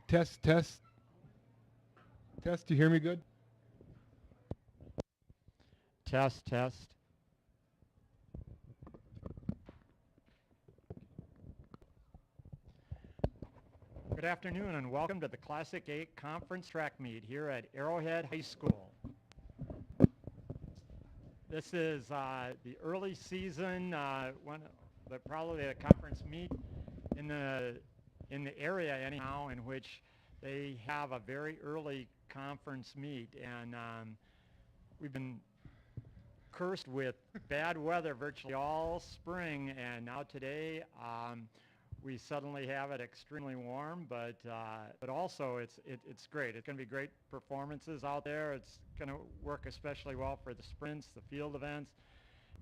Test, test, test. Do you hear me good? Test, test. Good afternoon and welcome to the Classic 8 Conference Track Meet here at Arrowhead High School. This is the early season, probably a conference meet in the area anyhow, in which they have a very early conference meet, and we've been cursed with bad weather virtually all spring, and now today we suddenly have it extremely warm, but also it's great. It's going to be great performances out there. It's going to work especially well for the sprints, the field events.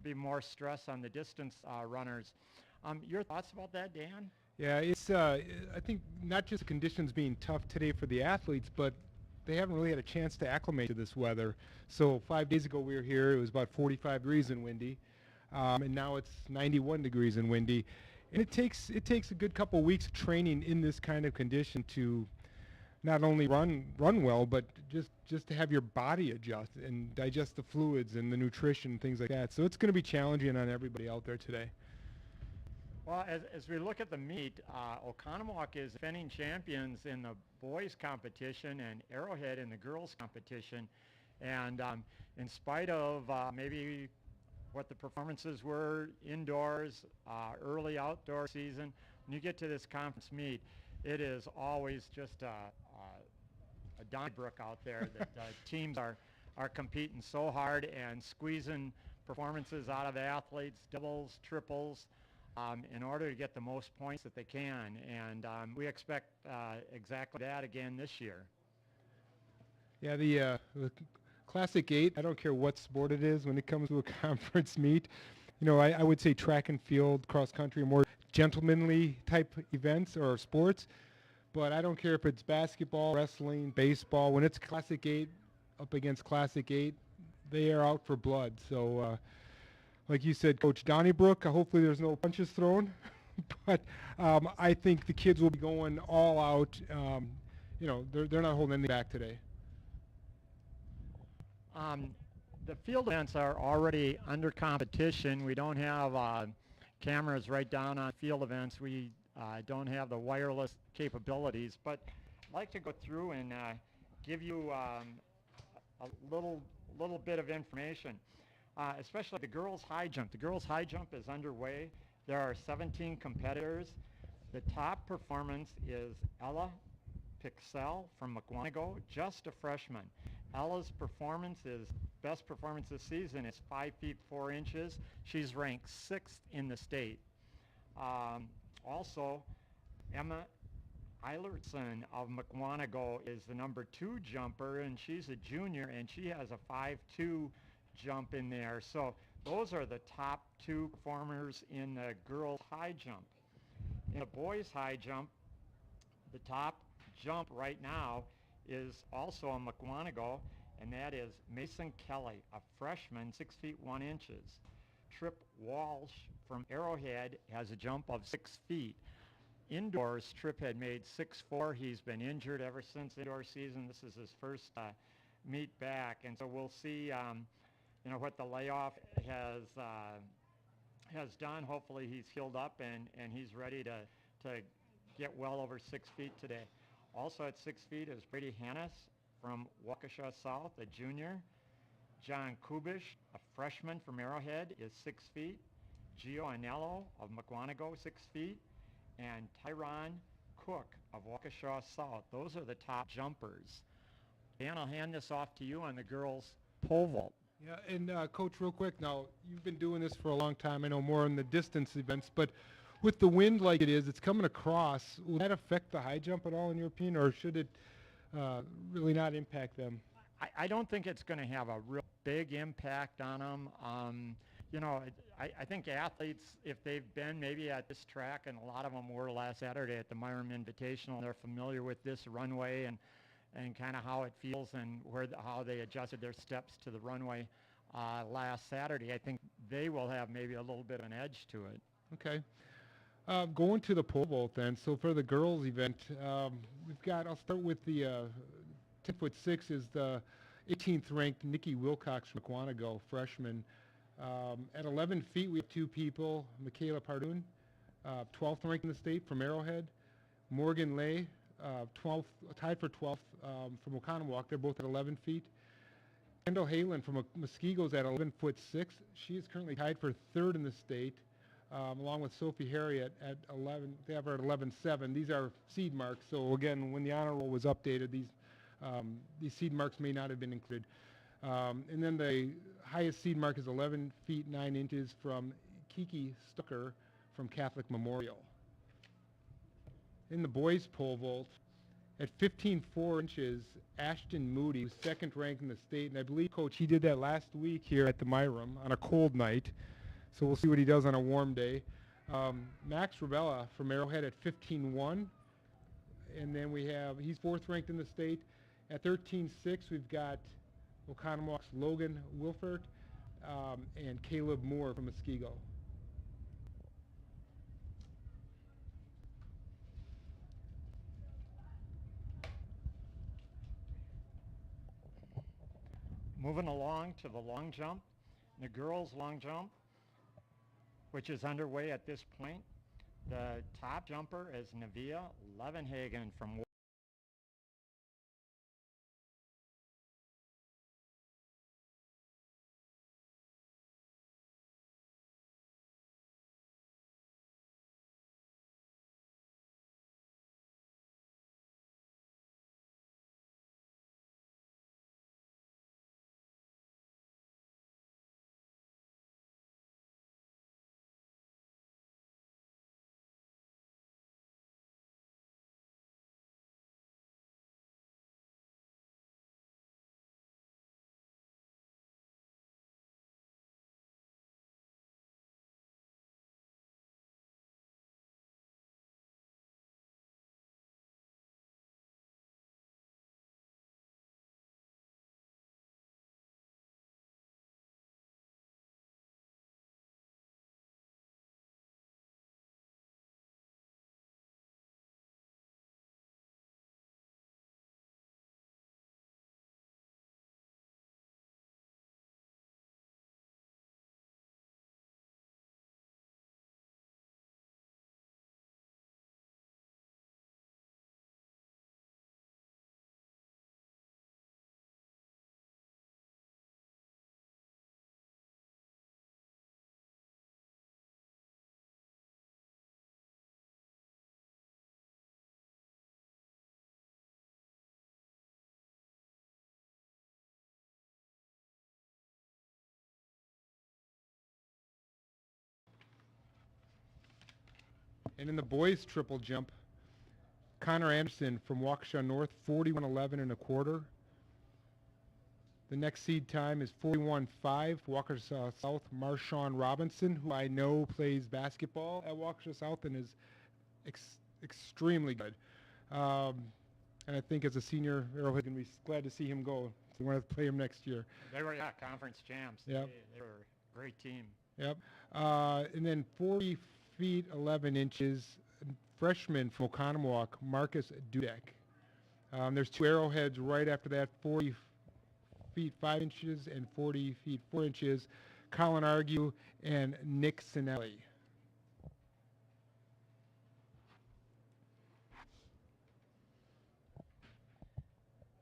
Be more stress on the distance runners. Your thoughts about that, Dan? Yeah, it's I think not just the conditions being tough today for the athletes, but they haven't really had a chance to acclimate to this weather. So 5 days ago we were here, it was about 45 degrees and windy, and now it's 91 degrees and windy. And it takes a good couple weeks of training in this kind of condition to not only run well, but just to have your body adjust and digest the fluids and the nutrition and things like that. So it's going to be challenging on everybody out there today. Well, as we look at the meet, Oconomowoc is defending champions in the boys competition and Arrowhead in the girls competition. And in spite of maybe what the performances were indoors, early outdoor season, when you get to this conference meet, it is always just a Donnybrook out there that teams are competing so hard and squeezing performances out of the athletes, doubles, triples, in order to get the most points that they can. And we expect exactly that again this year. Yeah, the Classic 8, I don't care what sport it is when it comes to a conference meet. You know, I would say track and field, cross country, more gentlemanly type events or sports. But I don't care if it's basketball, wrestling, baseball. When it's Classic 8 up against Classic 8, they are out for blood. So, like you said, Coach Donnybrook, hopefully there's no punches thrown. But I think the kids will be going all out. You know, they're not holding anything back today. The field events are already under competition. We don't have cameras right down on field events. We don't have the wireless capabilities, but I'd like to go through and give you a little bit of information, especially the girls' high jump. The girls' high jump is underway. There are 17 competitors. The top performance is Ella Pixel from McWanago, just a freshman. Ella's best performance this season is 5 feet 4 inches. She's ranked 6th in the state. Also, Emma Eilertson of McWanago is the number 2 jumper, and she's a junior, and she has a 5'2" jump in there. So those are the top 2 performers in the girls' high jump. In the boys' high jump, the top jump right now is also a McWanago, and that is Mason Kelly, a freshman, 6 feet 1 inches. Trip Walsh from Arrowhead has a jump of 6 feet. Indoors, Trip had made 6'4". He's been injured ever since indoor season. This is his first meet back, and so we'll see you know, what the layoff has done. Hopefully he's healed up and he's ready to get well over 6 feet today. Also at 6 feet is Brady Hannes from Waukesha South, a junior. John Kubish, a freshman from Arrowhead, is 6 feet. Gio Anello of McWanago, 6 feet. And Tyron Cook of Waukesha South. Those are the top jumpers. Dan, I'll hand this off to you on the girls' pole vault. Yeah, and Coach, real quick, now, you've been doing this for a long time. I know more in the distance events, but with the wind like it is, it's coming across. Will that affect the high jump at all, in your opinion, or should it really not impact them? I don't think it's going to have a real big impact on them. You know, I think athletes, if they've been maybe at this track, and a lot of them were last Saturday at the Myram Invitational, they're familiar with this runway and kind of how it feels and how they adjusted their steps to the runway last Saturday. I think they will have maybe a little bit of an edge to it. Okay. Going to the pole vault then. So for the girls event, we've got. I'll start with the 10'6" is the 18th ranked Nikki Wilcox from Quantico, freshman. At 11 feet, we have two people: Michaela Pardoon, 12th ranked in the state from Arrowhead; Morgan Lay, 12th, tied for 12th from Oconomowoc. They're both at 11 feet. Kendall Halen from Muskego's at 11'6". She is currently tied for third in the state, along with Sophie Harriet at 11. They have her at 11'7". These are seed marks. So again, when the honor roll was updated, these seed marks may not have been included. And then the highest seed mark is 11 feet 9 inches from Kiki Stucker from Catholic Memorial. In the boys pole vault, at 15'4" Ashton Moody, who's second ranked in the state, and I believe, Coach, he did that last week here at the Myram on a cold night. So we'll see what he does on a warm day. Max Rabella from Arrowhead at 15'1", and then he's fourth ranked in the state. At 13'6", we've got Oconomowoc's Logan Wilfert and Caleb Moore from Muskego. Moving along to the long jump, the girls' long jump, which is underway at this point. The top jumper is Navia Levenhagen from And in the boys' triple jump, Connor Anderson from Waukesha North, 41.11 1/4. The next seed time is 41.5. Waukesha South, Marshawn Robinson, who I know plays basketball at Waukesha South and is extremely good. And I think as a senior, Arrowhead can be glad to see him go. We want to play him next year. They were conference champs. Yep. They were a great team. Yep. And then 40 feet 11 inches, freshman from Oconomowoc, Marcus Dudek. There's two arrowheads right after that, 40 feet 5 inches and 40 feet 4 inches, Colin Argue and Nick Sinelli.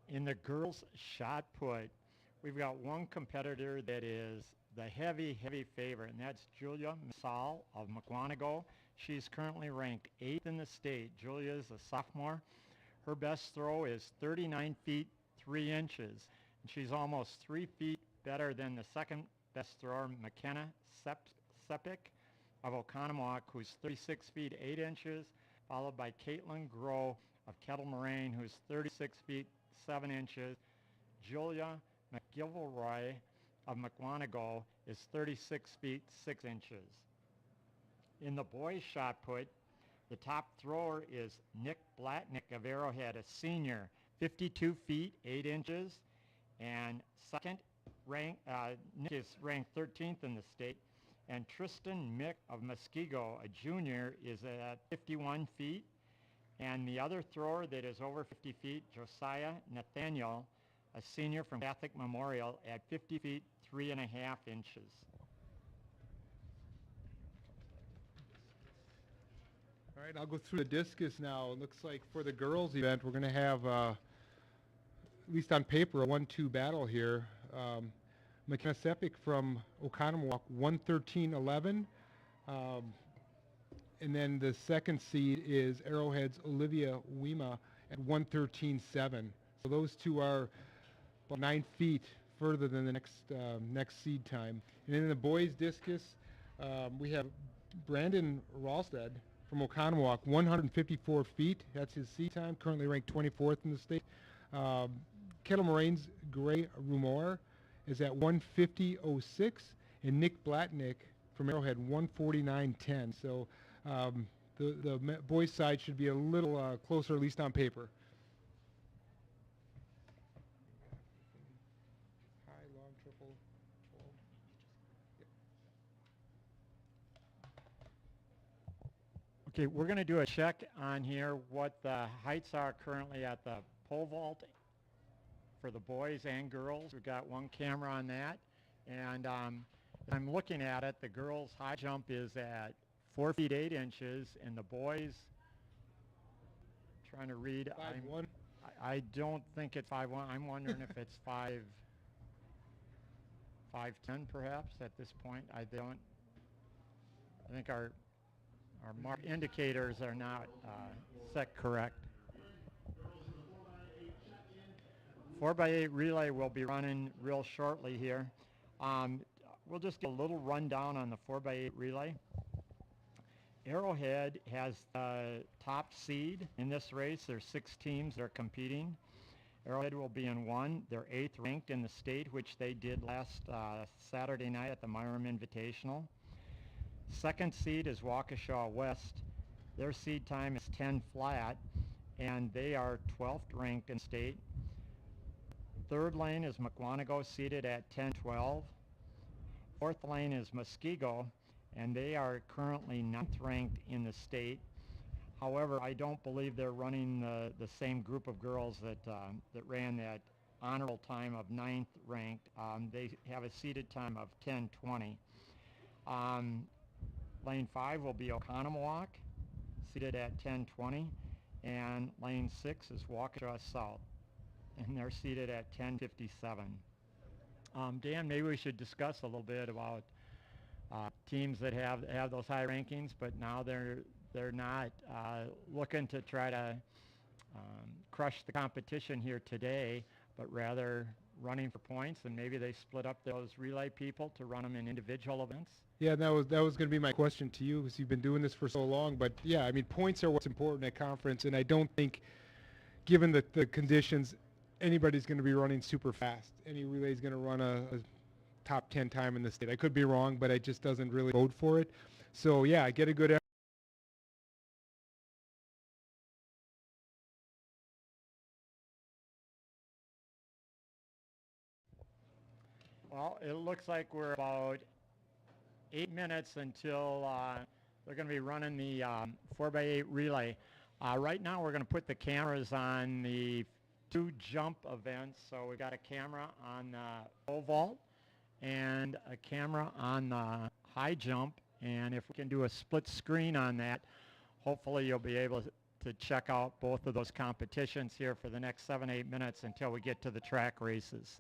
In the girls' shot put, we've got one competitor that is the heavy favorite, and that's Julia Misal of McWanago. She's currently ranked 8th in the state. Julia is a sophomore. Her best throw is 39 feet 3 inches, and she's almost 3 feet better than the second best thrower, McKenna Sepik of Oconomowoc, who's 36 feet 8 inches, followed by Caitlin Groh of Kettle Moraine, who's 36 feet 7 inches. Julia McGilroy of McWanago is 36 feet 6 inches. In the boys' shot put, the top thrower is Nick Blatnick of Arrowhead, a senior, 52 feet 8 inches, and second rank, Nick is ranked 13th in the state. And Tristan Mick of Muskego, a junior, is at 51 feet. And the other thrower that is over 50 feet, Josiah Nathaniel, a senior from Catholic Memorial, at 50 feet 3.5 inches. All right, I'll go through the discus now. It looks like for the girls event, we're going to have, at least on paper, a 1-2 battle here. McKenna Sepik from Oconomowoc, 113.11. And then the second seed is Arrowhead's Olivia Wima at 113.7. So those two are about 9 feet further than the next seed time. And then in the boys discus, we have Brandon Ralstad from Oconomowoc, 154 feet. That's his seed time, currently ranked 24th in the state. Kettle Moraine's Gray Rumor is at 150.06, and Nick Blatnick from Arrowhead, 149.10. So the boys' side should be a little closer, at least on paper. High, long, triple, 12. Yep. Okay, we're going to do a check on here what the heights are currently at the pole vault for the boys and girls. We've got one camera on that. And I'm looking at it. The girls' high jump is at 4 feet 8 inches, and the boys, trying to read, 5'1". I don't think it's 5'1". I'm wondering if it's 5'10" perhaps at this point. I think our mark indicators are not set correct. 4x8 relay will be running real shortly here. We'll just get a little rundown on the 4x8 relay. Arrowhead has the top seed in this race. There's 6 teams that are competing. Arrowhead will be in 1. They're 8th ranked in the state, which they did last Saturday night at the Myram Invitational. Second seed is Waukesha West. Their seed time is 10 flat, and they are 12th ranked in state. Third lane is Mukwonago, seated at 10-12. Fourth lane is Muskego, and they are currently 9th ranked in the state. However, I don't believe they're running the same group of girls that ran that honorable time of 9th ranked. They have a seated time of 10:20. Lane 5 will be Oconomowoc, seated at 10:20, and lane 6 is Waukesha South, and they're seated at 10:57. Dan, maybe we should discuss a little bit about teams that have those high rankings, but now they're not looking to try to crush the competition here today, but rather running for points, and maybe they split up those relay people to run them in individual events. Yeah, that was going to be my question to you, because you've been doing this for so long. But yeah, I mean, points are what's important at conference, and I don't think, given the conditions, anybody's going to be running super fast. Any relay is going to run a top 10 time in the state. I could be wrong, but it just doesn't really bode for it. So yeah, get a good effort. Well, it looks like we're about 8 minutes until they're going to be running the 4x8 relay. Right now we're going to put the cameras on the 2 jump events. So we got a camera on the pole vault and a camera on the high jump. And if we can do a split screen on that, hopefully you'll be able to check out both of those competitions here for the next 7-8 minutes until we get to the track races.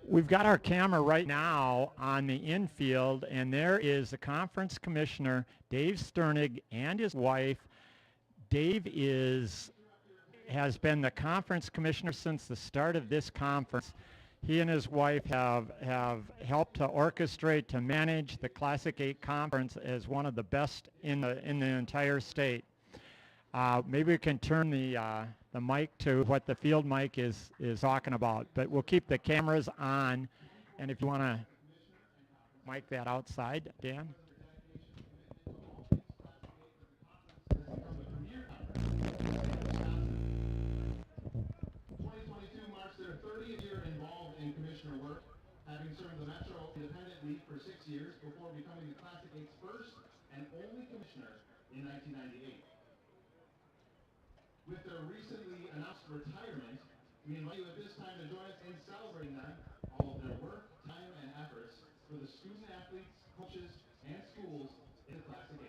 We've got our camera right now on the infield, and there is the conference commissioner, Dave Sternig, and his wife. Dave has been the conference commissioner since the start of this conference. He and his wife have helped to orchestrate, to manage the Classic 8 conference as one of the best in the entire state. Maybe we can turn the mic to what the field mic is talking about, but we'll keep the cameras on, and if you want to mic that outside, Dan. 2022 marks their 30th year involved in commissioner work, having served the Metro Independent League for 6 years before becoming the Classic 8's first and only commissioner in 1998. With their recently announced retirement, we invite you at this time to join us in celebrating them, all of their work, time, and efforts for the student athletes, coaches, and schools in the Classic 8.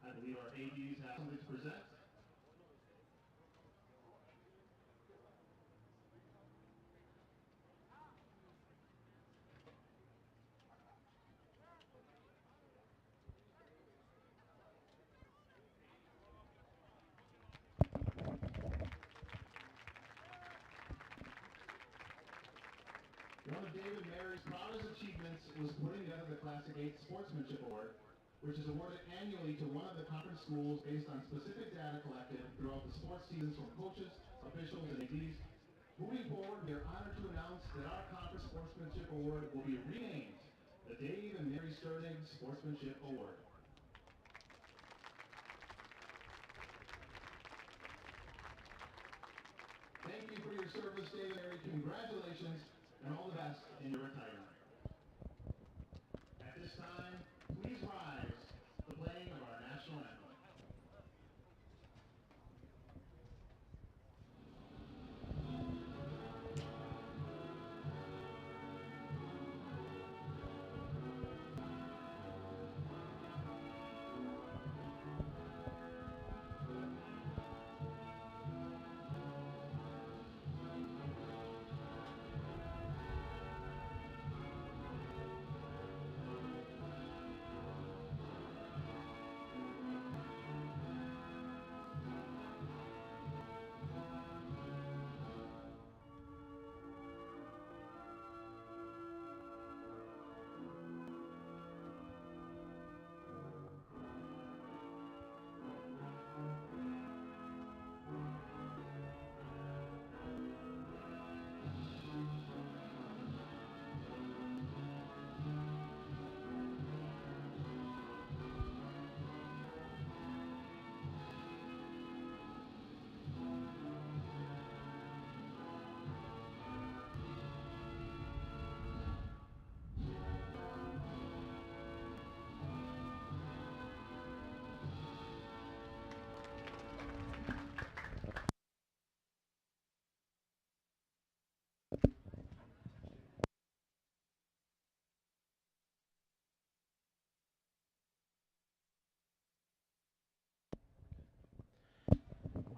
I believe our ADs have something to present. One of David Mary's proudest achievements was putting together the Classic 8 Sportsmanship Award, which is awarded annually to one of the conference schools based on specific data collected throughout the sports seasons from coaches, officials, and ADs. Moving forward, we are honored to announce that our conference sportsmanship award will be renamed the Dave and Mary Sternig Sportsmanship Award. Thank you for your service, Dave and Mary. Congratulations and all the best in your retirement. At this time, please rise for the playing of our national anthem.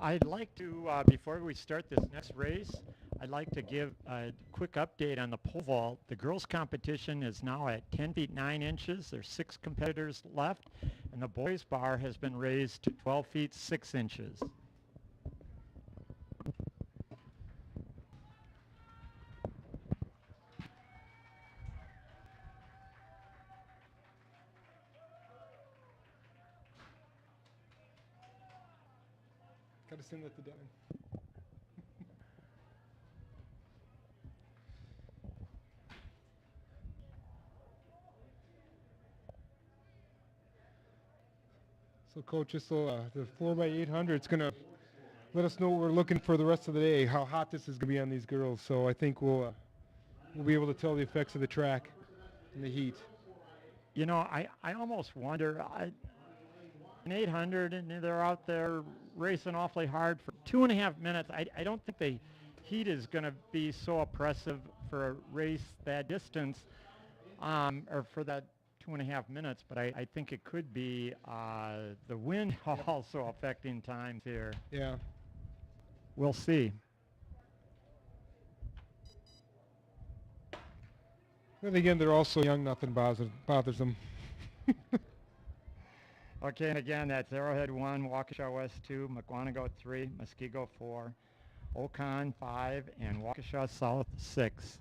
I'd like to, before we start this next race, I'd like to give a quick update on the pole vault. The girls' competition is now at 10 feet 9 inches. There's 6 competitors left, and the boys' bar has been raised to 12 feet 6 inches. Gotta send that to Dan. So, Coach, this will, the 4x800, it's gonna let us know what we're looking for the rest of the day, how hot this is gonna be on these girls. So I think we'll be able to tell the effects of the track and the heat. You know, I almost wonder, an 800, and they're out there racing awfully hard for 2.5 minutes. I don't think the heat is going to be so oppressive for a race that distance, or for that 2.5 minutes, but I think it could be the wind also affecting times here. Yeah. We'll see. Then again, they're also young. Nothing bothers them. Okay, and again, that's Arrowhead 1, Waukesha West 2, Mukwonago 3, Muskego 4, Okan 5, and Waukesha South 6.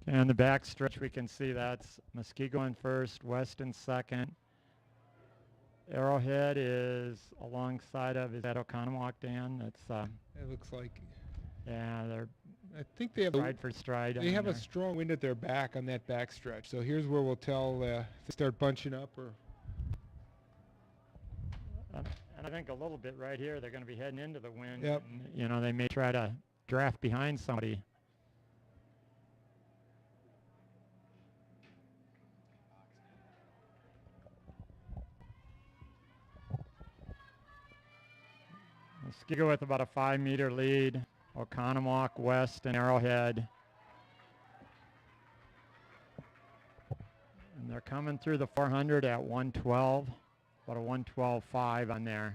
And the back stretch, we can see that's Muskego in first, West in second. Arrowhead is alongside of, is that Oconomowoc, Dan? That's It looks like. yeah, they're I think they have stride for stride. they have a strong wind at their back on that back stretch. So here's where we'll tell if they start bunching up or. And I think a little bit right here, they're going to be heading into the wind. Yep. And, you know, they may try to draft behind somebody. Muskego with about a 5-meter lead. Oconomowoc, West, and Arrowhead. And they're coming through the 400 at 112, about a 112.5 on there.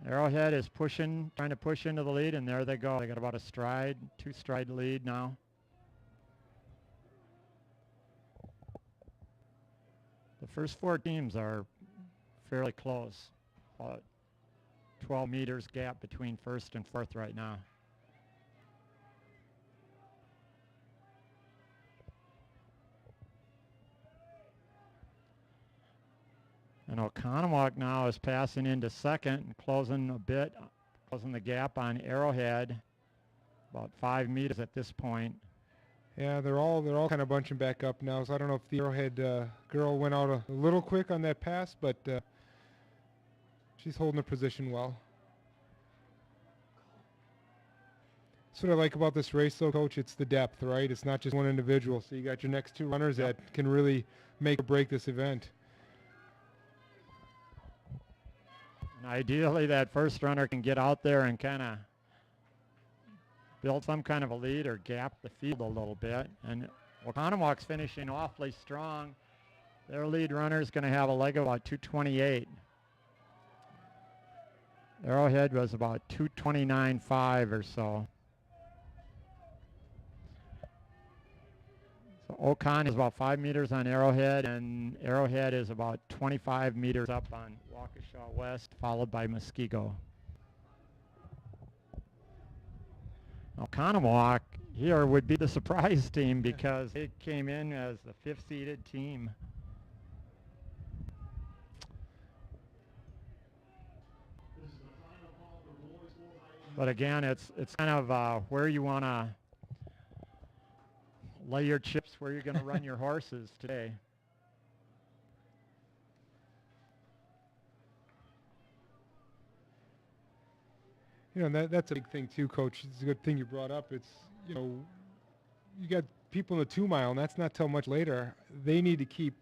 Arrowhead is pushing, trying to push into the lead, and there they go. They got about a stride, 2-stride lead now. The first 4 teams are fairly close. About 12 meters gap between first and fourth right now. And Oconomowoc now is passing into second and closing the gap on Arrowhead. About 5 meters at this point. Yeah, they're all kind of bunching back up now. So I don't know if the Arrowhead girl went out a little quick on that pass, but she's holding her position well. That's what I like about this race, though, Coach. It's the depth, right? It's not just one individual. So you got your next 2 runners that can really make or break this event. And ideally, that first runner can get out there and kind of build some kind of a lead or gap the field a little bit. And Oconomowoc's finishing awfully strong. Their lead runner is going to have a leg of about 2:28. Arrowhead was about 2:29.5 or so. So Ocon is about 5 meters on Arrowhead, and Arrowhead is about 25 meters up on Waukesha West, followed by Muskego. Oconomowoc here would be the surprise team because it came in as the 5th seeded team. But again, it's kind of where you want to lay your chips, where you're going to run your horses today. You know, that's a big thing too, Coach. It's a good thing you brought up. It's, you know, you got people in the 2 mile, and that's not till much later. They need to keep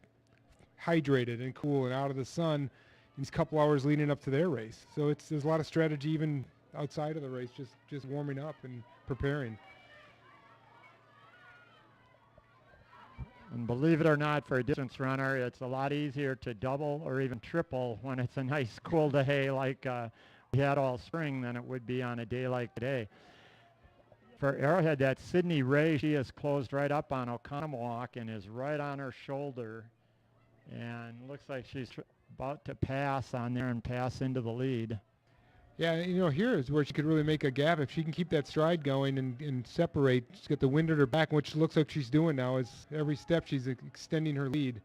hydrated and cool and out of the sun these couple hours leading up to their race. So there's a lot of strategy even outside of the race, just warming up and preparing. And believe it or not, for a distance runner, it's a lot easier to double or even triple when it's a nice cool day like we had all spring than it would be on a day like today. For Arrowhead, that's Sydney Ray. She is closed right up on Oconomowoc and is right on her shoulder. And looks like she's about to pass on there and pass into the lead. Yeah, you know, here is where she could really make a gap. If she can keep that stride going and separate, she's got the wind at her back, which looks like she's doing now. Is every step she's extending her lead.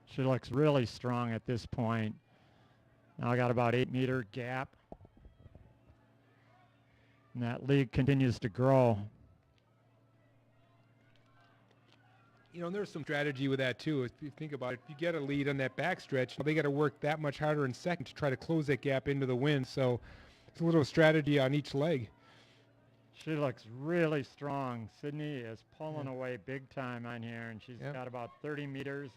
She looks really strong at this point. Now I got about 8-meter gap. And that lead continues to grow. You know, and there's some strategy with that, too. If you think about it, if you get a lead on that backstretch, they got to work that much harder in second to try to close that gap into the wind. So it's a little strategy on each leg. She looks really strong. Sydney is pulling away big time on here, and she's got about 30 meters.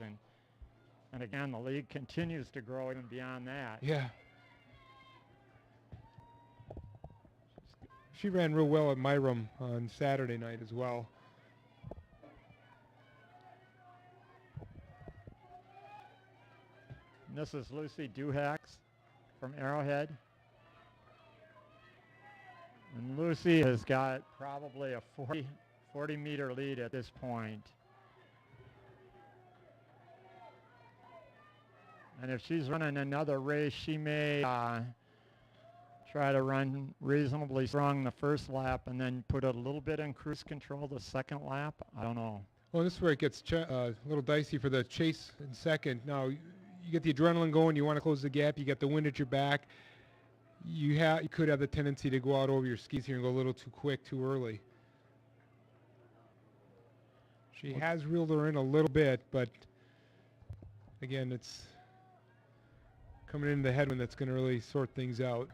And again, the lead continues to grow even beyond that. Yeah. She ran real well at Myram on Saturday night as well. And this is Lucy Duhax from Arrowhead. And Lucy has got probably a 40 meter lead at this point. And if she's running another race, she may try to run reasonably strong the first lap and then put a little bit in cruise control the second lap. I don't know. Well, this is where it gets a little dicey for the chase in second. Now, you get the adrenaline going. You want to close the gap. You get the wind at your back. You could have the tendency to go out over your skis here and go a little too quick, too early. She has reeled her in a little bit, but again, it's coming into the headwind that's going to really sort things out.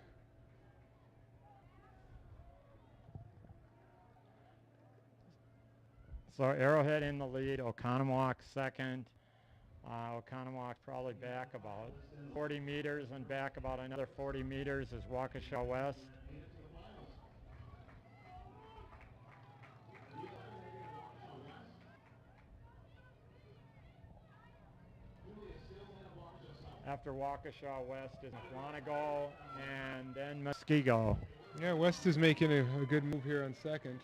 So Arrowhead in the lead, Oconomowoc second. Oconomowoc probably back about 40 meters, and back about another 40 meters is Waukesha West. After Waukesha West is Mukwonago and then Muskego. Yeah, West is making a good move here on second.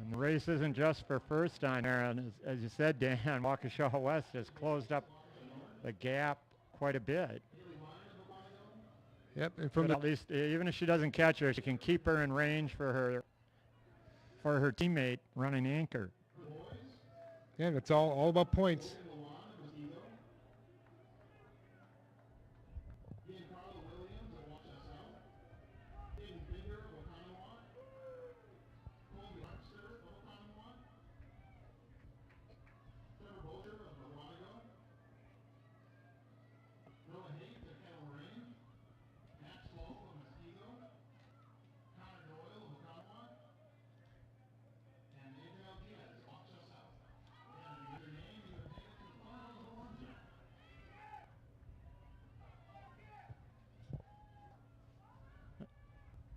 And the race isn't just for first on there, and as you said, Dan, Waukesha West has closed up the gap quite a bit. Yep, and from But at least, even if she doesn't catch her, she can keep her in range for her teammate running anchor. Yeah, and it's all about points.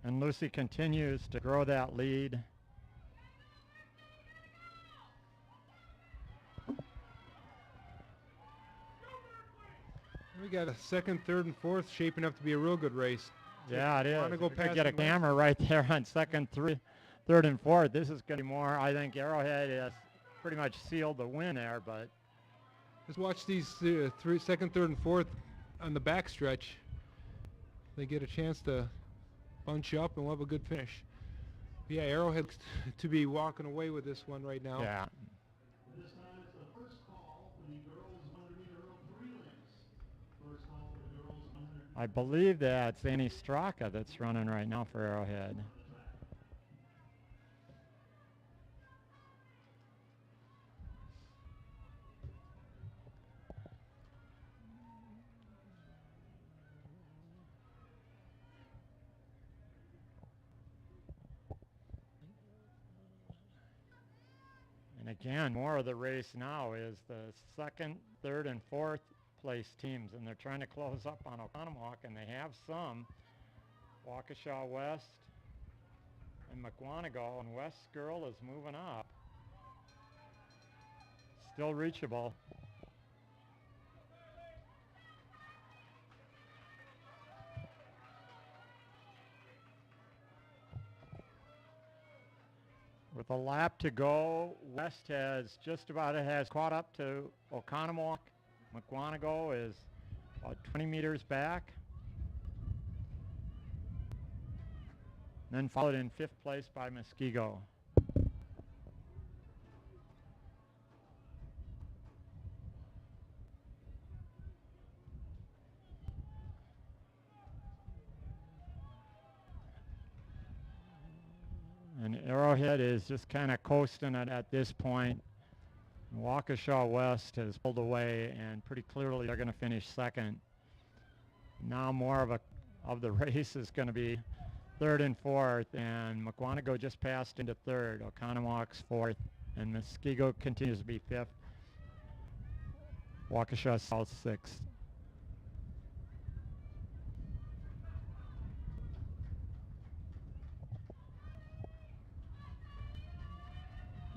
And Lucy continues to grow that lead. We got a second, third, and fourth shaping up to be a real good race. Yeah, it is. Want to go If we could past get a the camera right there on second, third, and fourth. This is going to be more. I think Arrowhead has pretty much sealed the win there, but Just watch these second, third, and fourth on the back stretch. They get a chance to bunch up and we'll have a good finish. Yeah, Arrowhead to be walking away with this one right now. yeah. This time it's the first call for the girls 100-meter hurdle prelims. First call for the girls 100. I believe that's Annie Straka that's running right now for Arrowhead. And again, more of the race now is the second, third, and fourth place teams, and they're trying to close up on Oconomowoc, and they have some. Waukesha West and Mukwonago, and West Girl is moving up. Still reachable. With a lap to go, West has just about has caught up to Oconomowoc. Mukwonago is about 20 meters back. Then followed in fifth place by Muskego. And Arrowhead is just kind of coasting it at this point. Waukesha West has pulled away, and pretty clearly they're going to finish second. Now more of the race is going to be third and fourth, and Mukwonago just passed into third. Oconomowoc's fourth, and Muskego continues to be fifth. Waukesha South sixth.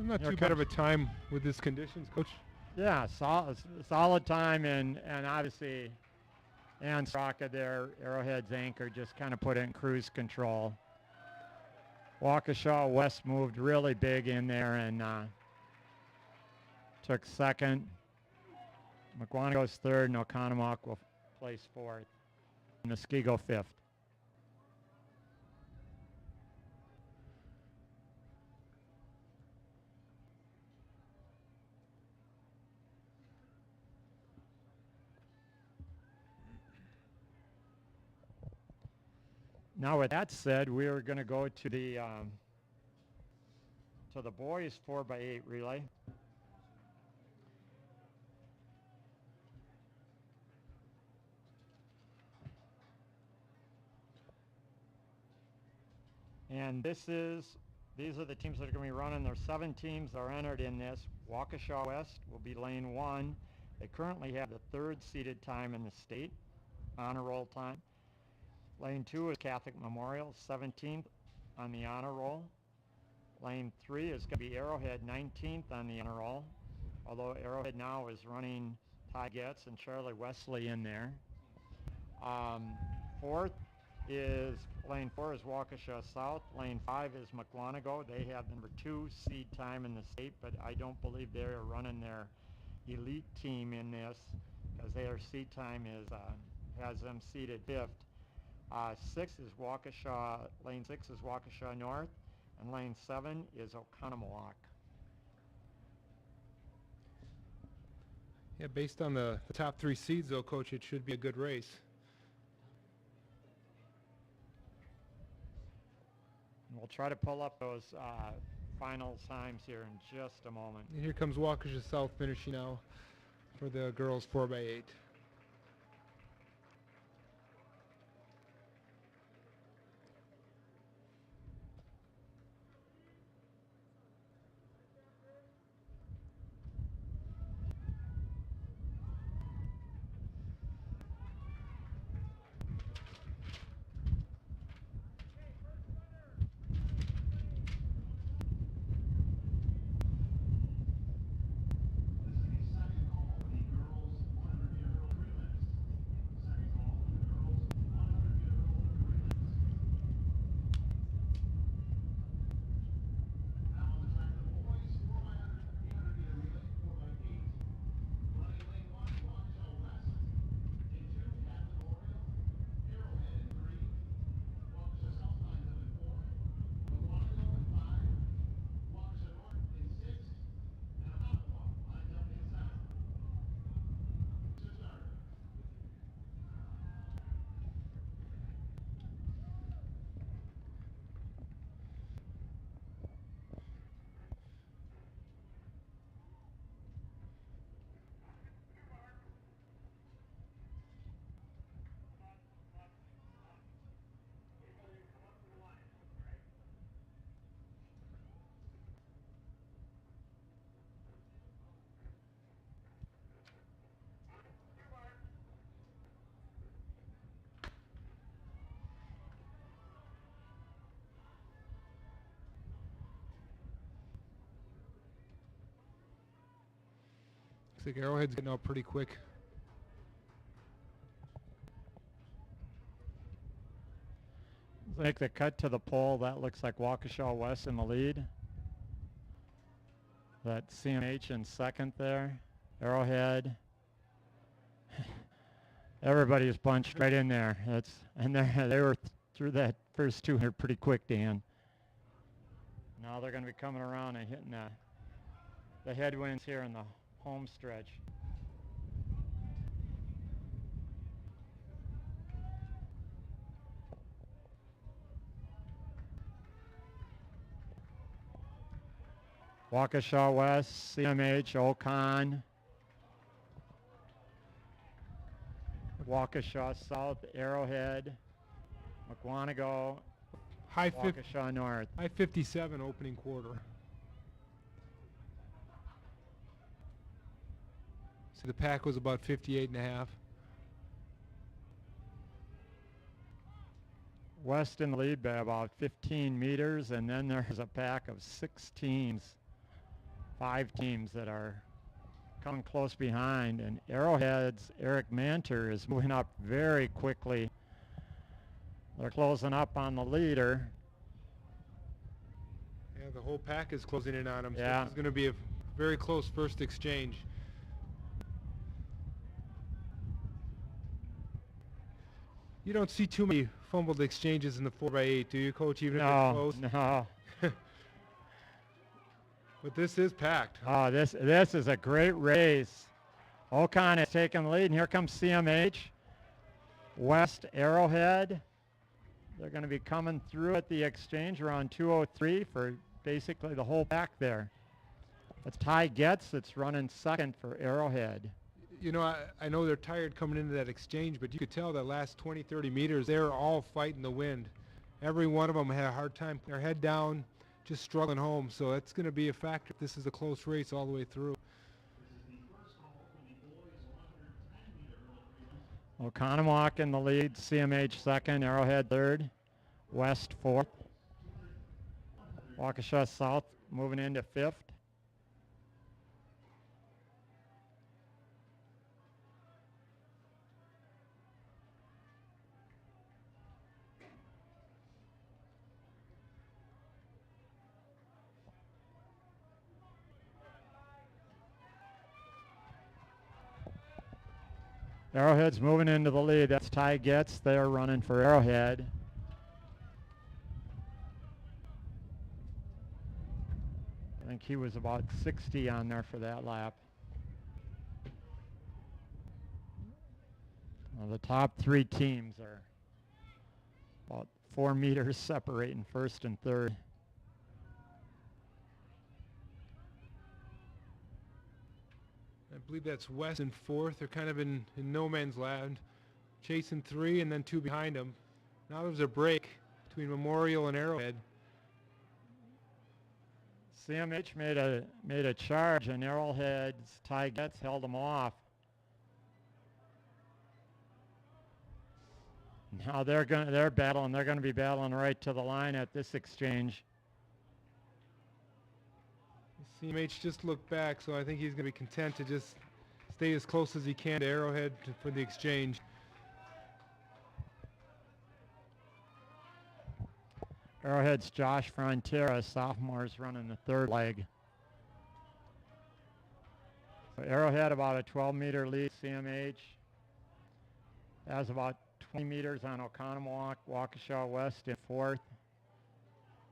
Not Here too bad of comes- a time with this conditions, Coach. Yeah, solid time, and obviously Ann Straka there, Arrowhead's anchor, just kind of put it in cruise control. Waukesha West moved really big in there and took second. McWanago's third, and Oconomowoc will place fourth. Muskego fifth. Now, with that said, we are going to go to the boys 4x8 relay. And these are the teams that are going to be running. There's 7 teams that are entered in this. Waukesha West will be lane 1. They currently have the 3rd seeded time in the state, honor roll time. Lane 2 is Catholic Memorial, 17th on the honor roll. Lane 3 is going to be Arrowhead, 19th on the honor roll, although Arrowhead now is running Ty Getz and Charlie Wesley in there. Lane 4 is Waukesha South. Lane 5 is McWanago. They have number 2 seed time in the state, but I don't believe they are running their elite team in this because their seed time has them seeded 5th. 6 is Waukesha. Lane 6 is Waukesha North, and lane 7 is Oconomowoc. Yeah, based on the top 3 seeds, though, Coach, it should be a good race. We'll try to pull up those final times here in just a moment. And here comes Waukesha South finishing now for the girls 4x8. Looks like Arrowhead's getting out pretty quick. Make the cut to the pole. That looks like Waukesha West in the lead. That CMH in second there. Arrowhead. Everybody's bunched right in there. They were through that first 200 pretty quick, Dan. Now they're going to be coming around and hitting the headwinds here in the home stretch. Waukesha West, CMH, Ocon. Waukesha South, Arrowhead, McWanago, Waukesha North. High 57 opening quarter. So the pack was about 58.5. West in the lead by about 15 meters, and then there's a pack of 6 teams 5 teams that are coming close behind, and Arrowhead's Eric Manter is moving up very quickly. They're closing up on the leader. Yeah, the whole pack is closing in on him. Yeah. So this is going to be a very close first exchange. You don't see too many fumbled exchanges in the 4x8, do you, Coach, even if they're close? No. But this is packed. Oh, this is a great race. Ocon is taking the lead, and here comes CMH. West Arrowhead. They're going to be coming through at the exchange around 2:03 for basically the whole pack there. It's Ty Getz that's running second for Arrowhead. You know, I know they're tired coming into that exchange, but you could tell that last 20, 30 meters, they're all fighting the wind. Every one of them had a hard time, their head down, just struggling home. So that's going to be a factor. This is a close race all the way through. Oconomowoc in the lead, CMH second, Arrowhead third, West fourth. Waukesha South moving into fifth. Arrowhead's moving into the lead. That's Ty Getz. They're running for Arrowhead. I think he was about 60 on there for that lap. Well, the top 3 teams are about 4 meters separating first and third. I believe that's West and fourth. They're kind of in no man's land, chasing 3 and then 2 behind them. Now there's a break between Memorial and Arrowhead. CMH made a charge, and Arrowhead's Ty Getz held them off. Now they're battling. They're going to be battling right to the line at this exchange. CMH just looked back, so I think he's going to be content to just stay as close as he can to Arrowhead for the exchange. Arrowhead's Josh Frontera, sophomores, running the third leg. So Arrowhead about a 12-meter lead. CMH has about 20 meters on Oconomowoc. Waukesha West in fourth.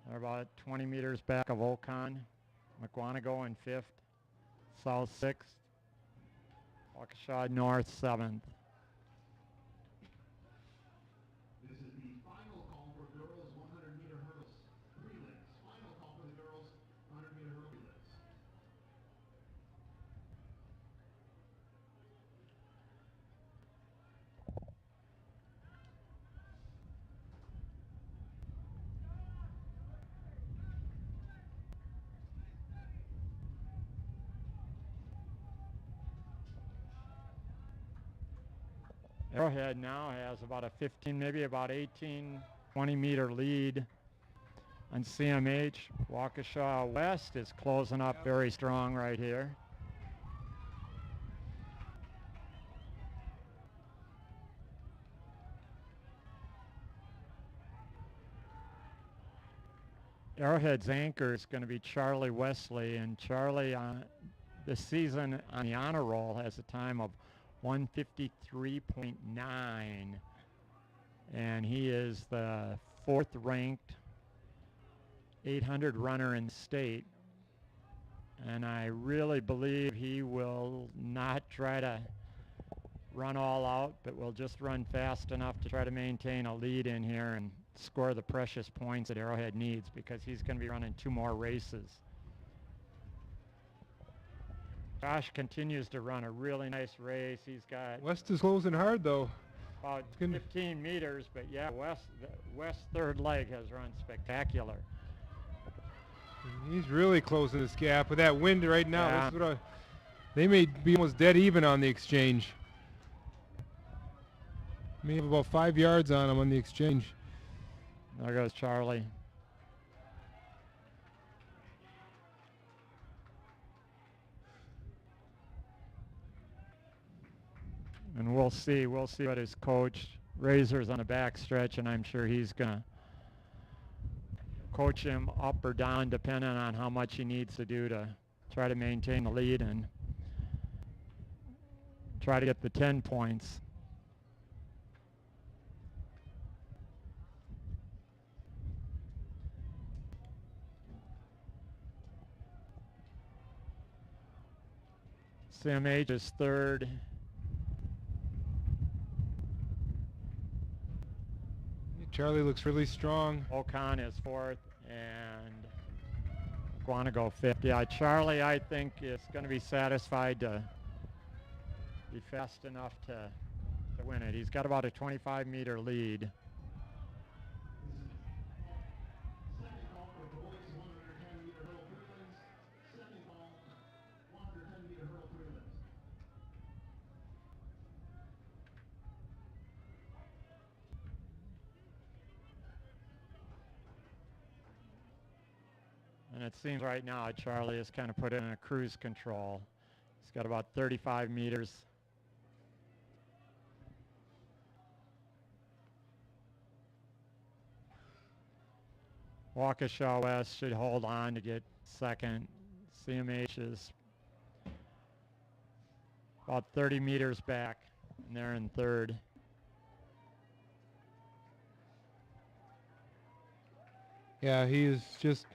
They're about 20 meters back of Ocon. McWanago in fifth. South sixth. Waukesha North seventh. This is the final call for girls 100-meter hurdles relays. Final call for the girls 100-meter hurdle relays. Arrowhead now has about a 15, maybe about 18, 20-meter lead on CMH. Waukesha West is closing up very strong right here. Arrowhead's anchor is going to be Charlie Wesley, and Charlie this season on the honor roll has a time of 153.9, and he is the 4th ranked 800 runner in the state, and I really believe he will not try to run all out, but will just run fast enough to try to maintain a lead in here and score the precious points that Arrowhead needs, because he's going to be running 2 more races. Josh continues to run a really nice race. He's got West is closing hard, though. about 15 meters, but yeah, West third leg has run spectacular. He's really closing this gap with that wind right now. Yeah. This is what they may be almost dead even on the exchange. May have about 5 yards on him on the exchange. There goes Charlie. And we'll see what his coach, Razor's on the back stretch, and I'm sure he's going to coach him up or down depending on how much he needs to do to try to maintain the lead and try to get the 10 points. CMH is third. Charlie looks really strong. Ocon is fourth, and Guanago fifth. Yeah, Charlie, I think, is going to be satisfied to be fast enough to win it. He's got about a 25-meter lead. Second call for boys 110-meter hurdle prelims. Second call, 110-meter hurdle prelims. And it seems right now Charlie is kind of put in a cruise control. He's got about 35 meters. Waukesha West should hold on to get second. CMH is about 30 meters back, and they're in third. Yeah, he is just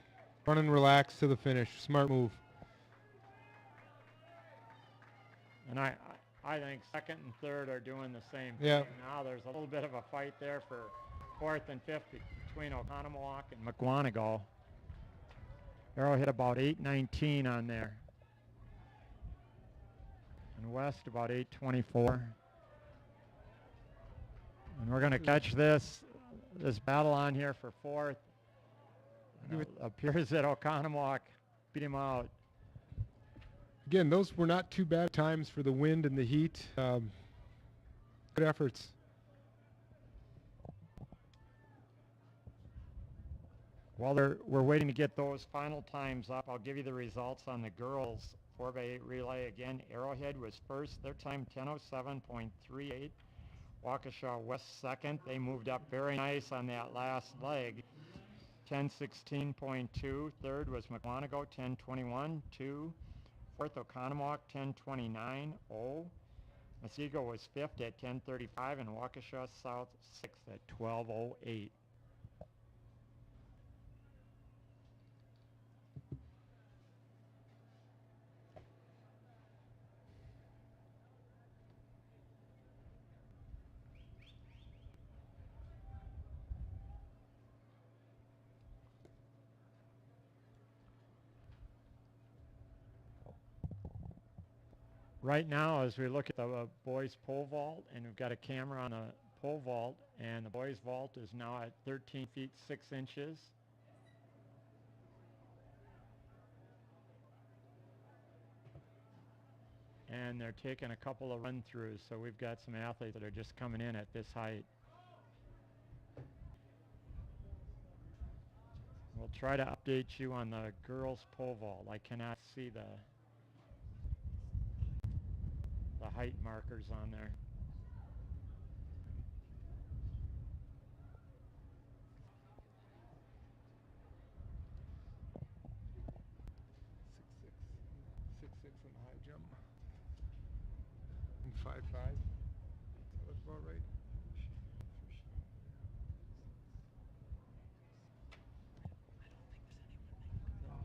running relaxed to the finish. Smart move. And I think second and third are doing the same Yeah. thing. Now there's a little bit of a fight there for fourth and fifth between Oconomowoc and McGuanago. Arrowhead about 8:19 on there. And West about 8:24. And we're going to catch this battle on here for fourth. And it appears that Oconomowoc beat him out. Again, those were not too bad times for the wind and the heat. Good efforts. While we're waiting to get those final times up, I'll give you the results on the girls 4x8 relay. Again, Arrowhead was first. Their time 10:07.38. Waukesha West second. They moved up very nice on that last leg. 10:16.2. Third was McGuanago 10:21.2. Fourth, Oconomowoc 10:29.0. Muskego was fifth at 10:35, and Waukesha South sixth at 12:08. Right now, as we look at the boys pole vault, and we've got a camera on the pole vault, and the boys vault is now at 13 feet 6 inches. And they're taking a couple of run-throughs, so we've got some athletes that are just coming in at this height. We'll try to update you on the girls pole vault. I cannot see the height markers on there. Six on the high jump. And 5.5. That's about right.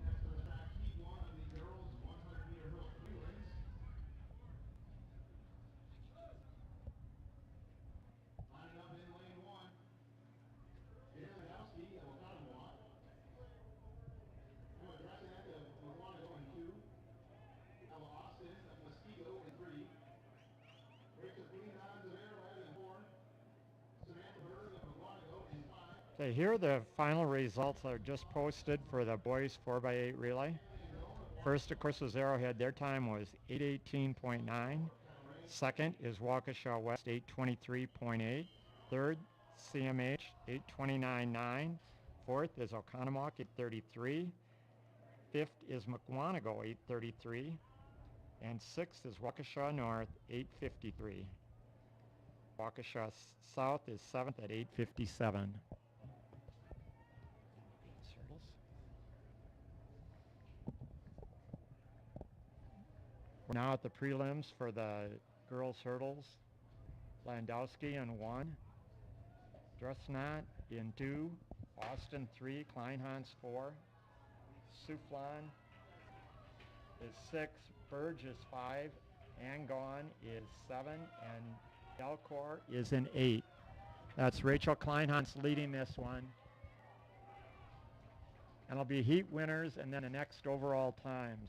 Next on the track, heat one of the girls 100-meter hurdle prelims. Lining up in lane one, Jared of Oconomowoc. Emma Dresanek of McGuanago in two. Ella Austin of Muskego in three. Rachel Queenan of Arrowhead in four. Samantha Berg of McGuanago in five. Okay, here are the final results are just posted for the boys 4x8 relay. First, of course, was Arrowhead. Their time was 8:18.9. Second is Waukesha West, 8:23.8. Third, CMH, 8:29.9. Fourth is Oconomowoc, 8:33. Fifth is McGuanago, 8:33. And sixth is Waukesha North, 8:53. Waukesha South is 7th at 8:57. We're now at the prelims for the girls hurdles. Landowski in 1, Dresnat in 2, Austin 3, Kleinhans 4, Soufflon is 6, Burge is 5, Angon is 7, and Delcor is in 8. That's Rachel Kleinhans leading this one. And it'll be heat winners and then the next overall times.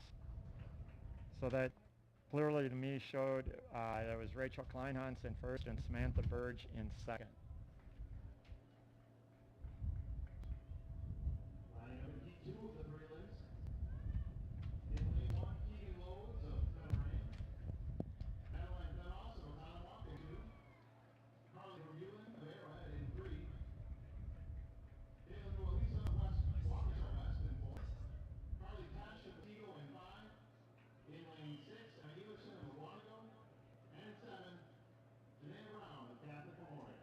So that clearly to me showed that was Rachel Kleinhans in first and Samantha Burge in second. Lining up in heat 2 of the prelims. In lane 1, Keegan Loads of Penryn. Madeline Benos of Oconomowoc in 2. Carly Vermeulen of Arrowhead in 3. Caitlin Lualisa of Waukesha West in 4. Carly Tash of Tego in 5. In lane 6, Emma Elerson of Mukwonago. And in 7, Janae Brown of Catholic Memorial.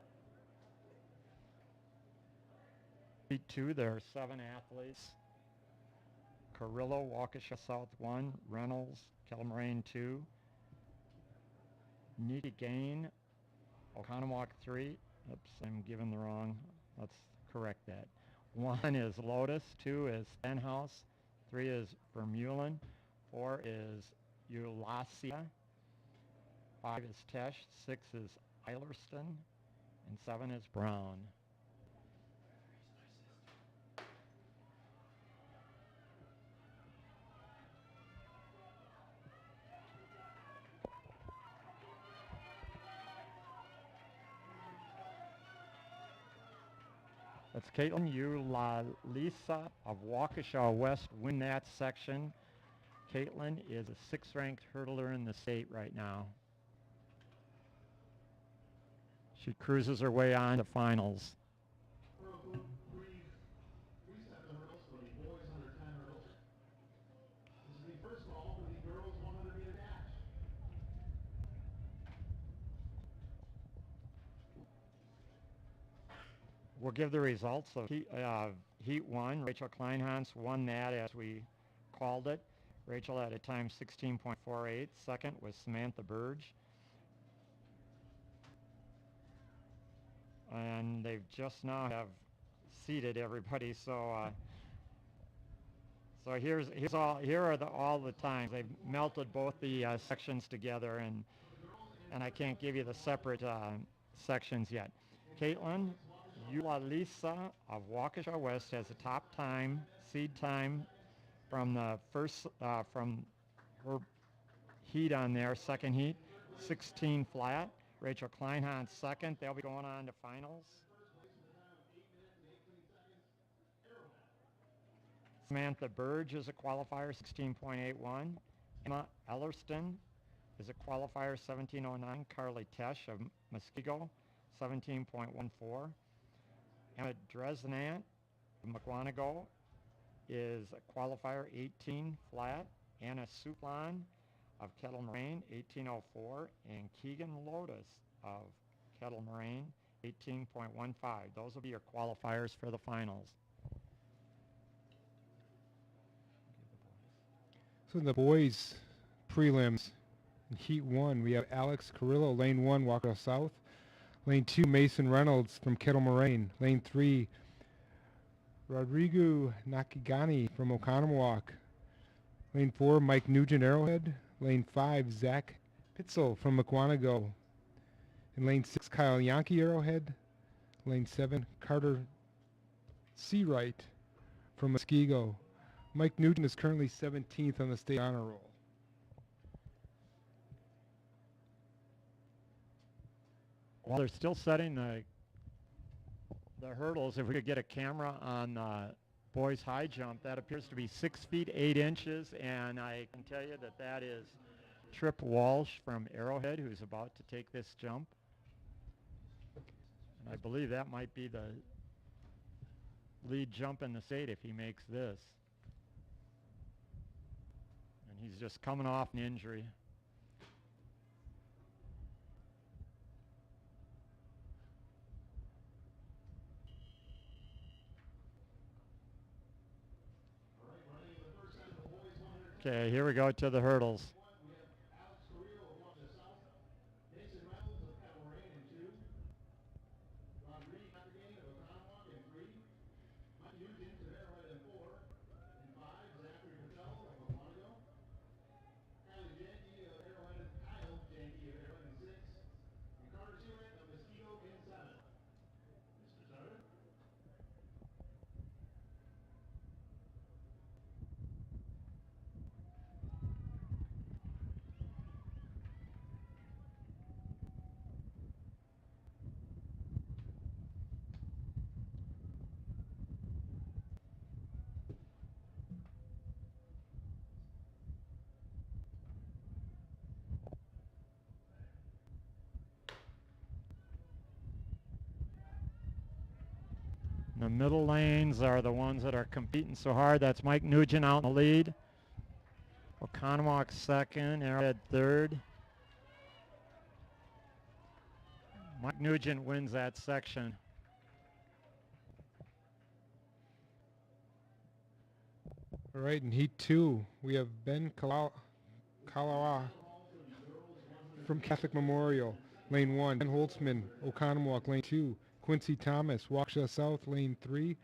Heat 2, there are 7 athletes. Carrillo, Waukesha South 1, Reynolds, Kettle 2, Needy Gain, Oconomowoc 3. Oops, I'm giving the wrong. Let's correct that. 1 is Lotus, 2 is Stenhouse, 3 is Vermeulen, 4 is Eulacia, 5 is Tesh, 6 is Eilerston, and 7 is Brown. That's Caitlin Eulisa of Waukesha West win that section. Caitlin is a 6th ranked hurdler in the state right now. She cruises her way on to finals. Reset the hurdles for the boys under 10 hurdles. This is the first call for the girls 100-meter dash. We'll give the results of Heat 1. Rachel Kleinhans won that as we called it. Rachel had a time 16.48. Second was Samantha Burge. And they've just now have seated everybody. So here are all the times. They've melted both the sections together, and I can't give you the separate sections yet. Caitlin Eulisa of Waukesha West has a top time, seed time from the first, from her heat on there, second heat, 16 flat. Rachel Kleinhans second. They'll be going on to finals. Samantha Burge is a qualifier, 16.81. Emma Ellerston is a qualifier, 17.09. Carly Tesh of Muskego, 17.14. Emma Dresnant of Mukwonago is a qualifier, 18 flat. Anna Soufflon of Kettle Moraine, 18.04. And Keegan Lotus of Kettle Moraine, 18.15. Those will be your qualifiers for the finals. So in the boys prelims, in Heat 1, we have Alex Carrillo, Lane 1, Waukesha South. Lane 2, Mason Reynolds from Kettle Moraine. Lane 3, Rodrigo Nakigani from Oconomowoc. Lane 4, Mike Nugent, Arrowhead. Lane 5, Zach Pitzel from Mukwonago. In lane 6, Kyle Yankee, Arrowhead. Lane 7, Carter Seawright from Muskego. Mike Nugent is currently 17th on the state honor roll. While they're still setting the hurdles, if we could get a camera on boys high jump, that appears to be 6 feet 8 inches, and I can tell you that that is Trip Walsh from Arrowhead, who's about to take this jump. And I believe that might be the lead jump in the state if he makes this. And he's just coming off an injury. Okay, here we go to the hurdles. The middle lanes are the ones that are competing so hard. That's Mike Nugent out in the lead. Oconomowoc second, Arrowhead third. Mike Nugent wins that section. All right, in Heat 2, we have Ben Kalawa from Catholic Memorial, Lane 1. Ben Holtzman, Oconomowoc, Lane 2. Quincy Thomas, Waukesha South, Lane 3.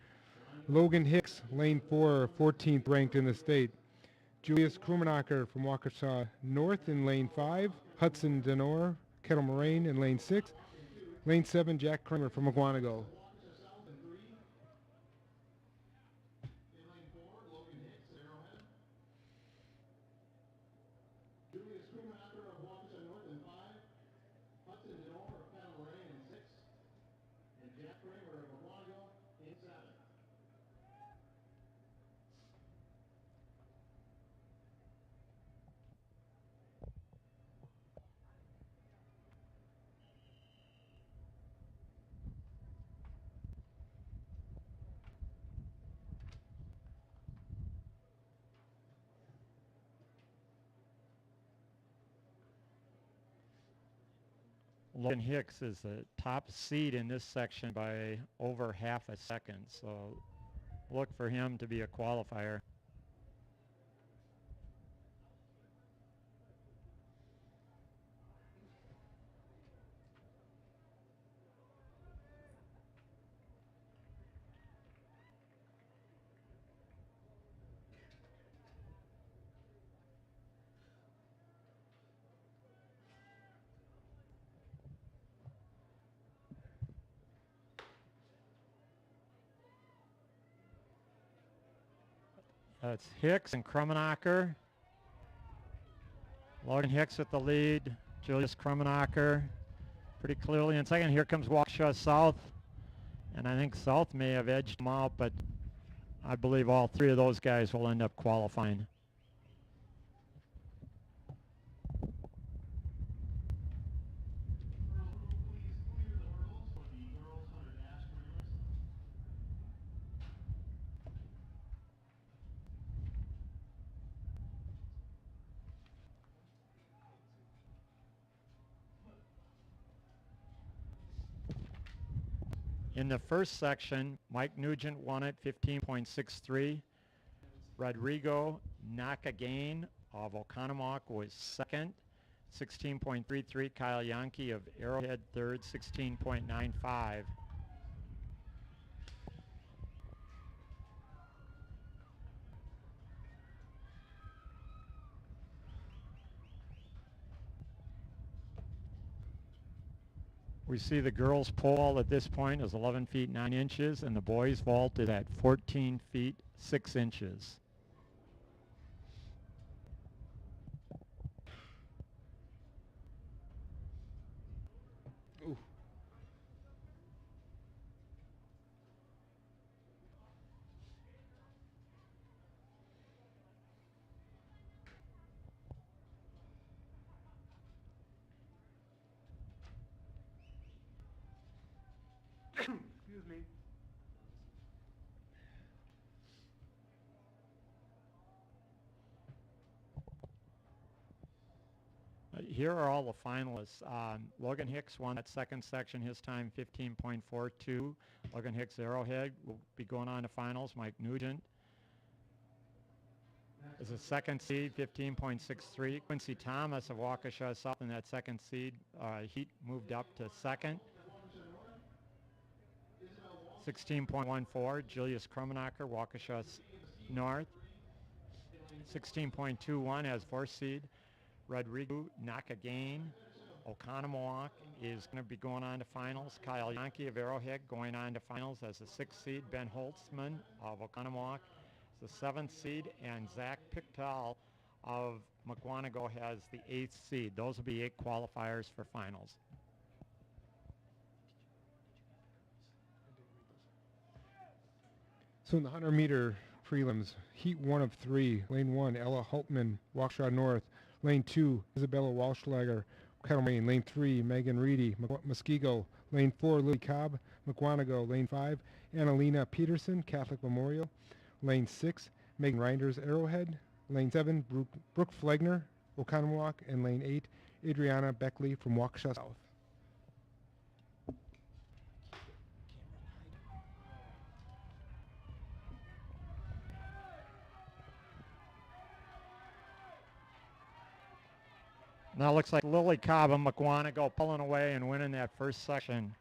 Logan Hicks, Lane 4, 14th ranked in the state. Julius Krumanacher from Waukesha North in Lane 5. Hudson Denor, Kettle Moraine in Lane 6. Lane 7, Jack Kramer from McWanago. Logan Hicks is the top seed in this section by over half a second, so look for him to be a qualifier. That's Hicks and Krumanacher. Logan Hicks with the lead. Julius Krumanacher pretty clearly in second. Here comes Waukesha South. And I think South may have edged them out, but I believe all three of those guys will end up qualifying. In the first section, Mike Nugent won it 15.63. Rodrigo Nakagain of Oconomowoc was second, 16.33. Kyle Yankee of Arrowhead third, 16.95. We see the girls' pole at this point is 11 feet 9 inches, and the boys' vault is at 14 feet 6 inches. Ooh. Excuse me. Here are all the finalists. Logan Hicks won that second section, his time 15.42. Logan Hicks Arrowhead will be going on to finals. Mike Nugent. is a second seed, 15.63. Quincy Thomas of Waukesha South in that second seed heat moved up to second. 16.14. Julius Krummenacher, Waukesha North. 16.21 as fourth seed. Rodrigo Nakagain, Oconomowoc is going to be going on to finals. Kyle Yankee of Arrowhead going on to finals as the sixth seed. Ben Holtzman of Oconomowoc is the seventh seed. And Zach Pichtel of Mukwonago has the eighth seed. Those will be 8 qualifiers for finals. So in the 100-meter prelims, heat 1 of 3, lane 1, Ella Hultman, Waukesha North. Lane 2, Isabella Walschlager, Kettle Moraine. Lane 3, Megan Reedy, Muskego. Lane 4, Lily Cobb, Mukwonago. Lane 5, Annalena Peterson, Catholic Memorial. Lane 6, Megan Reinders, Arrowhead. Lane 7, Brooke Flegner, Oconomowoc. And lane 8, Adriana Beckley from Waukesha South. Now it looks like Lily Cobb of Mukwonago pulling away and winning that first section.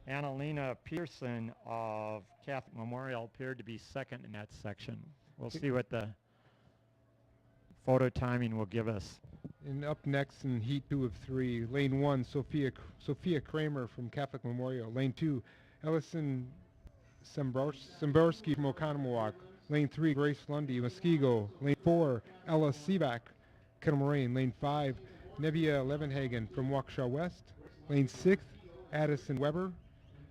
Annalena Pearson of Catholic Memorial appeared to be second in that section. We'll see what the photo timing will give us. And up next in heat 2 of 3, lane 1, Sophia Kramer from Catholic Memorial. Lane 2, Ellison Semborski from Oconomowoc. Lane 3, Grace Lundy, Muskego. Lane 4, Ella Sivak, Kettle Moraine. Lane 5, Nevia Levenhagen from Waukesha West. Lane 6, Addison Weber,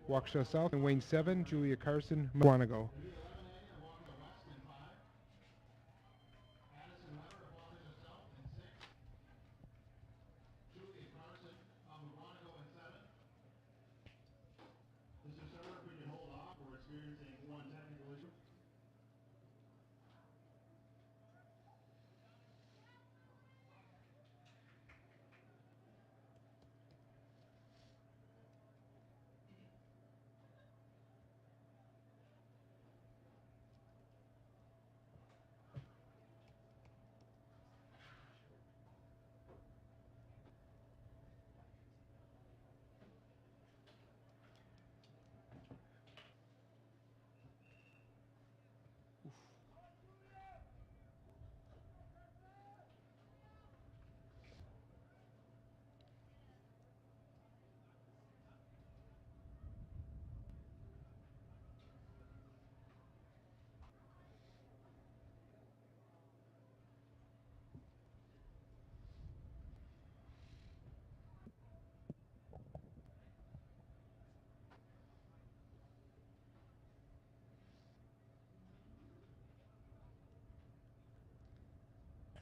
Waukesha South. And lane 7, Julia Carson, Mukwonago.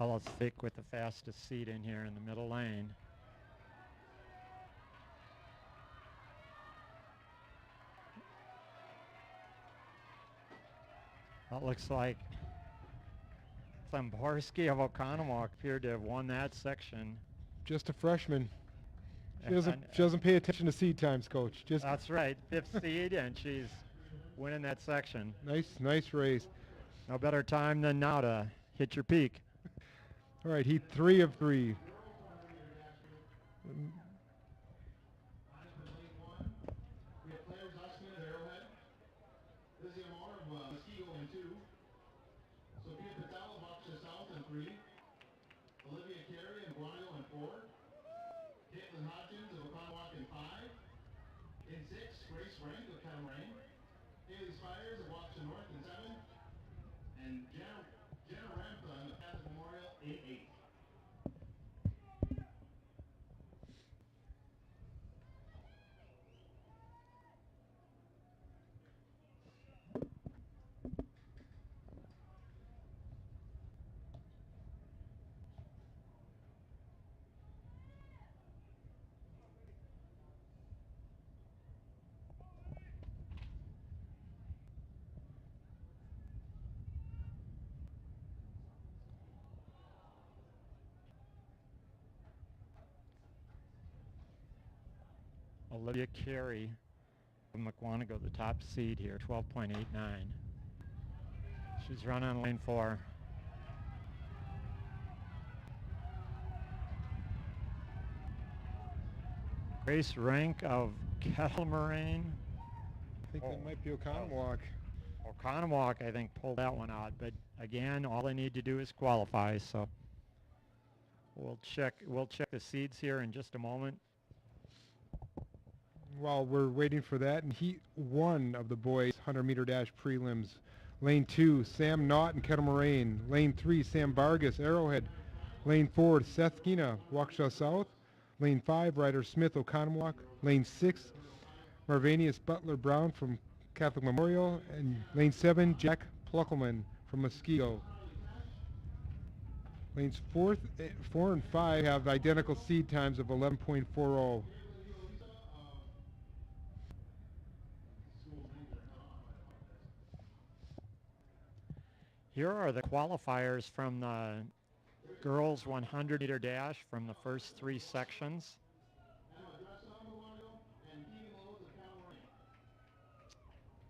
Ella Sivak with the fastest seat in here in the middle lane. That looks like Semborski of Oconomowoc appeared to have won that section. Just a freshman. She doesn't pay attention to seed times, Coach. That's right, 5th seed, and she's winning that section. Nice race. No better time than now to hit your peak. All right, heat 3 of 3. Olivia Carey of Mukwonago, the top seed here, 12.89. She's running on lane 4. Grace Rank of Kettle Moraine. I think that might be Oconomowoc. Oconomowoc, I think, pulled that one out. But again, all they need to do is qualify. So we'll check the seeds here in just a moment. While we're waiting for that, in Heat 1 of the boys 100-meter dash prelims, Lane 2, Sam Knott and Kettle Moraine. Lane 3, Sam Vargas, Arrowhead. Lane 4, Seth Gina, Waukesha South. Lane 5, Ryder Smith, Oconomowoc. Lane 6, Marvanius Butler Brown from Catholic Memorial. And Lane 7, Jack Pluckelman from Muskego. Lanes 4 and 5 have identical seed times of 11.40. Here are the qualifiers from the girls 100-meter dash from the first 3 sections.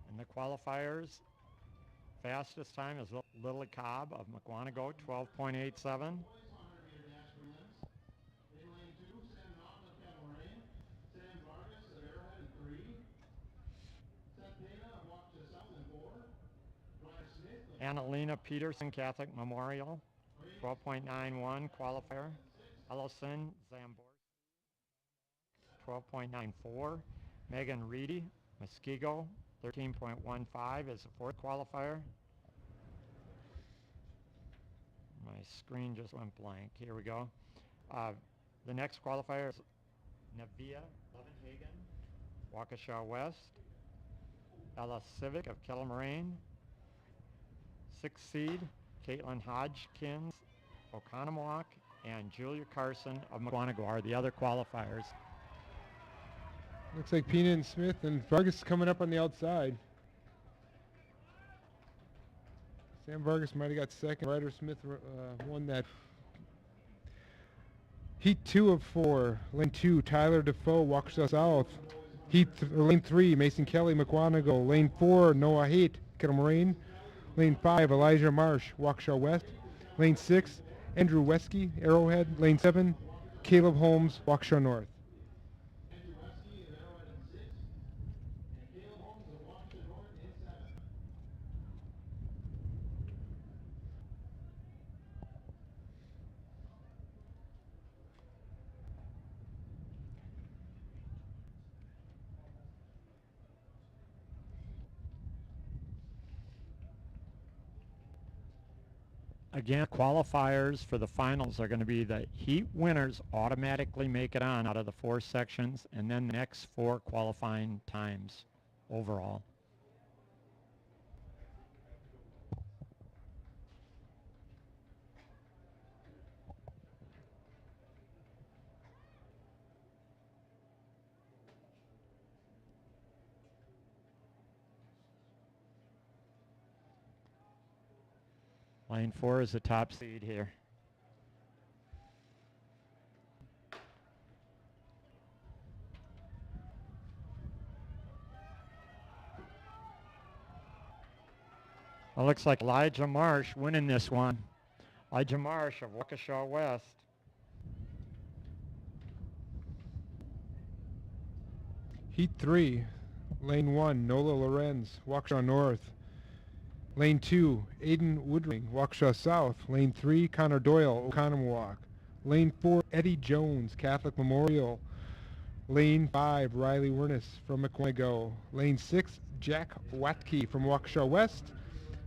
And the qualifiers, fastest time is Lily Cobb of Mukwonago, 12.87. Annalena Peterson, Catholic Memorial, 12.91 qualifier. Ellison Zambor, 12.94. Megan Reedy, Muskego, 13.15 is the 4th qualifier. My screen just went blank. Here we go. The next qualifier is Navia Levenhagen, Waukesha West. Ella Civic of Kettle Moraine. 6th seed, Caitlin Hodgkins, Oconomowoc, and Julia Carson of Mukwonago are the other qualifiers. Looks like Pena and Smith and Vargas coming up on the outside. Sam Vargas might have got second. Ryder Smith won that. Heat 2 of 4. Lane 2, Tyler Defoe, Waukesha South. Lane 3, Mason Kelly, Mukwonago. Lane 4, Noah Haight, Kettle Moraine. Lane 5, Elijah Marsh, Waukesha West. Lane 6, Andrew Wesky, Arrowhead. Lane 7, Caleb Holmes, Waukesha North. Again, qualifiers for the finals are going to be the heat winners automatically make it on out of the 4 sections, and then the next 4 qualifying times overall. Lane 4 is the top seed here. It looks like Elijah Marsh winning this one. Elijah Marsh of Waukesha West. Heat 3, Lane 1, Nola Lorenz, Waukesha North. Lane 2, Aiden Woodring, Waukesha South. Lane 3, Connor Doyle, Oconomowoc. Lane 4, Eddie Jones, Catholic Memorial. Lane 5, Riley Wernis from Mukwonago. Lane 6, Jack Watke from Waukesha West.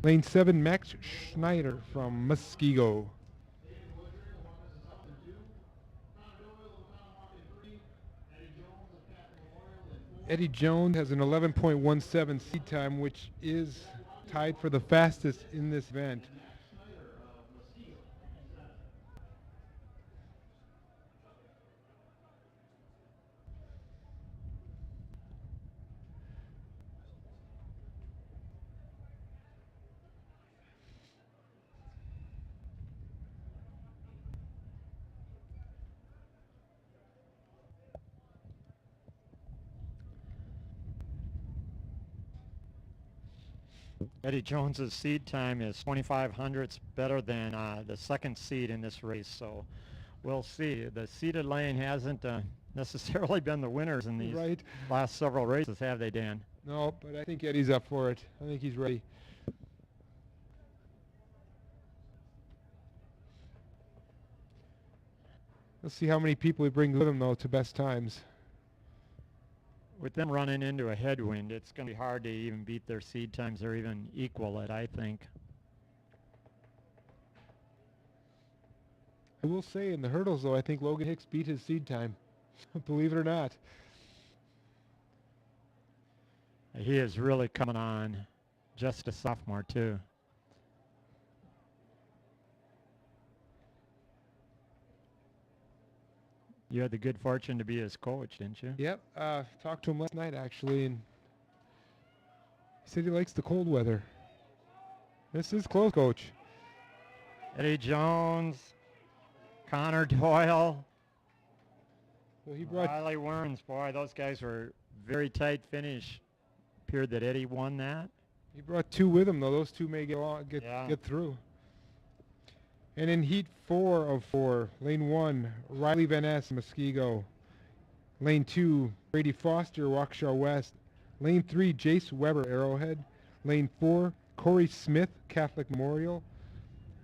Lane 7, Max Schneider from Muskego. Eddie Jones has an 11.17 seed time, which is tied for the fastest in this event. Eddie Jones's seed time is 25 hundredths better than the second seed in this race, so we'll see. The seeded lane hasn't necessarily been the winners in these Right. last several races, have they, Dan? No, but I think Eddie's up for it. I think he's ready. Let's see how many people he brings with him, though, to best times. With them running into a headwind, it's going to be hard to even beat their seed times or even equal it, I think. I will say in the hurdles, though, I think Logan Hicks beat his seed time. Believe it or not. He is really coming on. Just a sophomore, too. You had the good fortune to be his coach, didn't you? Yep. Talked to him last night, actually, and he said he likes the cold weather. This is close, Coach. Eddie Jones, Connor Doyle, Well, he brought Riley Werns. Boy, those guys were very tight finish. Appeared that Eddie won that. He brought two with him, though. Those two may get through. And in Heat 4 of 4, Lane 1, Riley Van Ness, Muskego. Lane 2, Brady Foster, Waukesha West. Lane 3, Jace Weber, Arrowhead. Lane 4, Corey Smith, Catholic Memorial.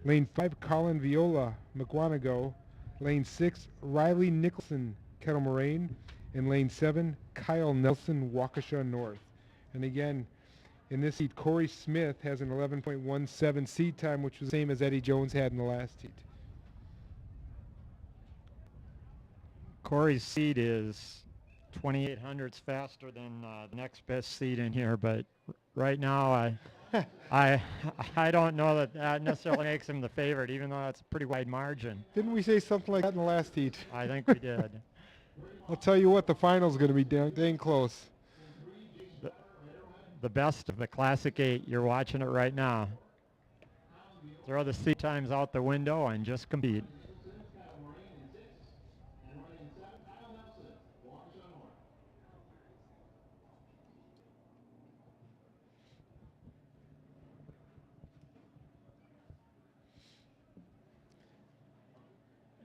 Lane 5, Colin Viola, McWanago. Lane 6, Riley Nicholson, Kettle Moraine. And Lane 7, Kyle Nelson, Waukesha North. And again, in this heat, Corey Smith has an 11.17 seed time, which was the same as Eddie Jones had in the last heat. Corey's seed is 28 hundredths faster than the next best seed in here, but right now I don't know that necessarily makes him the favorite, even though that's a pretty wide margin. Didn't we say something like that in the last heat? I think we did. I'll tell you what, the final's going to be dang close. The best of the Classic 8. You're watching it right now. Throw the seat times out the window and just compete.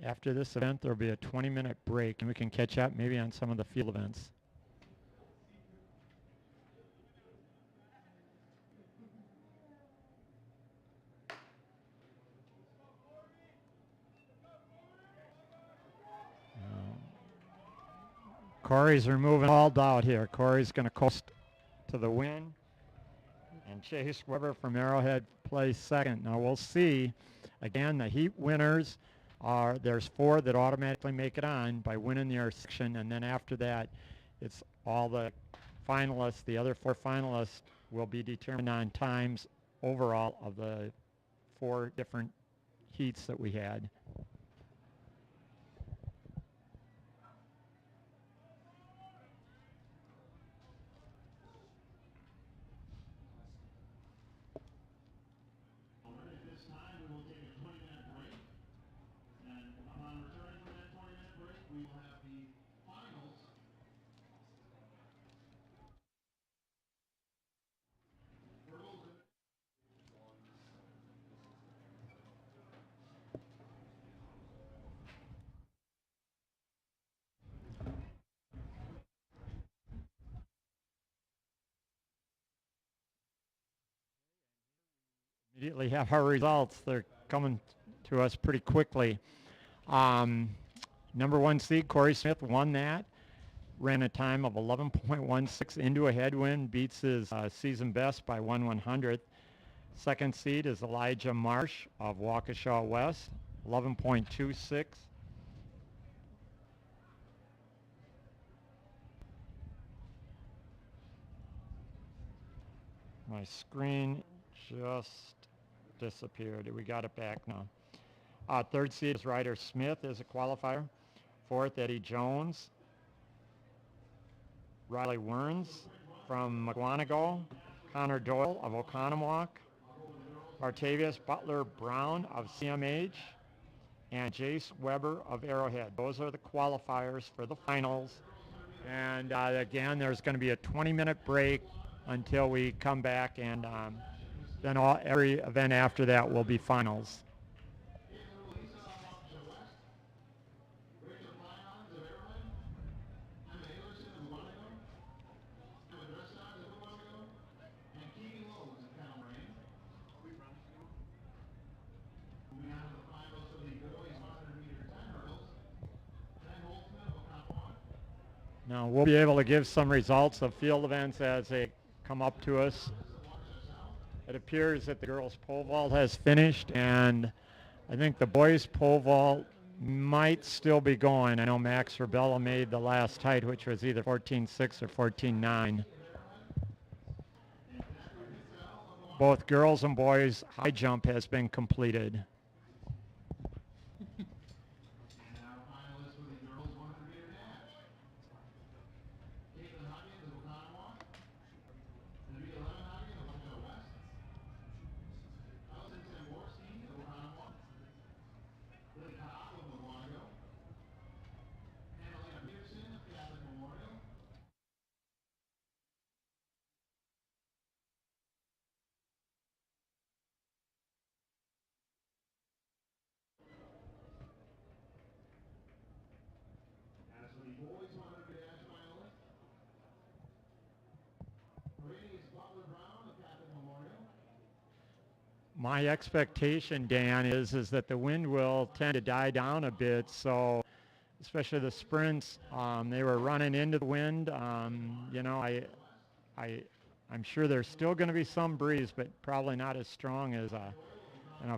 After this event, there'll be a 20-minute break, and we can catch up maybe on some of the field events. Corey's removing all doubt here. Corey's going to coast to the win. And Chase Weber from Arrowhead plays second. Now we'll see. Again, the heat winners are, there's 4 that automatically make it on by winning their section. And then after that, it's all the finalists. The other 4 finalists will be determined on times overall of the 4 different heats that we had. Immediately have our results. They're coming to us pretty quickly. Number 1 seed, Corey Smith, won that. Ran a time of 11.16 into a headwind, beats his season best by 1/100th. Second seed is Elijah Marsh of Waukesha West, 11.26. My screen just disappeared. We got it back now. Third seed is Ryder Smith as a qualifier. Fourth, Eddie Jones. Riley Werns from McWanago. Connor Doyle of Oconomowoc. Artavius Butler Brown of CMH. And Jace Weber of Arrowhead. Those are the qualifiers for the finals. And again, there's going to be a 20-minute break until we come back and then every event after that will be finals. Now we'll be able to give some results of field events as they come up to us. It appears that the girls' pole vault has finished, and I think the boys' pole vault might still be going. I know Max Rebella made the last height, which was either 14.6 or 14.9. Both girls and boys' high jump has been completed. My expectation, Dan, is that the wind will tend to die down a bit. So, especially the sprints, they were running into the wind. You know, I'm sure there's still going to be some breeze, but probably not as strong as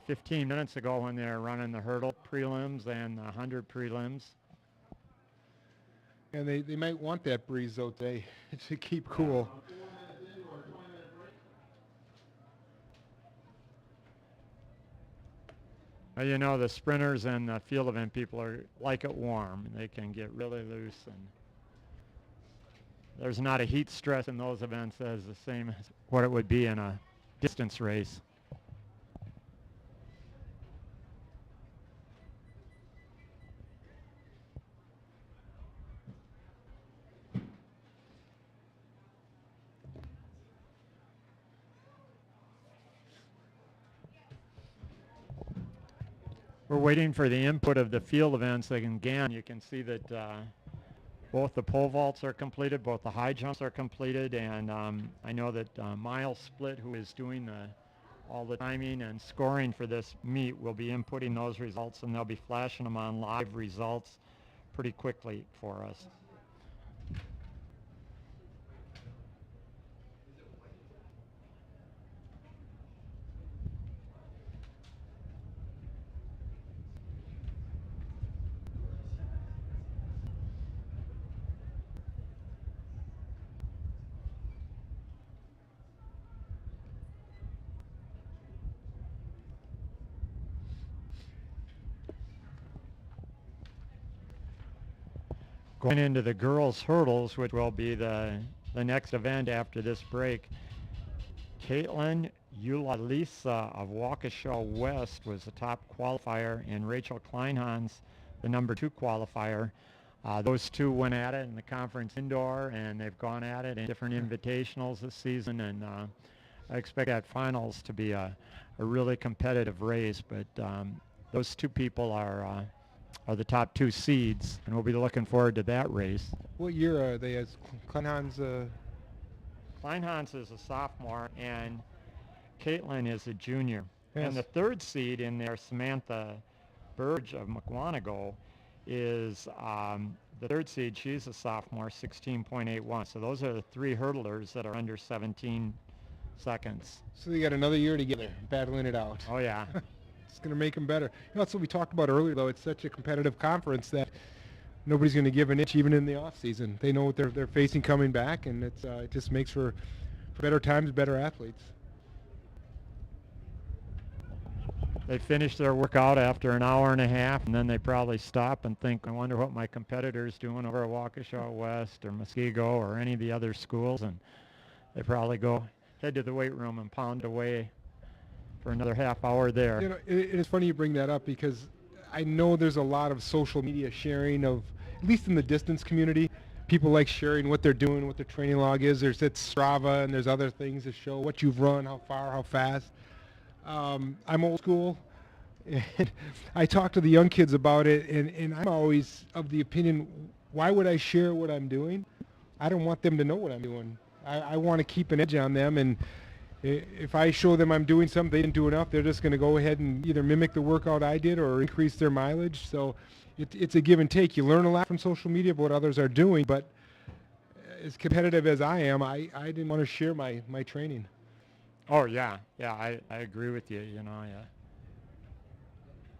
15 minutes ago when they were running the hurdle prelims and the 100 prelims. And they might want that breeze though today to keep cool. You know, the sprinters and the field event people like it warm. They can get really loose, and there's not a heat stress in those events as the same as what it would be in a distance race. We're waiting for the input of the field events. Again, you can see that both the pole vaults are completed, both the high jumps are completed, and I know that Miles Split, who is doing all the timing and scoring for this meet, will be inputting those results, and they'll be flashing them on live results pretty quickly for us. Going into the girls' hurdles, which will be the next event after this break, Caitlin Ulalisa of Waukesha West was the top qualifier, and Rachel Kleinhans, the number 2 qualifier. Those two went at it in the conference indoor, and they've gone at it in different invitationals this season, and I expect that finals to be a really competitive race, but those two people are the top 2 seeds, and we'll be looking forward to that race. What year are they as Kleinhans? Kleinhans is a sophomore, and Caitlin is a junior. Yes. And the 3rd seed in there, Samantha Burge of Mukwonago, is the 3rd seed. She's a sophomore, 16.81. So those are the 3 hurdlers that are under 17 seconds. So they got another year together, battling it out. Oh, yeah. It's going to make them better. You know, that's what we talked about earlier, though. It's such a competitive conference that nobody's going to give an inch even in the off season. They know what they're facing coming back, and it just makes for better times, better athletes. They finish their workout after an hour and a half, and then they probably stop and think, I wonder what my competitor's doing over at Waukesha West or Muskego or any of the other schools, and they probably go head to the weight room and pound away for another half hour there. You know, it is funny you bring that up, because I know there's a lot of social media sharing of, at least in the distance community, people like sharing what they're doing, what their training log is. There's that Strava, and there's other things that show what you've run, how far, how fast. I'm old school, and I talk to the young kids about it, and I'm always of the opinion, why would I share what I'm doing? I don't want them to know what I'm doing. I want to keep an edge on them, and if I show them I'm doing something they didn't do enough, they're just going to go ahead and either mimic the workout I did or increase their mileage. So it's a give and take. You learn a lot from social media about what others are doing, but as competitive as I am, I didn't want to share my training. Oh, yeah. Yeah, I agree with you, you know, yeah.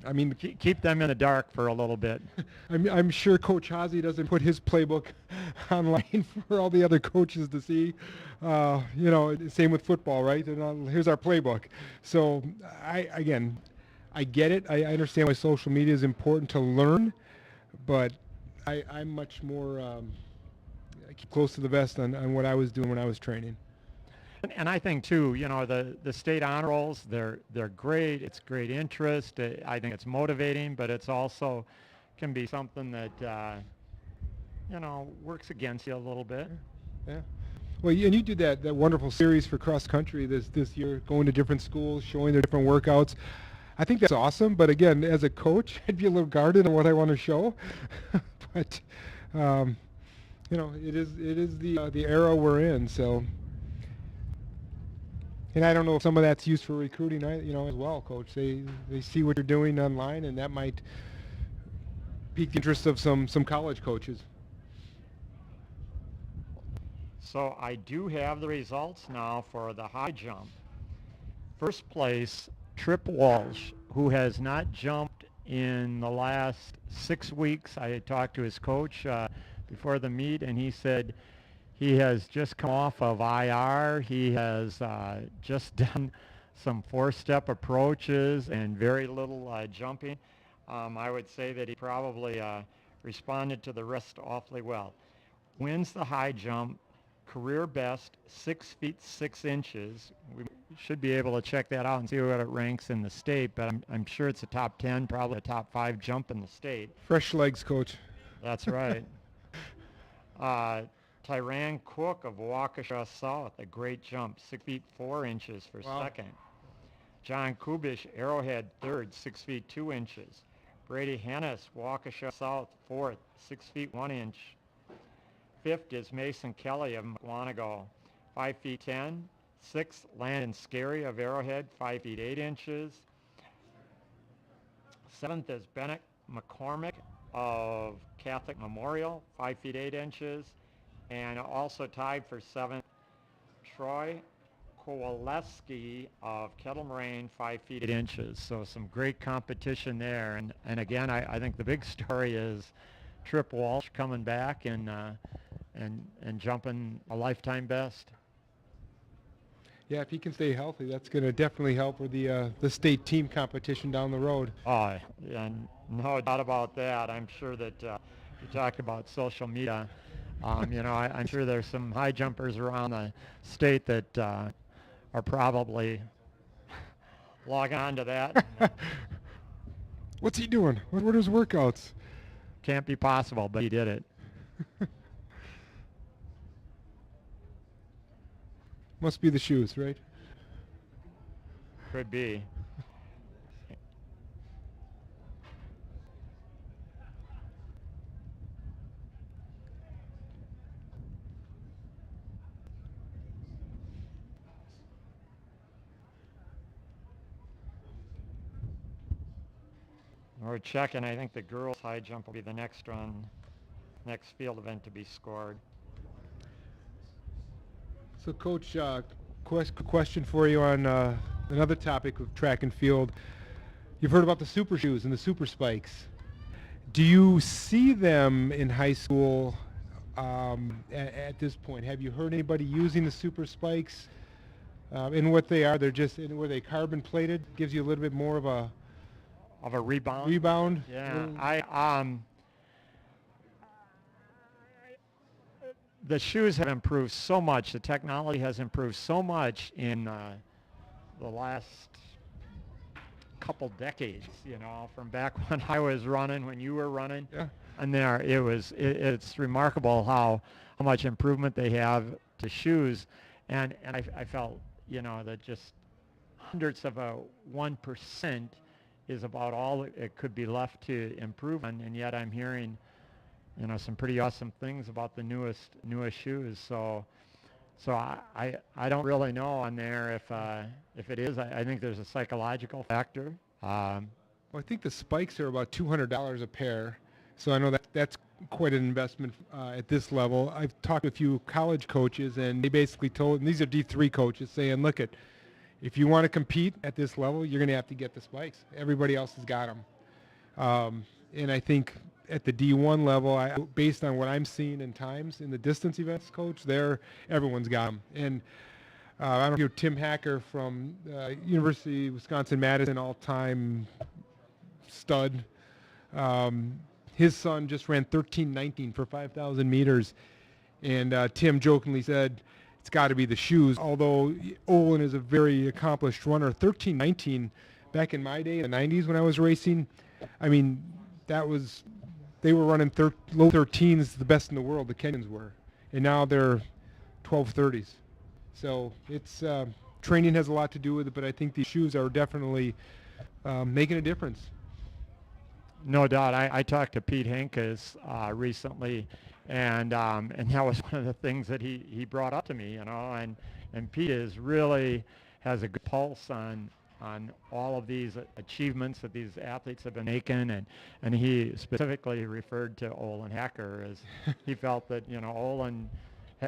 I mean, Keep them in the dark for a little bit. I'm sure Coach Hazy doesn't put his playbook online for all the other coaches to see. You know, same with football, right? Here's our playbook. So I get it. I understand why social media is important to learn, but I'm much more I keep close to the vest on what I was doing when I was training. And I think too, you know, the state honor rolls, they're great. It's great interest. I think it's motivating, but it's also can be something that you know, works against you a little bit. Yeah. Well, and you did that wonderful series for cross country this year, going to different schools, showing their different workouts. I think that's awesome. But again, as a coach, I'd be a little guarded on what I want to show. But you know, it is the era we're in. So. And I don't know if some of that's used for recruiting, you know, as well, Coach. They see what you're doing online, and that might pique the interest of some college coaches. So I do have the results now for the high jump. First place, Trip Walsh, who has not jumped in the last 6 weeks. I had talked to his coach before the meet, and he said he has just come off of IR. He has just done some 4-step approaches and very little jumping. I would say that he probably responded to the rest awfully well. Wins the high jump, career best, 6 feet 6 inches. We should be able to check that out and see what it ranks in the state, but I'm sure it's a top 10, probably a top 5 jump in the state. Fresh legs, Coach. That's right. Tyran Cook of Waukesha South, a great jump, 6 feet 4 inches for second. John Kubish, Arrowhead, third, 6 feet 2 inches. Brady Hennis, Waukesha South, fourth, 6 feet 1 inch. Fifth is Mason Kelly of McWanago, 5 feet 10. Sixth, Landon Scary of Arrowhead, 5 feet 8 inches. Seventh is Bennett McCormick of Catholic Memorial, 5 feet 8 inches. And also tied for seventh, Troy Kowaleski of Kettle Moraine, 5 feet 8 inches. So some great competition there. And again, I think the big story is Trip Walsh coming back and jumping a lifetime best. Yeah, if he can stay healthy, that's going to definitely help with the state team competition down the road. Oh, and no doubt about that. I'm sure that you talked about social media. You know, I'm sure there's some high jumpers around the state that are probably logging on to that. What's he doing? What are his workouts? Can't be possible, but he did it. Must be the shoes, right? Could be. We're checking. I think the girls' high jump will be the next one, next field event to be scored. So, Coach, question for you on another topic of track and field. You've heard about the super shoes and the super spikes. Do you see them in high school at this point? Have you heard anybody using the super spikes? And what they are, were they carbon plated? Gives you a little bit more of a rebound. Yeah, the shoes have improved so much. The technology has improved so much in the last couple decades, you know, from back when I was running, when you were running. Yeah. and there it's remarkable how much improvement they have to shoes, and I felt, you know, that just hundredths of a 1% is about all it could be left to improve on, and yet I'm hearing, you know, some pretty awesome things about the newest shoes. So I don't really know on there if it is. I think there's a psychological factor. Well, I think the spikes are about $200 a pair, so I know that's quite an investment at this level. I've talked to a few college coaches, and they basically told, and these are D3 coaches, saying, look, if you want to compete at this level, you're going to have to get the spikes. Everybody else has got them. And I think at the D1 level, based on what I'm seeing in times in the distance events, coach, everyone's got them. And I don't know if you know Tim Hacker from University of Wisconsin-Madison, all-time stud. His son just ran 13:19 for 5,000 meters. And Tim jokingly said, it's got to be the shoes. Although Olin is a very accomplished runner, 13:19 back in my day, in the 90s when I was racing, I mean, they were running low 13s, the best in the world, the Kenyans were. And now they're 12:30s. So it's training has a lot to do with it, but I think these shoes are definitely making a difference. No doubt. I talked to Pete Henkes recently, and that was one of the things that he brought up to me, you know, and Pete has a good pulse on all of these achievements that these athletes have been making, and he specifically referred to Olin Hacker as he felt that, you know, Olin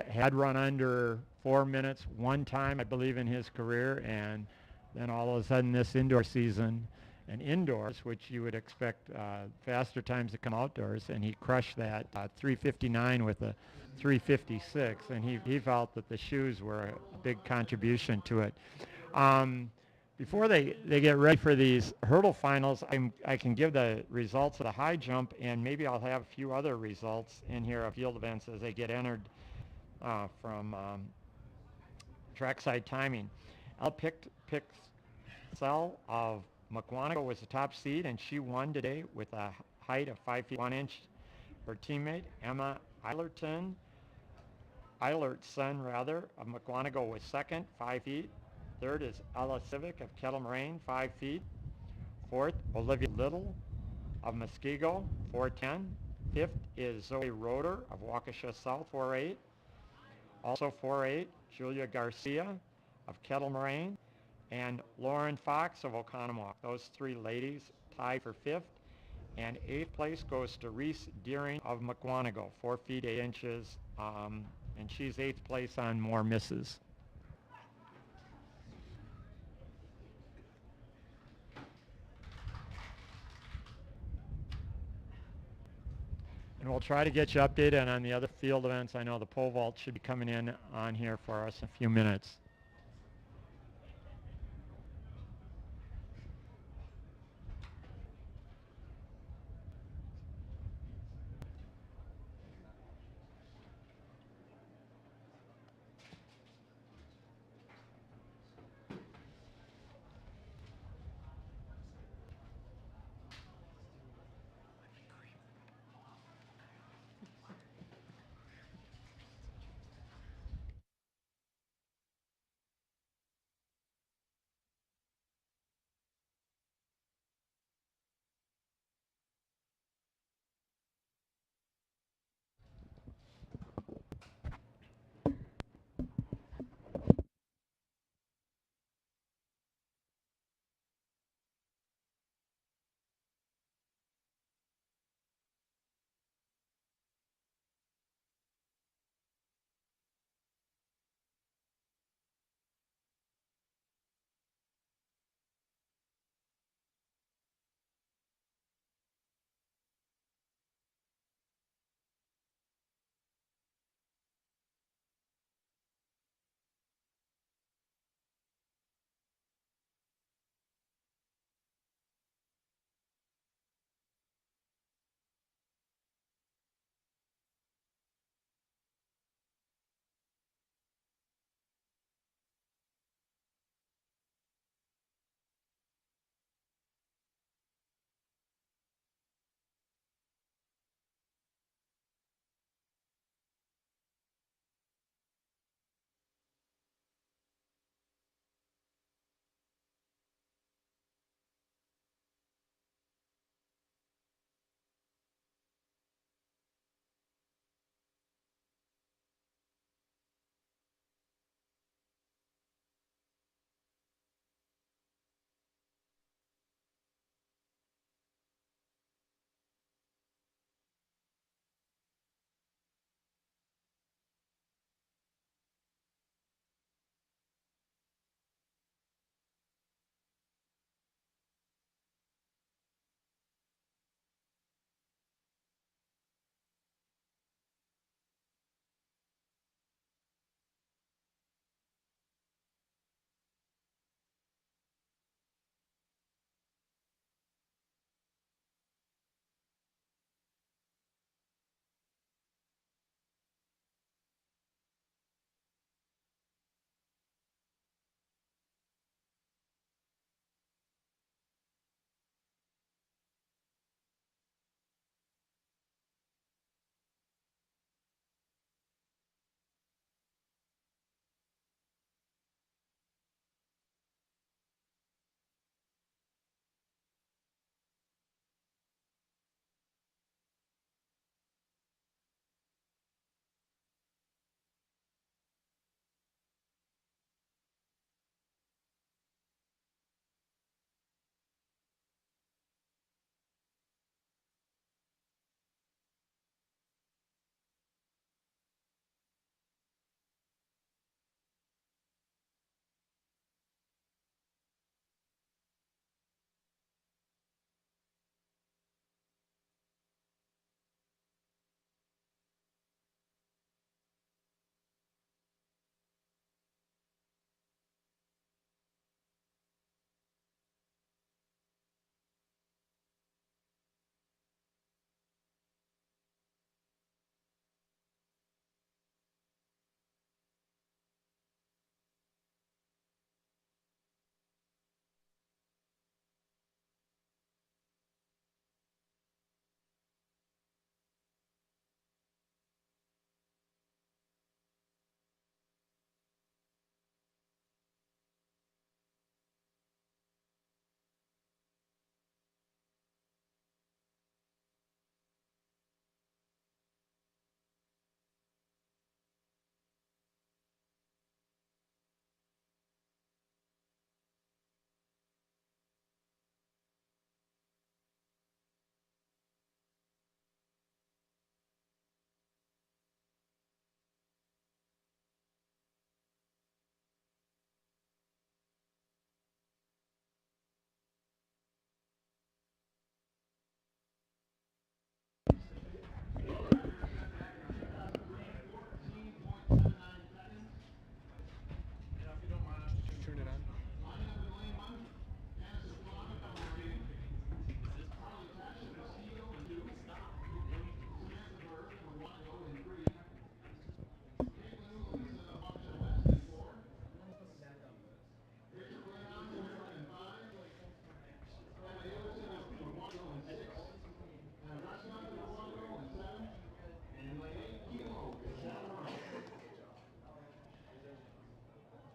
had run under 4 minutes one time, I believe, in his career, and then all of a sudden this indoor season, and indoors, which you would expect faster times to come outdoors, and he crushed that 3:59 with a 3:56, and he felt that the shoes were a big contribution to it. Before they get ready for these hurdle finals, I can give the results of the high jump, and maybe I'll have a few other results in here of field events as they get entered from trackside timing. I'll pick Cell of McWanago was the top seed, and she won today with a height of 5 feet 1 inch. Her teammate, Emma Eilertson of McWanago was second, 5 feet. Third is Ella Civic of Kettle Moraine, 5 feet. Fourth, Olivia Little of Muskego, 4:10. Fifth is Zoe Roeder of Waukesha South, 4:08. Also 4:08, Julia Garcia of Kettle Moraine, and Lauren Fox of Oconomowoc. Those three ladies tied for fifth. And eighth place goes to Reese Deering of McWanago, 4 feet 8 inches, and she's eighth place on more misses. And we'll try to get you updated on the other field events. I know the pole vault should be coming in on here for us in a few minutes.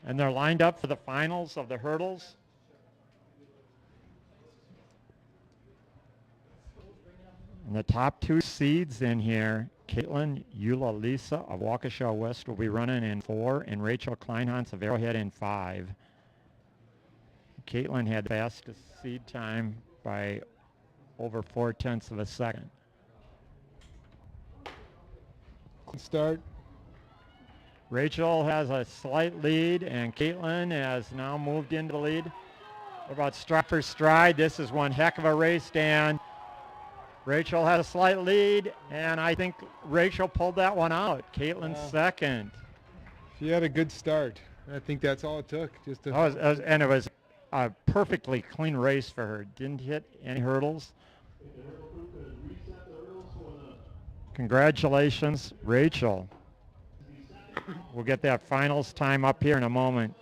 And they're lined up for the finals of the hurdles. And the top two seeds in here, Caitlin Eula-Lisa of Waukesha West will be running in 4, and Rachel Kleinhans of Arrowhead in 5. Caitlin had the fastest seed time by over 0.4 of a second. Start. Rachel has a slight lead, and Caitlin has now moved into the lead. What about stride for stride? This is one heck of a race, Dan. Rachel had a slight lead, and I think Rachel pulled that one out. Caitlin's second. She had a good start. I think that's all it took. Just to And it was a perfectly clean race for her. Didn't hit any hurdles. Congratulations, Rachel. We'll get that finals time up here in a moment.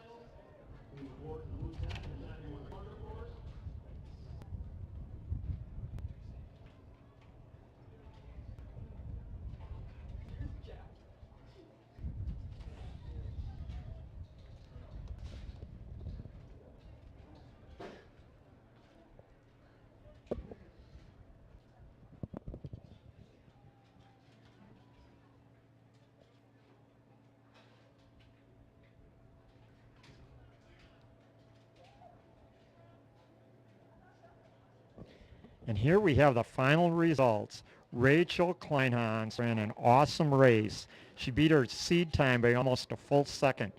And here we have the final results. Rachel Kleinhans ran an awesome race. She beat her seed time by almost a full second.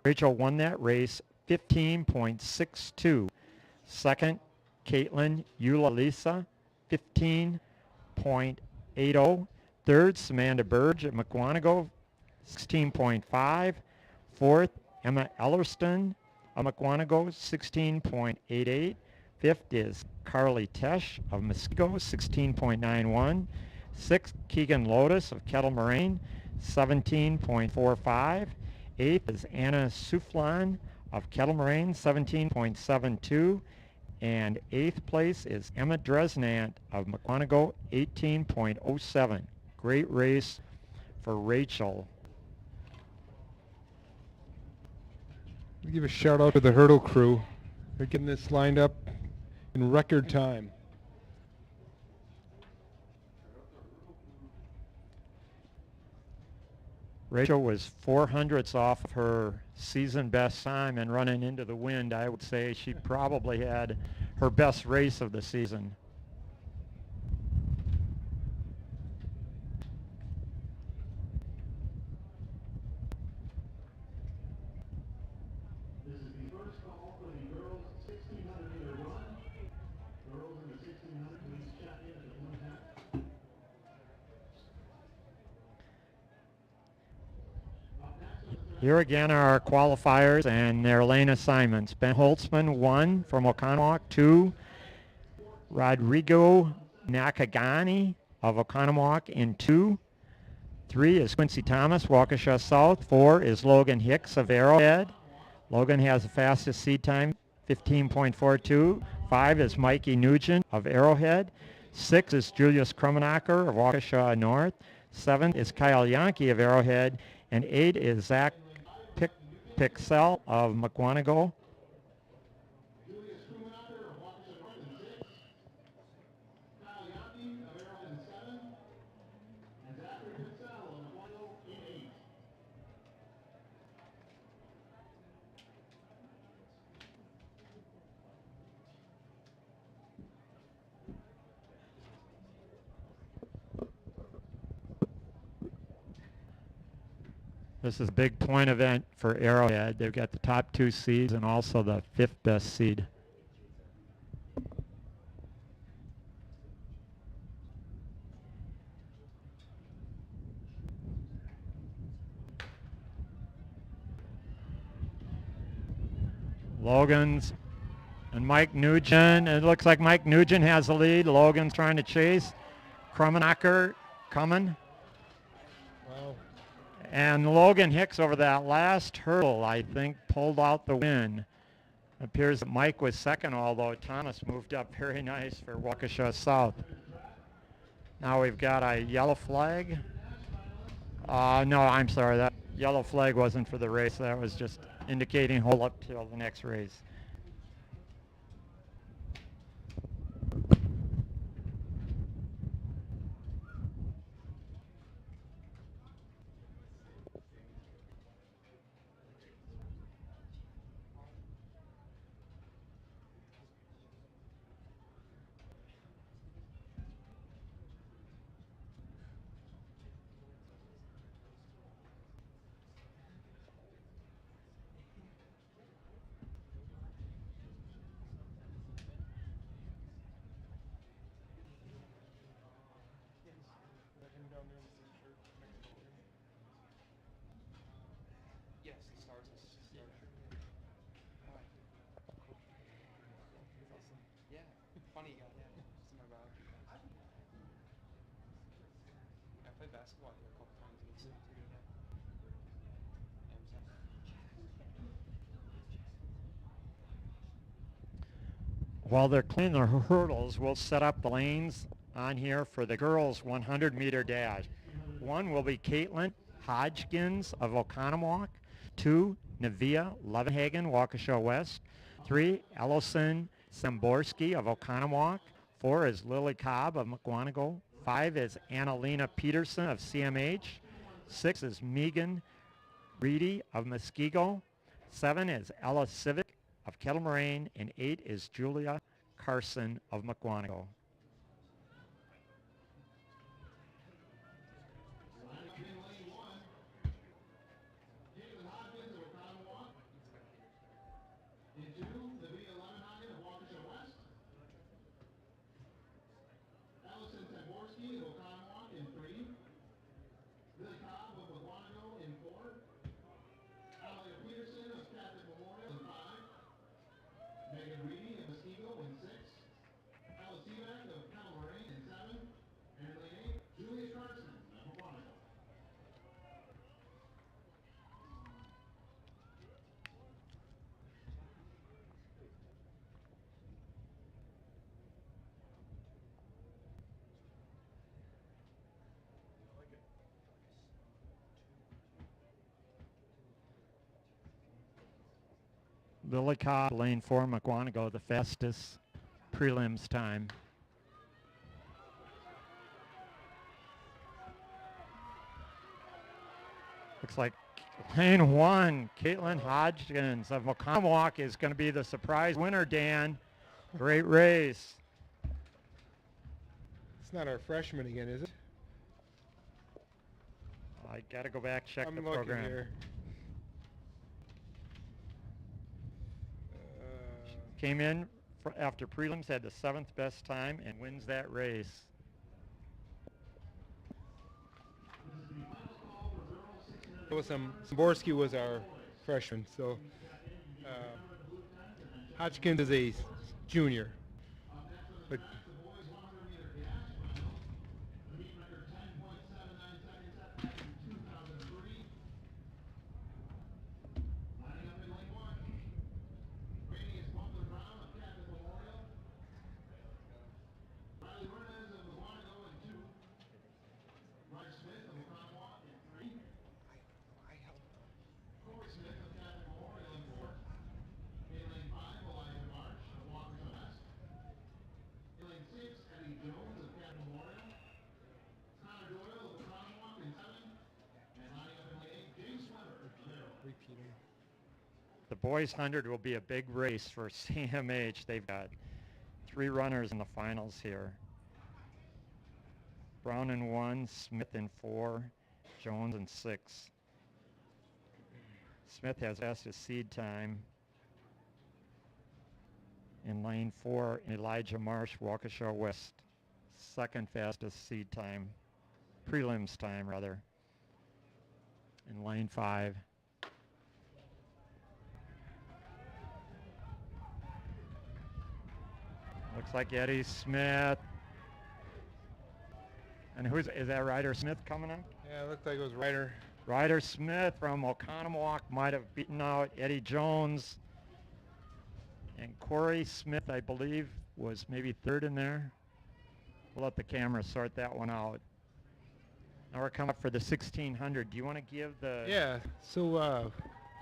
Rachel won that race 15.62. Second, Caitlin Eula-Lisa, 15.80. Third, Samantha Burge at McWanago, 16.5. Fourth, Emma Ellerston of McWanago, 16.88. Fifth is Carly Tesh of Muskego, 16.91. Sixth, Keegan Lotus of Kettle Moraine, 17.45. Eighth is Anna Soufflon of Kettle Moraine, 17.72. And eighth place is Emma Dresnant of McWanago, 18.07. Great race for Rachel. I'll give a shout out to the hurdle crew. They're getting this lined up in record time. Rachel was 0.04 off of her season best time, and running into the wind, I would say she probably had her best race of the season. This is the first call for the girls 1600 meter run. Girls in the 1600, please check in at the blue hat. Here again are our qualifiers and their lane assignments. Ben Holtzman, 1 from Oconomowoc. 2, Rodrigo Nakagani of Oconomowoc in 2. 3 is Quincy Thomas, Waukesha South. 4 is Logan Hicks of Arrowhead. Logan has the fastest seed time, 15.42. 5 is Mikey Nugent of Arrowhead. 6 is Julius Krummenacher of Waukesha North. 7 is Kyle Yankee of Arrowhead. And 8 is Zach Pixel of McWanago. Julius Krummenacher of Waukesha North in 6. Kyle Yankee of Arrowhead in 7. And Zachary Pixel of McWanago in 8. This is a big point event for Arrowhead. They've got the top 2 seeds and also the 5th best seed. Logan's and Mike Nugent. It looks like Mike Nugent has the lead. Logan's trying to chase. Krummenacher coming. Wow. And Logan Hicks over that last hurdle, I think, pulled out the win. It appears that Mike was second, although Thomas moved up very nice for Waukesha South. Now we've got a yellow flag. No, I'm sorry. That yellow flag wasn't for the race. That was just indicating hold up till the next race. While they're cleaning their hurdles, we'll set up the lanes on here for the girls' 100-meter dash. One will be Caitlin Hodgkins of Oconomowoc. 2, Nevia Levenhagen, Waukesha West. 3, Ellison Samborski of Oconomowoc. 4 is Lily Cobb of McWanago. 5 is Annalena Peterson of CMH. 6 is Megan Reedy of Muskego. 7 is Ella Civic of Kettle Moraine, and 8 is Julia Carson of McWanago. Lily Cobb, lane 4, McWanago, the fastest prelims time. Looks like lane 1, Caitlin Hodgkins of Oconomowoc is going to be the surprise winner, Dan. Great race. It's not our freshman again, is it? I got to go back, check I'm the looking program. here. Came in after prelims, had the 7th best time, and wins that race. It was Samborski was our freshman, so Hodgkins is a junior. But The boys 100 will be a big race for CMH. They've got 3 runners in the finals here. Brown in 1, Smith in 4, Jones in 6. Smith has fastest seed time. In lane 4, Elijah Marsh, Waukesha West. 2nd fastest seed time, prelims time rather. In lane 5. Looks like Eddie Smith. And is that Ryder Smith coming up? yeah, it looked like it was Ryder. Ryder Smith from Oconomowoc might have beaten out Eddie Jones. And Corey Smith, I believe, was maybe 3rd in there. We'll let the camera sort that one out. Now we're coming up for the 1600. Do you want to give the... Yeah, so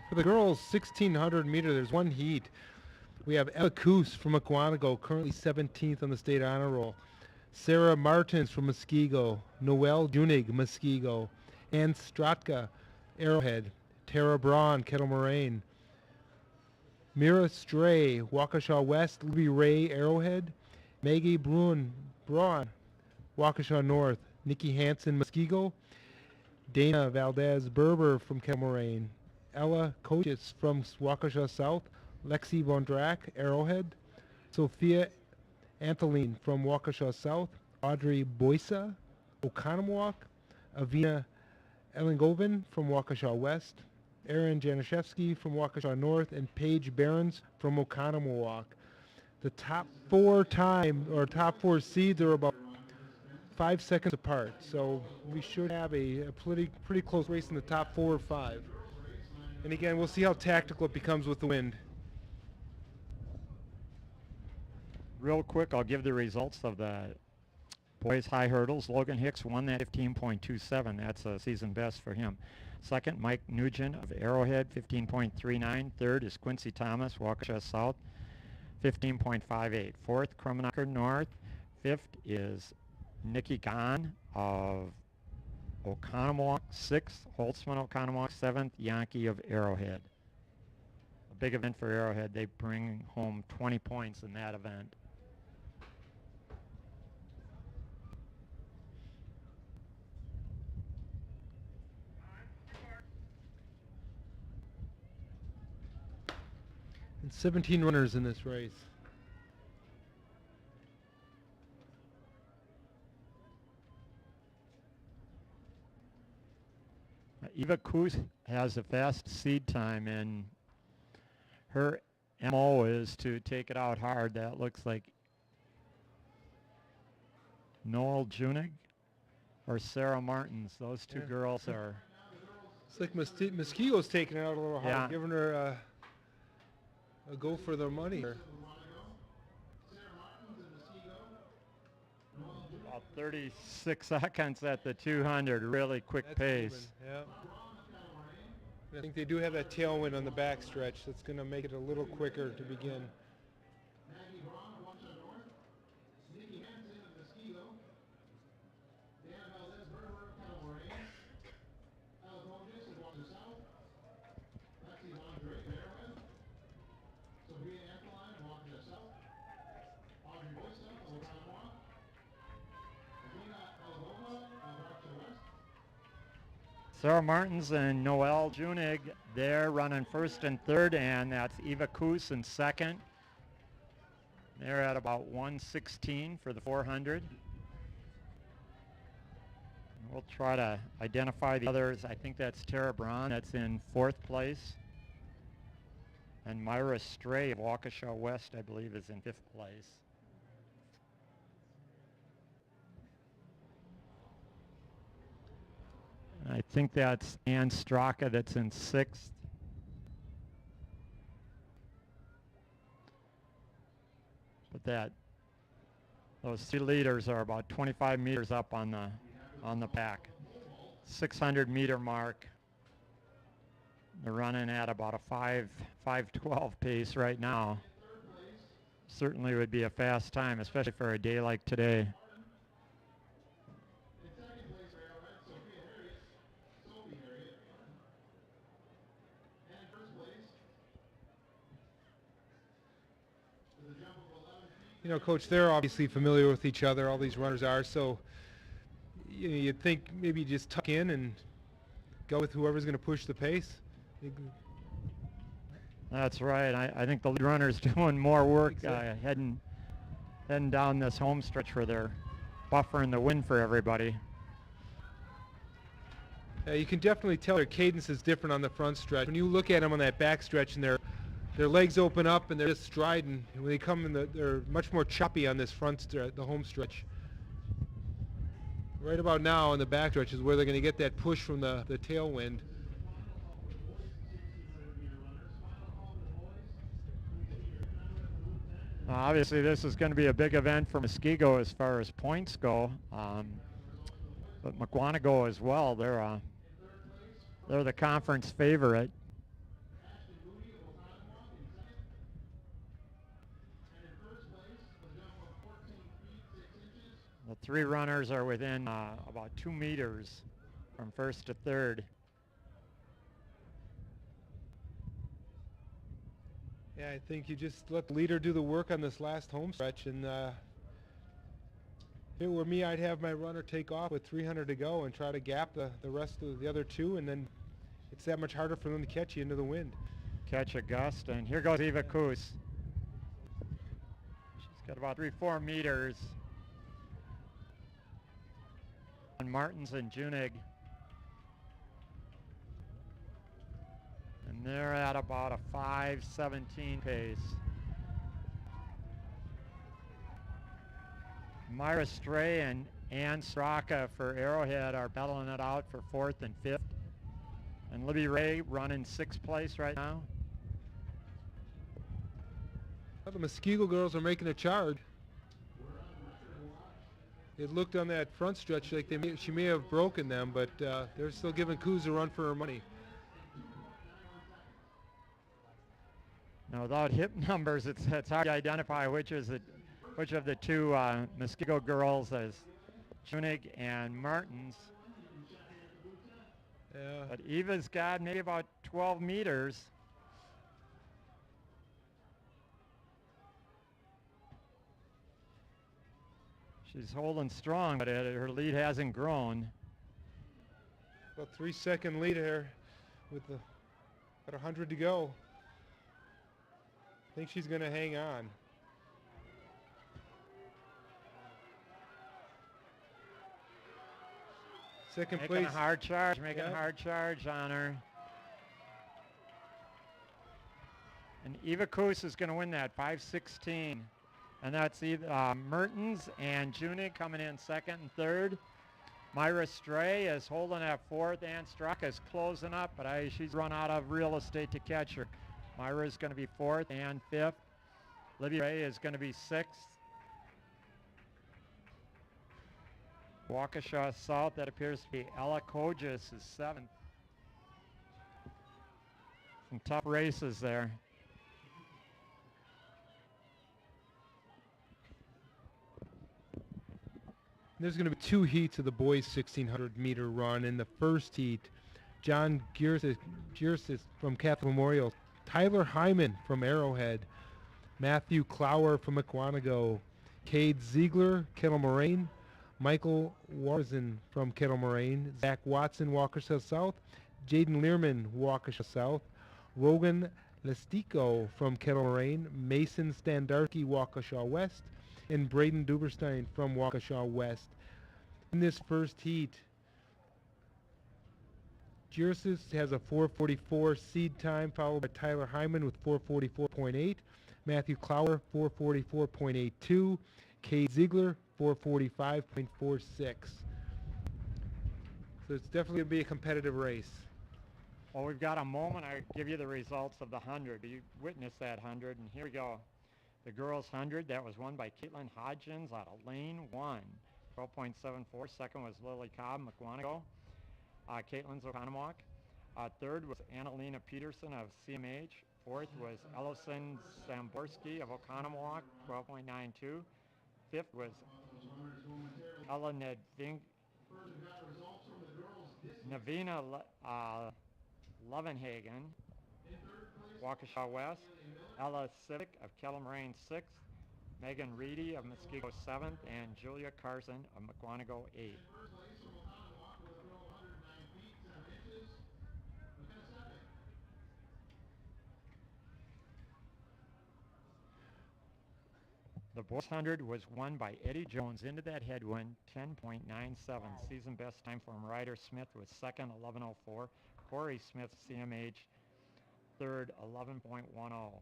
For the girls 1600 meter, there's one heat. We have Ella Coos from Mukwonago, currently 17th on the state honor roll. Sarah Martins from Muskego. Noelle Junig, Muskego. Ann Stratka, Arrowhead. Tara Braun, Kettle Moraine. Mira Stray, Waukesha West. Libby Ray, Arrowhead. Maggie Braun, Waukesha North. Nikki Hansen, Muskego. Dana Valdez Berber from Kettle Moraine. Ella Kochis from Waukesha South. Lexi Bondrak, Arrowhead. Sophia Antheline from Waukesha South. Audrey Boysa, Oconomowoc. Avina Ellengoven from Waukesha West. Aaron Janishevsky from Waukesha North. And Paige Behrens from Oconomowoc. The top four seeds are about 5 seconds apart, so we should have a pretty close race in the top 4 or 5. And again, we'll see how tactical it becomes with the wind. Real quick, I'll give the results of the boys high hurdles. Logan Hicks won that 15.27. That's a season best for him. Second, Mike Nugent of Arrowhead, 15.39. Third is Quincy Thomas, Waukesha South, 15.58. Fourth, Krummenacher North. Fifth is Nikki Gahn of Oconomowoc. Sixth, Holtzman Oconomowoc. Seventh, Yankee of Arrowhead. A big event for Arrowhead. They bring home 20 points in that event. And 17 runners in this race. Eva Koos has a fast seed time, and her MO is to take it out hard. That looks like Noel Junig or Sarah Martins. Those two girls are... It's like Muskego's taking it out a little hard, Yeah. giving her a go for their money. About 36 seconds at the 200, really quick That's pace. moving, yeah. I think they do have that tailwind on the back stretch. That's going to make it a little quicker to begin. Sarah Martins and Noelle Junig, they're running first and third, and that's Eva Koos in second. They're at about 1:16 for the 400. We'll try to identify the others. I think that's Tara Braun, that's in fourth place. And Myra Stray of Waukesha West, I believe, is in fifth place. I think that's Ann Straka that's in sixth. But those two leaders are about 25 meters up on the pack. 600 meter mark. They're running at about a 5:12 pace right now. Certainly would be a fast time, especially for a day like today. You know, Coach, they're obviously familiar with each other. All these runners are, so you'd think maybe just tuck in and go with whoever's going to push the pace. That's right. I think the lead runner's doing more work Exactly. heading down this home stretch where they're buffering the wind for everybody. You can definitely tell their cadence is different on the front stretch. When you look at them on that back stretch and their legs open up and they're just striding, when they come in, they're much more choppy on this the home stretch. Right about now on the back stretch is where they're going to get that push from the tailwind. Obviously, this is going to be a big event for Muskego as far as points go, but Mukwonago as well. They're the conference favorite. The three runners are within about 2 meters from first to third. Yeah, I think you just let the leader do the work on this last home stretch, and if it were me, I'd have my runner take off with 300 to go and try to gap the rest of the other two, and then it's that much harder for them to catch you into the wind. Catch a gust, and here goes Eva Koos. She's got about 3-4 meters on Martins and Junig. And they're at about a 5:17 pace. Myra Stray and Ann Straka for Arrowhead are battling it out for 4th and 5th. And Libby Ray running 6th place right now. Well, the Muskego girls are making a charge. It looked on that front stretch like she may have broken them, but they're still giving Coos a run for her money. Now, without hip numbers, it's hard to identify which of the two Muskego girls is Junig and Martins. Yeah. But Eva's got maybe about 12 meters. She's holding strong, but her lead hasn't grown. About 3-second lead here with about 100 to go. I think she's going to hang on. Second Making place. a hard charge on her. And Eva Koos is going to win that, 5:16. And that's either Mertens and Junig coming in 2nd and 3rd. Myra Stray is holding at 4th. Ann Straka is closing up, but she's run out of real estate to catch her. Myra is going to be 4th and 5th. Libby Ray is going to be 6th. Waukesha South, that appears to be Ella Kogis, is 7th. Some tough races there. There's going to be 2 heats of the boys' 1,600-meter run. In the first heat, John Giersis from Catholic Memorial, Tyler Hyman from Arrowhead, Matthew Clower from Mukwonago, Cade Ziegler, Kettle Moraine, Michael Warzen from Kettle Moraine, Zach Watson, Waukesha South, Jaden Learman, Waukesha South, Rogan Lestico from Kettle Moraine, Mason Standarski, Waukesha West, and Braden Duberstein from Waukesha West. In this first heat, Giersis has a 4:44 seed time, followed by Tyler Hyman with 4:44.8, Matthew Clower 4:44.82, Cade Ziegler 4:45.46. So it's definitely going to be a competitive race. Well, we've got a moment. I give you the results of the 100. You witnessed that 100, and here we go. The girls' 100, that was won by Caitlin Hodgins out of lane 1, 12.74. Second was Lily Cobb, Mukwonago. Caitlin's Oconomowoc. Third was Annalena Peterson of CMH. Fourth was Ellison Zamborski of Oconomowoc, 12.92. Fifth was Ella Navina Levenhagen, Waukesha West. Ella Civic of Kettle Moraine 6th. Megan Reedy of Muskego 7th. And Julia Carson of Mukwonago 8th. The boys 100 was won by Eddie Jones into that headwind, 10.97. Season best time from Ryder Smith was 2nd, 11:04. Corey Smith, CMH, 3rd, 11.10.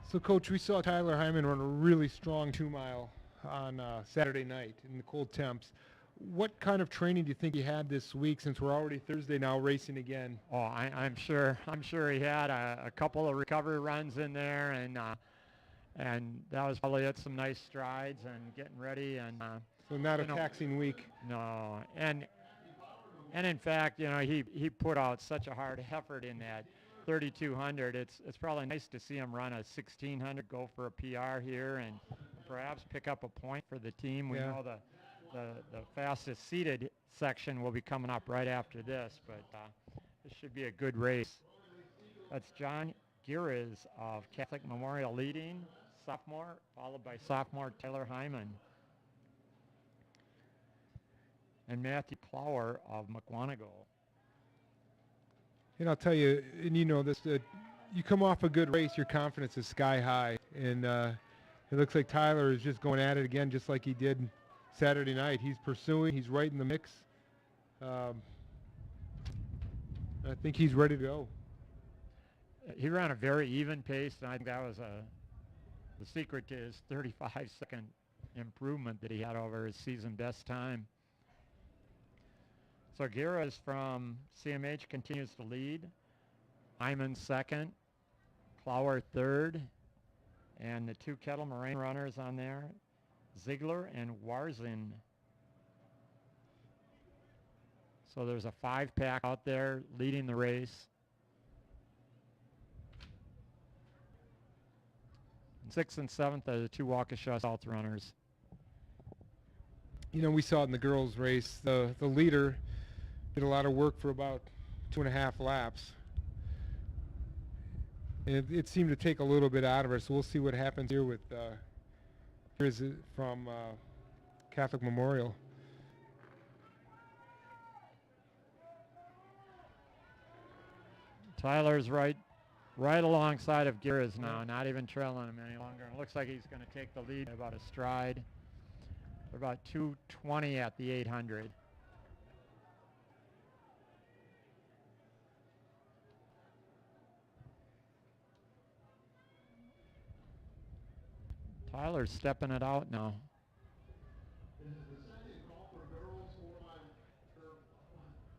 So, Coach, we saw Tyler Hyman run a really strong 2-mile on Saturday night in the cold temps. What kind of training do you think he had this week, since we're already Thursday now racing again? Oh, I'm sure he had a couple of recovery runs in there, and that was probably at some nice strides and getting ready. And so not a taxing week. No, and And in fact, you know, he put out such a hard effort in that 3200. It's probably nice to see him run a 1600, go for a PR here, and perhaps pick up a point for the team. We know the fastest seated section will be coming up right after this, but this should be a good race. That's John Gires of Catholic Memorial leading, sophomore, followed by sophomore Tyler Hyman. And Matthew Clower of McWanago. And I'll tell you, and you know this, you come off a good race, your confidence is sky high. And it looks like Tyler is just going at it again, just like he did Saturday night. He's pursuing, he's right in the mix. I think he's ready to go. He ran a very even pace, and I think that was the secret to his 35-second improvement that he had over his season best time. So Gires from CMH continues to lead. Hyman second, Clower third, and the two Kettle Moraine runners on there, Ziegler and Warzin. So there's a 5-pack out there leading the race. And 6th and 7th are the two Waukesha South runners. You know, we saw it in the girls' race. The leader did a lot of work for about 2.5 laps. And it seemed to take a little bit out of her, so we'll see what happens here with from Catholic Memorial. Tyler's right alongside of Gires now, not even trailing him any longer. It looks like he's going to take the lead about a stride. They're about 2:20 at the 800. Tyler's stepping it out now. This is the second call for girls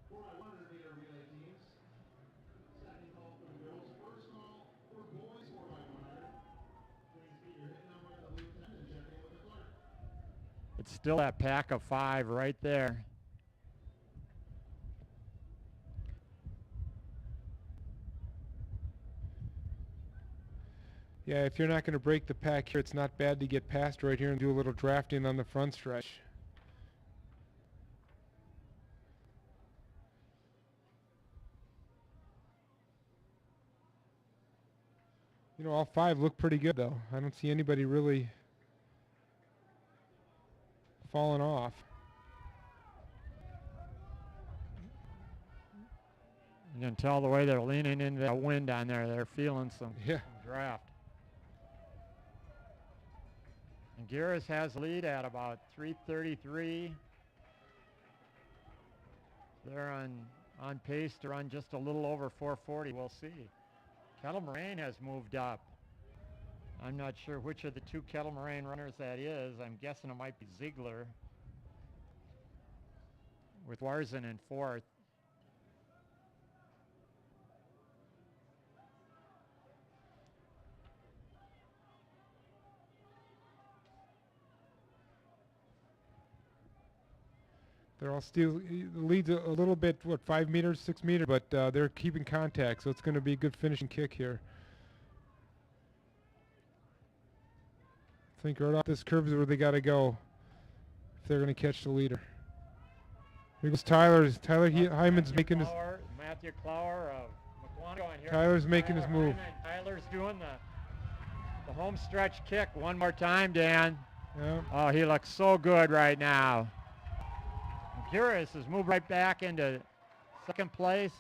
4x100 meter relay teams. Second call for the girls. First call for boys 4x100. Please get your hit number at the lieutenant and check in with the clerk. It's still that pack of 5 right there. Yeah, if you're not going to break the pack here, it's not bad to get past right here and do a little drafting on the front stretch. You know, all 5 look pretty good, though. I don't see anybody really falling off. You can tell the way they're leaning into that wind on there. They're feeling some draft. And Gires has the lead at about 3:33. They're on pace to run just a little over 4:40. We'll see. Kettle Moraine has moved up. I'm not sure which of the two Kettle Moraine runners that is. I'm guessing it might be Ziegler, with Warzin in 4th. They're all still, the lead's a little bit, 5 meters, 6 meters, but they're keeping contact, so it's going to be a good finishing kick here. I think right off this curve is where they got to go if they're going to catch the leader. Here goes Tyler. Hyman's making his... Matthew Clower of McWanago. Tyler's making his move. Tyler's doing the home stretch kick one more time, Dan. Yeah. Oh, he looks so good right now. Gires has moved right back into 2nd place.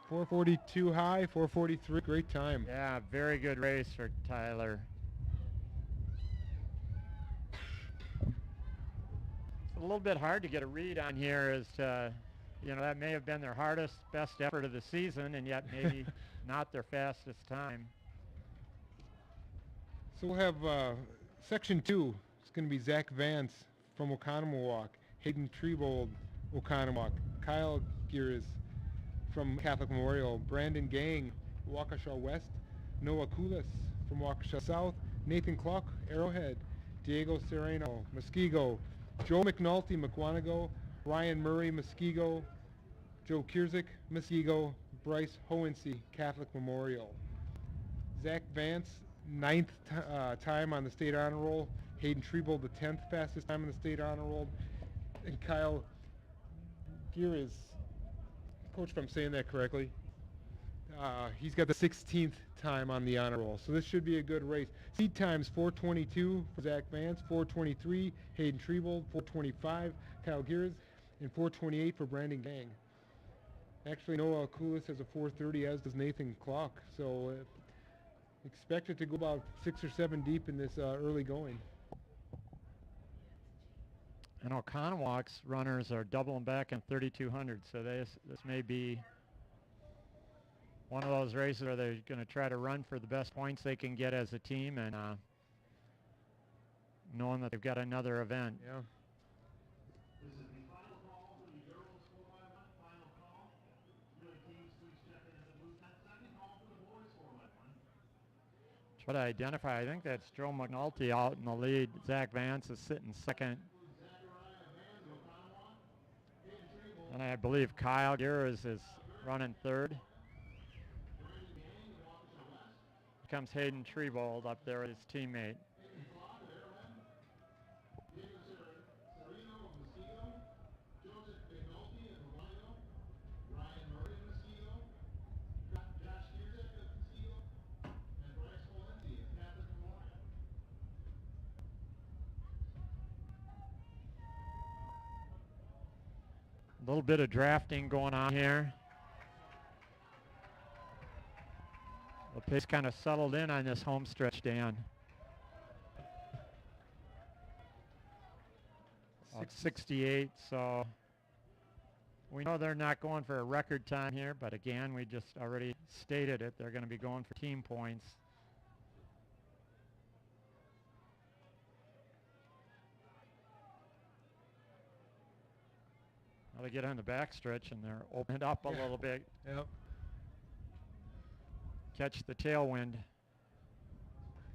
442 high, 443, great time. Yeah, very good race for Tyler. It's a little bit hard to get a read on here as to, you know, that may have been their hardest, best effort of the season, and yet maybe not their fastest time. So we'll have section 2. It's going to be Zach Vance from Oconomowoc, Hayden Trebold, Oconomowoc, Kyle Gires from Catholic Memorial, Brandon Gang, Waukesha West, Noah Kulis from Waukesha South, Nathan Cluck, Arrowhead, Diego Sereno, Muskego, Joe McNulty, McWanago, Ryan Murray, Muskego. Joe Kierzik, Muskego. Bryce Hohensee, Catholic Memorial. Zach Vance, ninth time on the state honor roll. Hayden Treble, the 10th fastest time on the state honor roll. And Kyle Gear, Coach, if I'm saying that correctly, he's got the 16th time on the honor roll. So this should be a good race. Seed times 4:22 for Zach Vance, 4:23 Hayden Treble, 4:25 Kyle Gears, and 4:28 for Brandon Gang. Actually, Noah Koulis has a 4:30, as does Nathan Clark. So expect it to go about 6 or 7 deep in this early going. And Oconomowoc runners are doubling back in 3,200, so this may be one of those races where they're going to try to run for the best points they can get as a team, and knowing that they've got another event. Yeah. This is the final call for the girls 4x1. Final call. Really teams, please check in at the booth. Second call for the boys 4x1. Try to identify. I think that's Joe McNulty out in the lead. Zach Vance is sitting second. And I believe Kyle Gears is running third. Here comes Hayden Treebold up there with his teammate. A little bit of drafting going on here. The pace kind of settled in on this home stretch, Dan. 68, so we know they're not going for a record time here, but again, we just already stated it. They're going to be going for team points. Now they get on the backstretch and they're opened up a little bit. Yep. Catch the tailwind.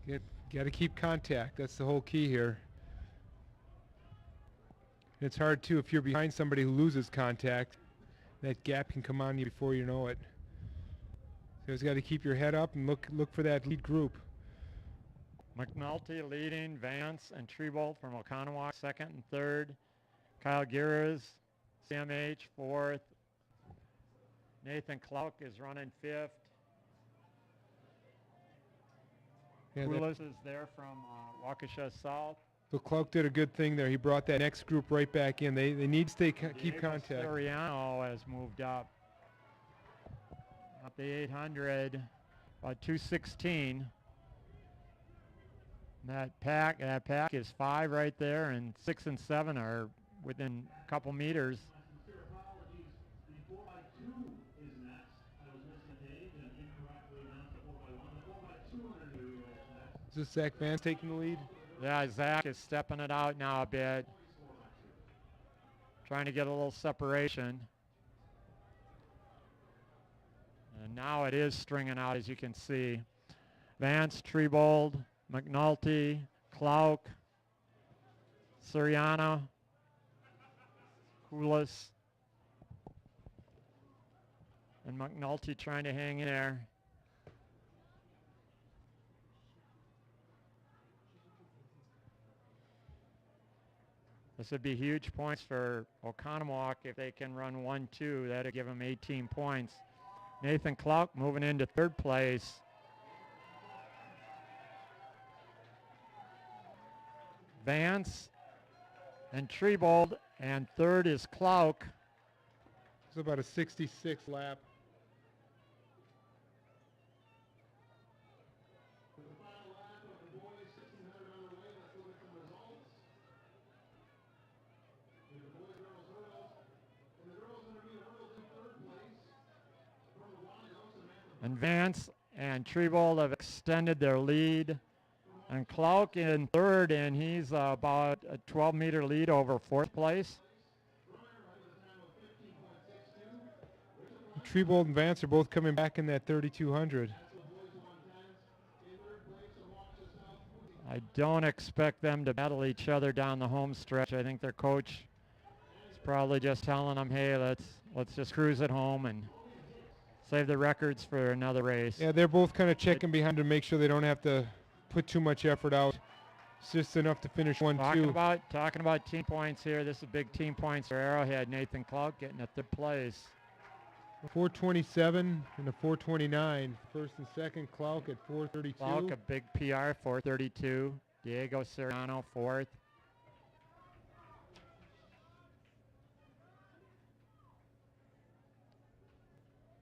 Got to keep contact. That's the whole key here. It's hard too if you're behind somebody who loses contact. That gap can come on you before you know it. So you just got to keep your head up and look for that lead group. McNulty leading, Vance and Treebold from Oconomowoc second and third. Kyle Gears, CMH fourth. Nathan Clark is running fifth. Yeah, Koulis is there from Waukesha South. So Clark did a good thing there. He brought that next group right back in. They need to keep contact. Soriano has moved up the 800, about 216. That pack is 5 right there, and 6 and 7 are within a couple meters. Is this Zach Vance taking the lead? Yeah, Zach is stepping it out now a bit. Trying to get a little separation. And now it is stringing out, as you can see. Vance, Treebold, McNulty, Clark, Soriano, Koulis, and McNulty trying to hang in there. This would be huge points for Oconomowoc if they can run 1-2. That would give them 18 points. Nathan Clark moving into third place. Vance and Treebold, and third is Clark. It's about a 66 lap. And Vance and Treebold have extended their lead. And Clark in third, and he's about a 12-meter lead over fourth place. Treebold and Vance are both coming back in that 3,200. I don't expect them to battle each other down the home stretch. I think their coach is probably just telling them, hey, let's just cruise it home and save the records for another race. Yeah, they're both kind of checking behind to make sure they don't have to put too much effort out. It's just enough to finish 1-2. Talking about team points here. This is big team points for Arrowhead. Nathan Clark getting at third place. 427 and a 429. First and second, Clark at 432. Clark, a big PR, 432. Diego Soriano, fourth.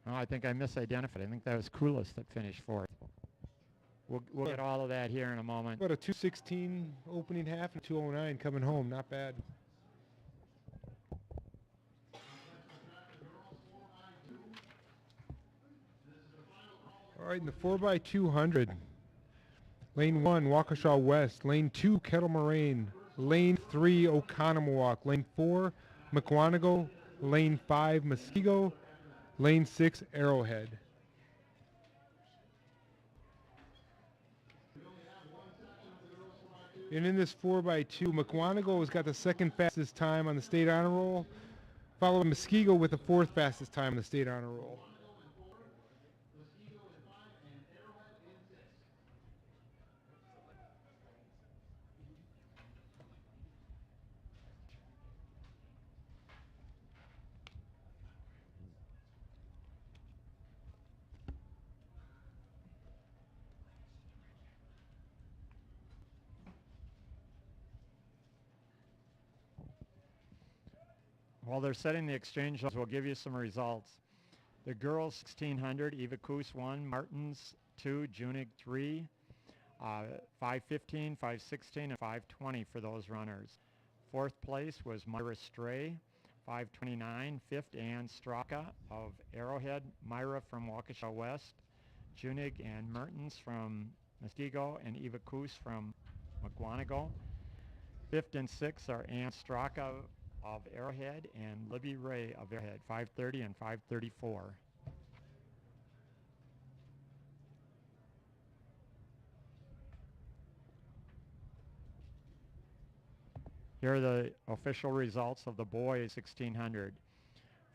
Oh, I think I misidentified. I think that was Koulis that finished fourth. We'll get all of that here in a moment. About a 2:16 opening half and 2:09 coming home. Not bad. All right, in the 4x200, lane 1, Waukesha West. Lane 2, Kettle Moraine. Lane 3, Oconomowoc. Lane 4, Mukwonago. Lane 5, Muskego. Lane 6, Arrowhead. And in this 4x2, Mukwonago has got the second fastest time on the state honor roll, followed by Muskego with the fourth fastest time on the state honor roll. While they're setting the exchange, we'll give you some results. The girls 1600, Eva Koos 1, Martins 2, Junig 3, 515, 516, and 520 for those runners. Fourth place was Myra Stray, 529. Fifth, Ann Straka of Arrowhead. Myra from Waukesha West. Junig and Mertens from Muskego, and Eva Koos from Mukwonago. Fifth and sixth are Ann Straka of Arrowhead and Libby Ray of Arrowhead, 530 and 534. Here are the official results of the boys 1600.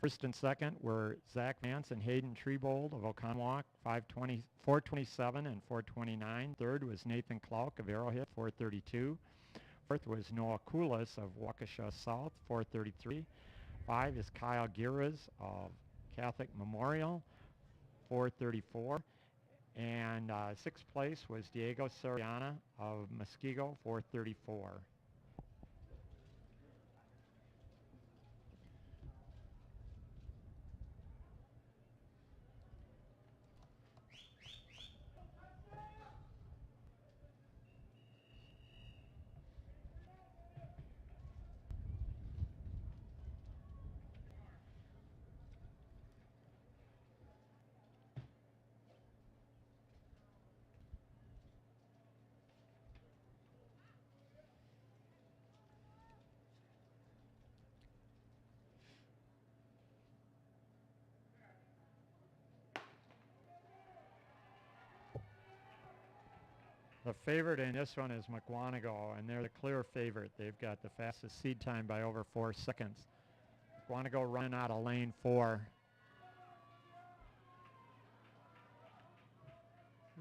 First and second were Zach Vance and Hayden Treebold of Oconomowoc, 427 and 429. Third was Nathan Clark of Arrowhead, 432. Fourth was Noah Koulis of Waukesha South, 433. 5 is Kyle Giras of Catholic Memorial, 434. And sixth place was Diego Soriana of Muskego, 434. The favorite in this one is Mukwonago, and they're the clear favorite. They've got the fastest seed time by over 4 seconds. Mukwonago running out of lane 4.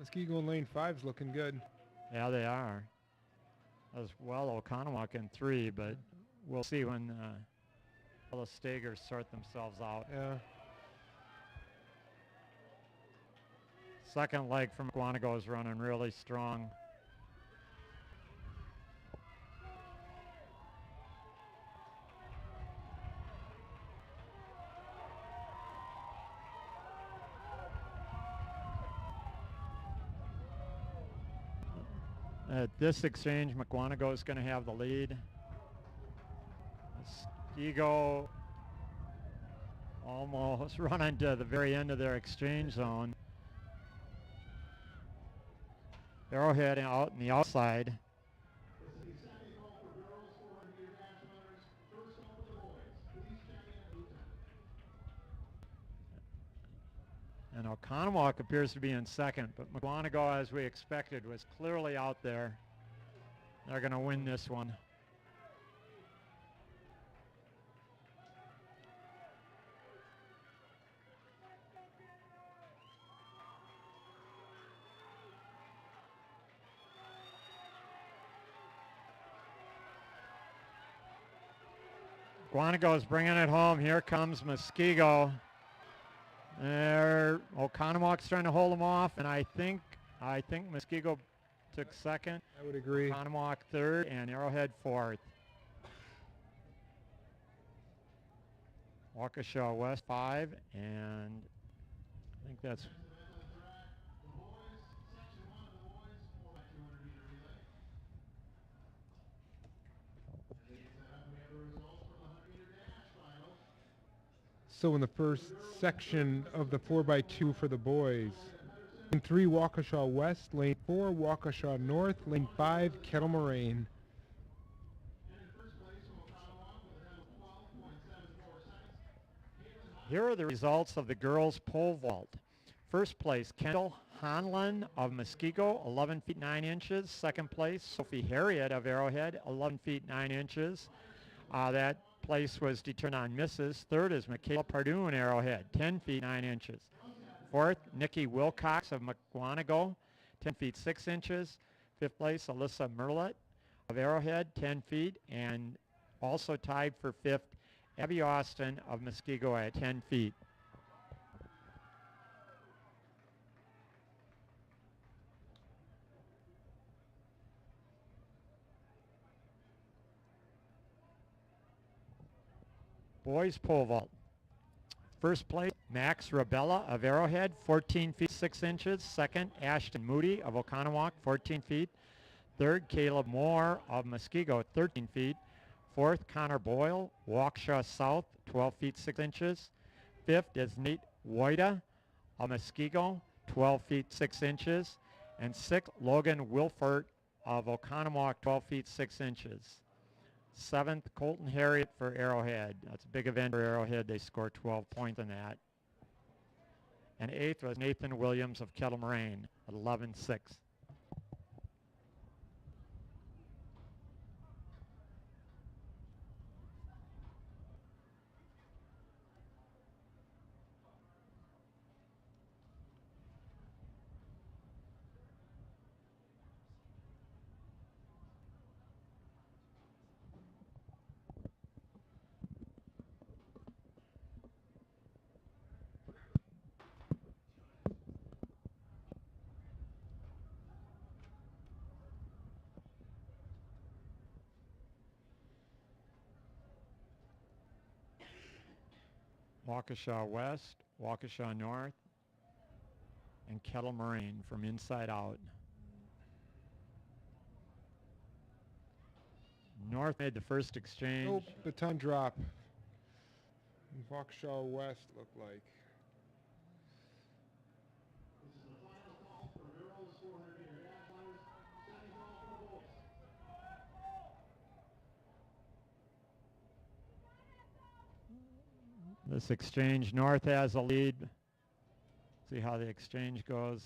Muskego in lane 5 is looking good. Yeah, they are. As well, Oconomowoc in 3, but we'll see when all the stagers sort themselves out. Yeah. Second leg from Mukwonago is running really strong. At this exchange, Mukwonago is going to have the lead. Muskego almost running to the very end of their exchange zone. Arrowhead out in the outside. And Oconomowoc appears to be in second, but Mukwonago, as we expected, was clearly out there. They're going to win this one. Mukwonago's bringing it home. Here comes Muskego. There, Oconomowoc trying to hold him off, and I think Muskego took second. I would agree. Oconomowoc third, and Arrowhead fourth. Waukesha West 5, and I think that's so in the first section of the 4x2 for the boys. Lane 3, Waukesha West. Lane 4, Waukesha North. Lane 5, Kettle Moraine. Here are the results of the girls' pole vault. First place, Kendall Hanlon of Muskego, 11 feet 9 inches. Second place, Sophie Harriet of Arrowhead, 11 feet 9 inches. That place was determined on misses. Third is Michaela Pardue in Arrowhead, 10 feet 9 inches. Fourth, Nikki Wilcox of Mukwonago, 10 feet 6 inches. Fifth place, Alyssa Merlett of Arrowhead, 10 feet. And also tied for fifth, Abby Austin of Muskego at 10 feet. Boys pole vault. First place, Max Rabella of Arrowhead, 14 feet 6 inches. Second, Ashton Moody of Oconomowoc, 14 feet. Third, Caleb Moore of Muskego, 13 feet. Fourth, Connor Boyle, Waukesha South, 12 feet 6 inches. Fifth is Nate Woida of Muskego, 12 feet 6 inches. And sixth, Logan Wilford of Oconomowoc, 12 feet 6 inches. Seventh, Colton Harriet for Arrowhead. That's a big event for Arrowhead. They scored 12 points in that. And eighth was Nathan Williams of Kettle Moraine at 11-6. Waukesha West, Waukesha North, and Kettle Moraine from inside out. North made the first exchange. Oh, baton drop. Waukesha West looked like. This exchange, North has a lead. See how the exchange goes.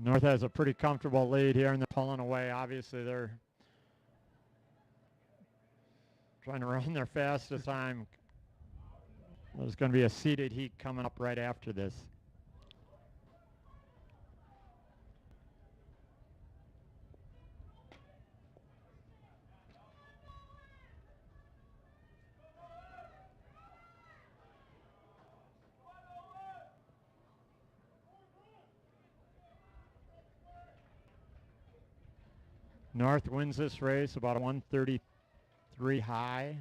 North has a pretty comfortable lead here, and they're pulling away. Obviously, they're trying to run their fastest time. There's going to be a seeded heat coming up right after this. North wins this race about a 133 high.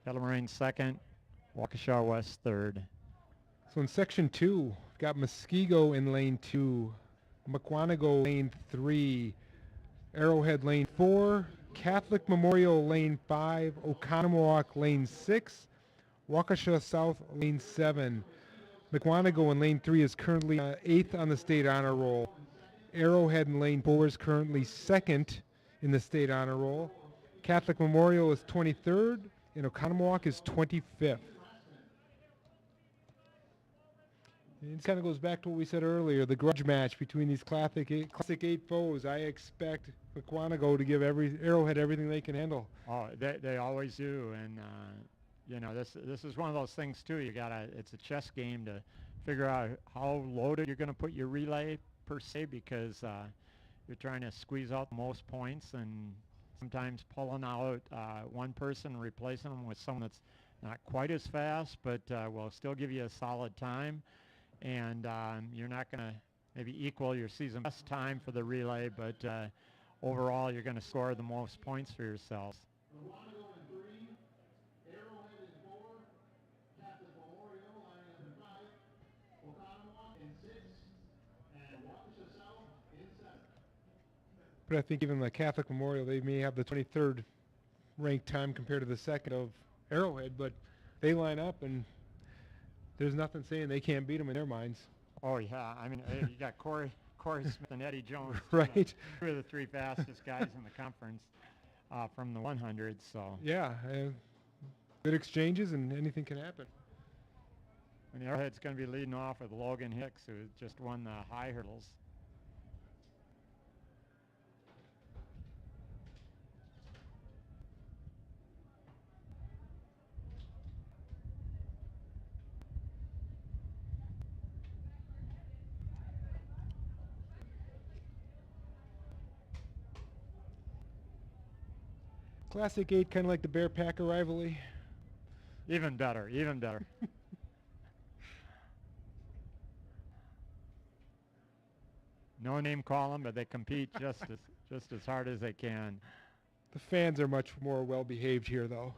Kettle Moraine second. Waukesha West third. So in section 2, we've got Muskego in lane 2, Mukwonago lane 3, Arrowhead lane 4, Catholic Memorial lane 5, Oconomowoc lane 6, Waukesha South lane 7. Mukwonago in lane 3 is currently 8th on the state honor roll. Arrowhead in lane 4 is currently 2nd in the state honor roll. Catholic Memorial is 23rd, and Oconomowoc is 25th. And it kind of goes back to what we said earlier, the grudge match between these classic eight foes. I expect Mukwonago to give Arrowhead everything they can handle. Oh, they always do, and you know, this is one of those things too. It's a chess game to figure out how loaded you're going to put your relay per se, because you're trying to squeeze out the most points, and sometimes pulling out one person and replacing them with someone that's not quite as fast, but will still give you a solid time. And you're not going to maybe equal your season best time for the relay, but overall you're going to score the most points for yourselves. Moquanago in 3, Arrowhead in 4, Catholic Memorial lining up in 5, Oconomowoc in 6, and Waukesha South in 7. But I think even the Catholic Memorial, they may have the 23rd ranked time compared to the second of Arrowhead, but they line up and there's nothing saying they can't beat them in their minds. Oh yeah, I mean you got Corey Smith and Eddie Jones, Right. Two of the 3 fastest guys in the conference from the 100. So Yeah, good exchanges and anything can happen. and Arrowhead's going to be leading off with Logan Hicks, who just won the high hurdles. Classic 8, kind of like the Bear-Packer rivalry. Even better, even better. No name calling, but they compete just as hard as they can. The fans are much more well-behaved here, though.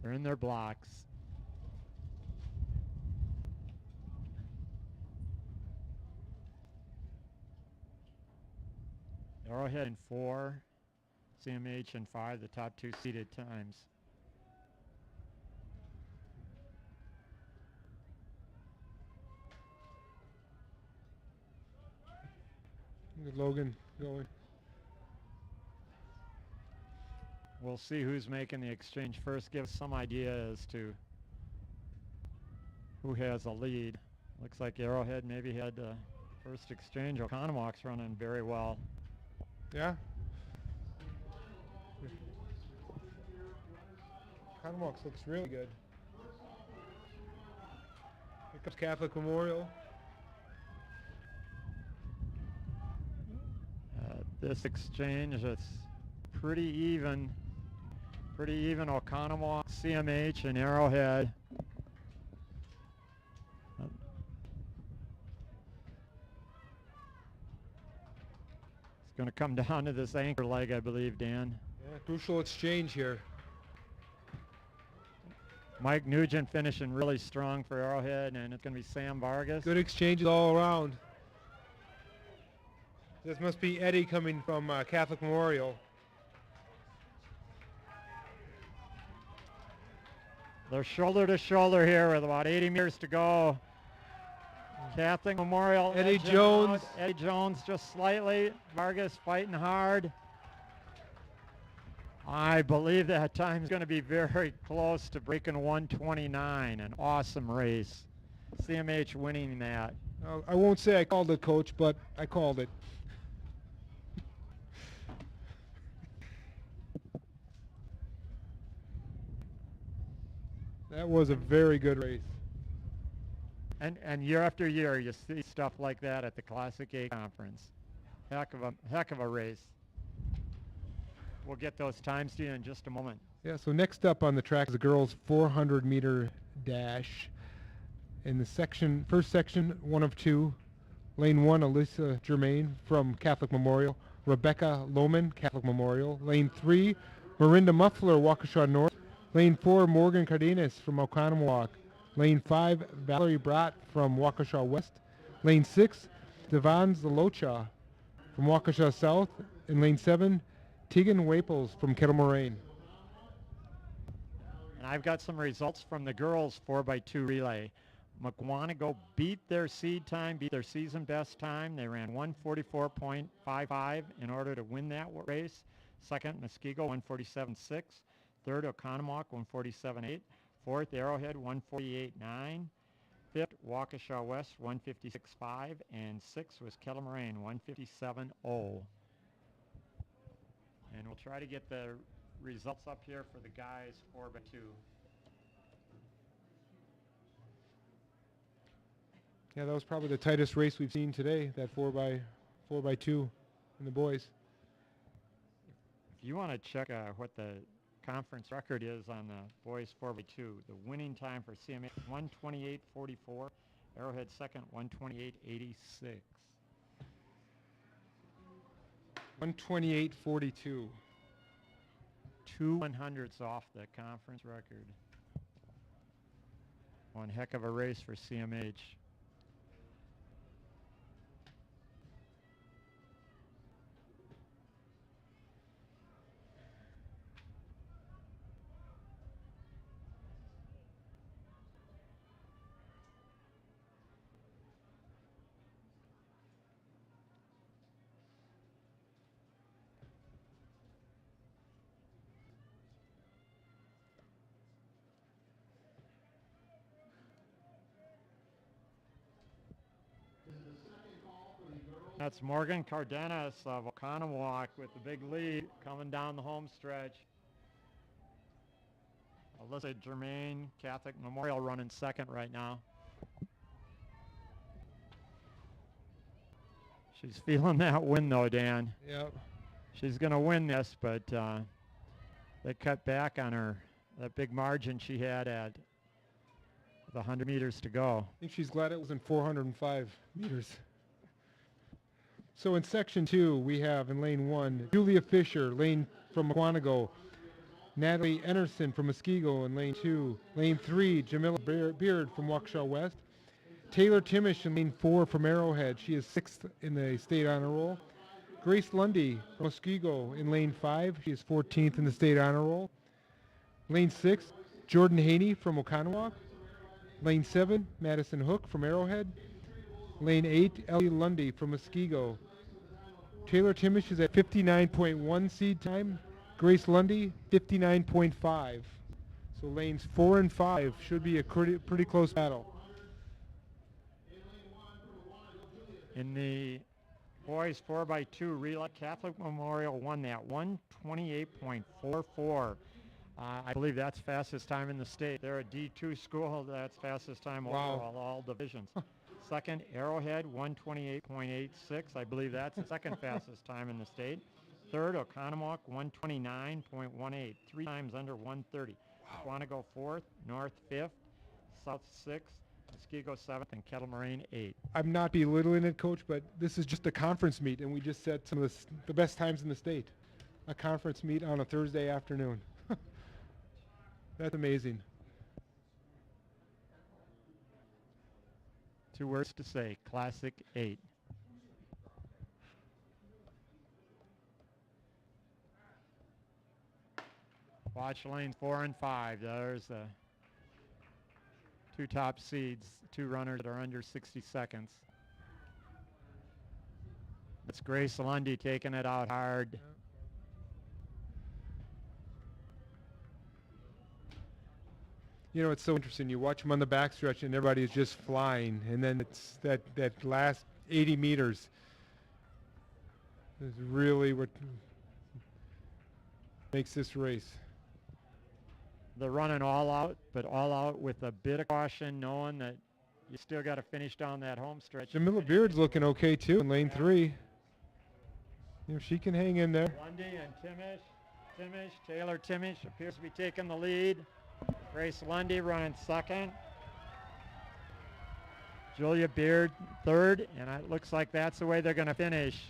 They're in their blocks. Arrowhead in 4, CMH in 5, the top 2 seeded times. Look at Logan going. We'll see who's making the exchange first. Give us some idea as to who has a lead. Looks like Arrowhead maybe had the first exchange. Oconomowoc's running very well. Yeah. Oconomowoc looks really good. Here comes Catholic Memorial. This exchange, it's pretty even. Pretty even. Oconomowoc, CMH, and Arrowhead. It's going to come down to this anchor leg, I believe, Dan. Yeah, crucial exchange here. Mike Nugent finishing really strong for Arrowhead, and it's going to be Sam Vargas. Good exchanges all around. This must be Eddie coming from Catholic Memorial. They're shoulder to shoulder here with about 80 meters to go. Catholic Memorial. Eddie Jones. Eddie Jones just slightly. Vargas fighting hard. I believe that time's going to be very close to breaking 1:29. An awesome race. CMH winning that. I won't say I called it, Coach, but I called it. That was a very good race. And year after year, you see stuff like that at the Classic A conference. Heck of a race. We'll get those times to you in just a moment. Yeah, so next up on the track is the girls' 400-meter dash. In the first section, 1 of 2. Lane 1, Alyssa Germain from Catholic Memorial. Rebecca Lohman, Catholic Memorial. Lane 3, Marinda Muffler, Waukesha North. Lane 4, Morgan Cardenas from Oconomowoc. Lane 5, Valerie Brott from Waukesha West. Lane 6, Devon Zalocha from Waukesha South. In lane 7, Tegan Waples from Kettle Moraine. And I've got some results from the girls 4x2 relay. McWanago beat their seed time, beat their season best time. They ran 144.55 in order to win that race. Second, Muskego, 147.6. Third, Oconomowoc, 147.8. Fourth, Arrowhead, 148.9. Fifth, Waukesha West, 156.5. And sixth was Kettle Moraine, 157.0. And we'll try to get the results up here for the guys 4x2. Yeah, that was probably the tightest race we've seen today, that 4x2 in the boys. If you want to check what the conference record is on the boys 4x2, the winning time for CMA, 128.44. Arrowhead second, 128.86. 128.42. 2/100ths off the conference record. One heck of a race for CMH. That's Morgan Cardenas of Oconomowoc with the big lead coming down the home stretch. Alyssa Germain, Catholic Memorial, running second right now. She's feeling that win though, Dan. Yep. She's going to win this, but they cut back on her, that big margin she had at the 100 meters to go. I think she's glad it wasn't 405 meters. So in section 2, we have in lane 1, Julia Fisher, lane from McWanago. Natalie Enerson from Muskego in lane 2. Lane 3, Jamila Beard from Waukesha West. Taylor Timish in lane 4 from Arrowhead. She is 6th in the state honor roll. Grace Lundy from Muskego in lane 5. She is 14th in the state honor roll. Lane 6, Jordan Haney from Oconomowoc. Lane 7, Madison Hook from Arrowhead. Lane 8, Ellie Lundy from Muskego. Taylor Timish is at 59.1 seed time. Grace Lundy, 59.5. So lanes 4 and 5 should be a pretty close battle. In the boys 4x2 relay, Catholic Memorial won that 128.44. I believe that's fastest time in the state. They're a D2 school. That's fastest time overall, all divisions. Second, Arrowhead, 128.86. I believe that's the second fastest time in the state. Third, Oconomowoc, 129.18. 3 times under 130. Quantico fourth, North fifth, South sixth, Muskego seventh, and Kettle Moraine eighth. I'm not belittling it, Coach, but this is just a conference meet, and we just set some of the best times in the state. A conference meet on a Thursday afternoon. That's amazing. 2 words to say, Classic 8. Watch lanes 4 and 5. There's the 2 top seeds, 2 runners that are under 60 seconds. It's Grace Lundy taking it out hard. You know, it's so interesting. You watch them on the backstretch and everybody is just flying. And then it's that last 80 meters is really what makes this race. They're running all out, but all out with a bit of caution, knowing that you still got to finish down that home stretch. Jamila Beard's looking okay, too, in lane 3. You know, she can hang in there. Lundy and Taylor Timish appears to be taking the lead. Grace Lundy running second. Julia Beard third, and it looks like that's the way they're going to finish.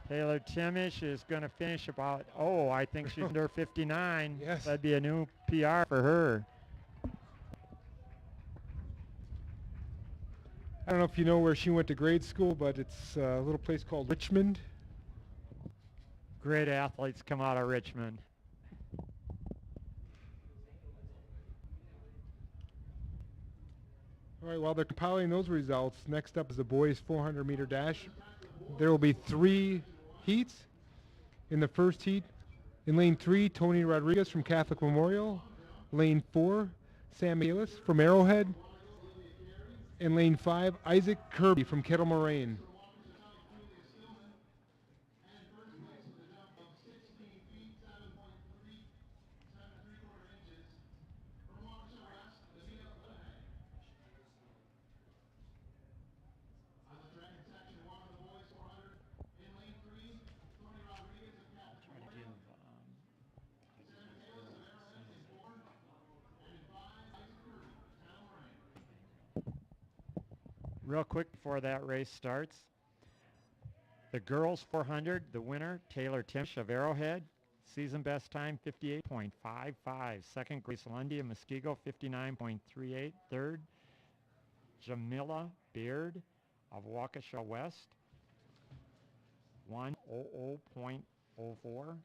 Taylor Timish is going to finish about, I think she's under 59. Yes. That'd be a new PR for her. I don't know if you know where she went to grade school, but it's a little place called Richmond. Great athletes come out of Richmond. All right, while they're compiling those results, next up is the boys 400-meter dash. There will be 3 heats. In the first heat, in lane 3, Tony Rodriguez from Catholic Memorial. Lane 4, Sam Michaelis from Arrowhead. In lane 5, Isaac Kirby from Kettle Moraine. Real quick before that race starts, the girls 400, the winner, Taylor Timsh of Arrowhead. Season best time, 58.55. Second, Grace Lundy of Muskego, 59.38. Third, Jamila Beard of Waukesha West, 1:00.04.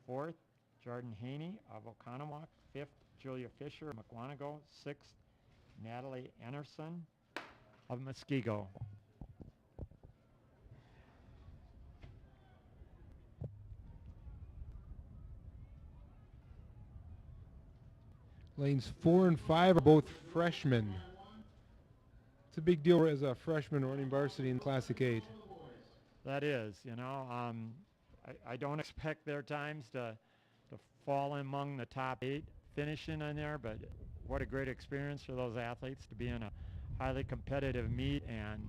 Fourth, Jordan Haney of Oconomowoc. Fifth, Julia Fisher of McWanago. Sixth, Natalie Enerson of Muskego. Lanes 4 and 5 are both freshmen. It's a big deal as a freshman running varsity in Classic 8. That is, you know, I don't expect their times to fall among the top 8 finishing in there, but what a great experience for those athletes to be in a highly competitive meet, and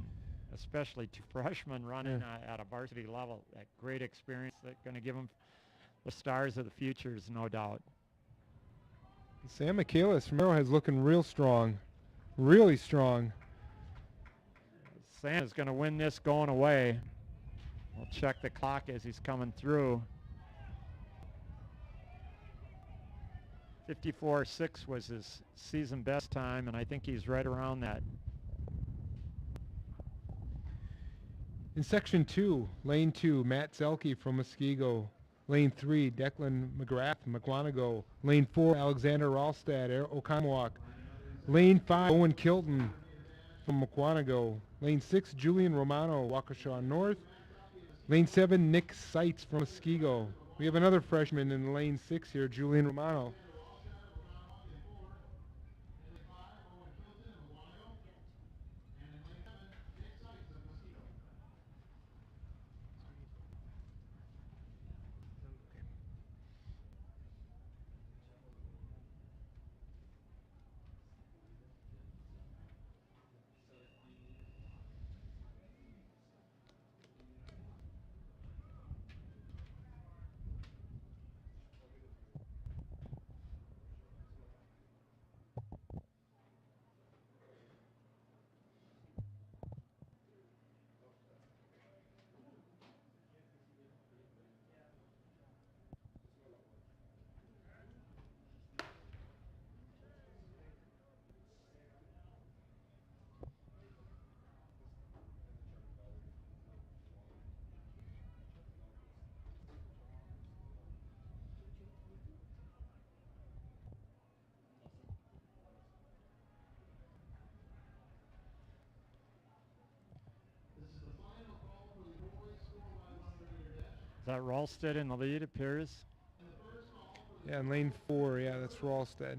especially 2 freshmen running at a varsity level. That great experience that's going to give them the stars of the futures, no doubt. Sam Michaelis from Arrowhead's looking real strong, really strong. Sam is going to win this going away. We'll check the clock as he's coming through. 54.6 was his season best time, and I think he's right around that. In section 2, lane 2, Matt Zelke from Muskego. Lane 3, Declan McGrath, McWanago. Lane 4, Alexander Ralstad, Oconomowoc. Lane 5, Owen Kilton from McWanago. Lane 6, Julian Romano, Waukesha North. Lane 7, Nick Seitz from Muskego. We have another freshman in lane 6 here, Julian Romano. Is that Ralsted in the lead, appears? Yeah, in lane 4, yeah, that's Ralsted.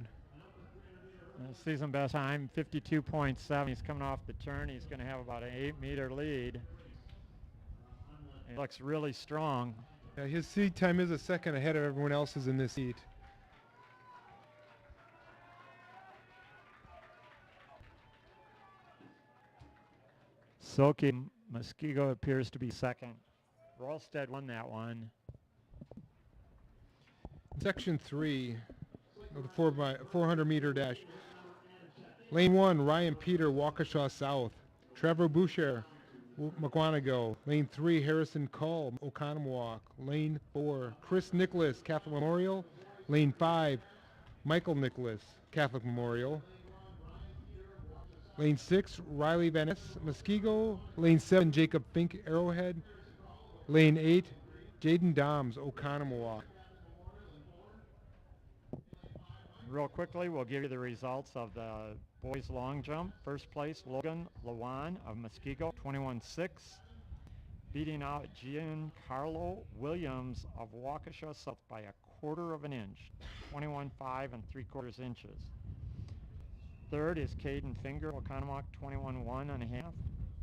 Season best time, 52.7. He's coming off the turn. He's going to have about an 8-meter lead. He looks really strong. Yeah, his seat time is a second ahead of everyone else's in this heat. Soki Muskego appears to be second. Ralsted won that one. Section 3 of the 400-meter dash. Lane 1, Ryan Peter, Waukesha South. Trevor Boucher, McWanago. Lane 3, Harrison Cull, Oconomowoc. Lane 4, Chris Nicholas, Catholic Memorial. Lane 5, Michael Nicholas, Catholic Memorial. Lane 6, Riley Van Ness, Muskego. Lane 7, Jacob Fink, Arrowhead. Lane 8, Jaden Doms, Oconomowoc. Real quickly, we'll give you the results of the boys long jump. First place, Logan Lawan of Muskego, 21.6, beating out Giancarlo Williams of Waukesha South by a quarter of an inch, 21.5 3/4 inches. Third is Caden Finger of Oconomowoc, 21.1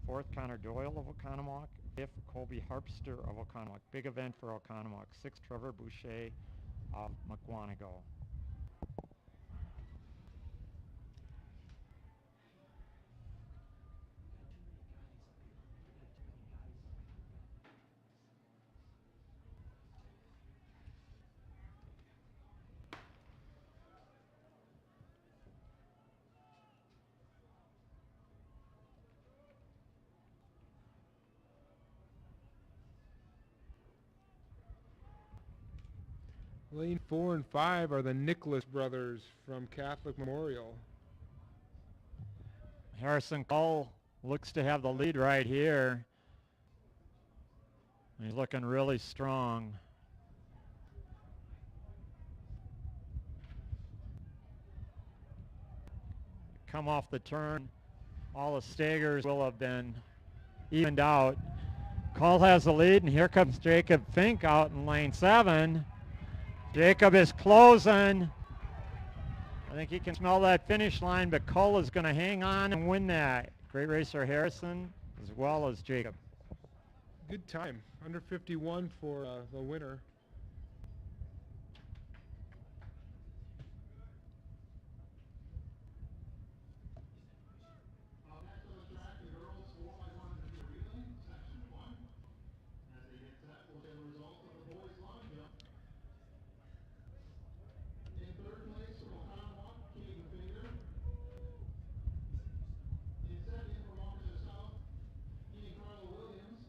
Fourth, Connor Doyle of Oconomowoc. Fifth, Colby Harpster of Oconomowoc. Big event for Oconomowoc. Sixth, Trevor Boucher of Mukwonago. Lane 4 and 5 are the Nicholas brothers from Catholic Memorial. Harrison Cole looks to have the lead right here. He's looking really strong. Come off the turn, all the staggers will have been evened out. Cole has the lead, and here comes Jacob Fink out in lane 7. Jacob is closing. I think he can smell that finish line, but Cole is going to hang on and win that. Great racer Harrison as well as Jacob. Good time, under 51 for the winner. Next on the track, the girls 4x100 meter relay, section 1. As they get set, we'll get the results of the boys long jump. In third place from Oconomowoc, Caden Finger. In second from Waukesha South, Giancarlo Williams.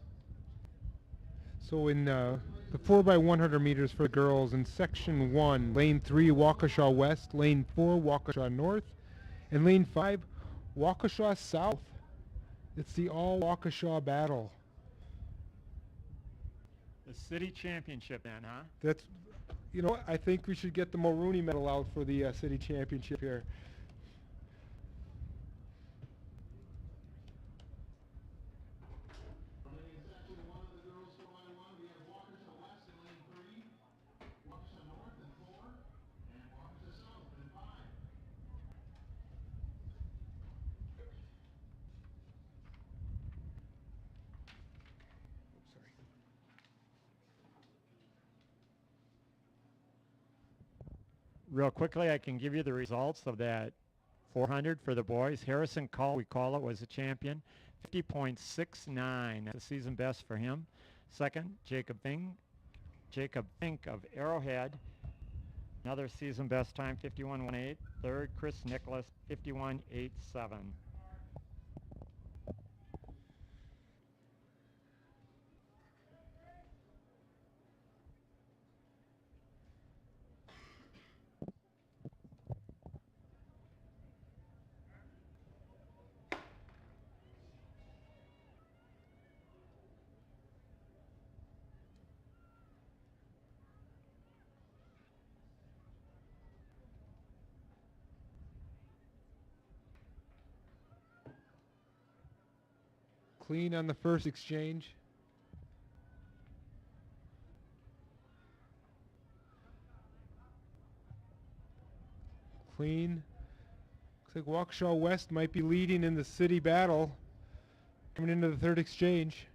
So in the 4x100 meters for the girls in section 1, lane 3 Waukesha West, lane 4 Waukesha North, and lane 5 Waukesha South. It's the all Waukesha battle. The city championship then, huh? That's, you know, I think we should get the Mulrooney medal out for the city championship here. In section 1 of the girls 4x1, we have Waukesha West in lane 3, Waukesha North in 4, and Waukesha South in 5. Sorry. Real quickly, I can give you the results of that 400 for the boys. Harrison Call, we call it, was the champion. 50.69. That's a season best for him. Second, Jacob Fink of Arrowhead. Another season best time, 51.18. Third, Chris Nicholas, 51.87. Clean on the first exchange. Clean. Looks like Waukesha West might be leading in the city battle coming into the third exchange.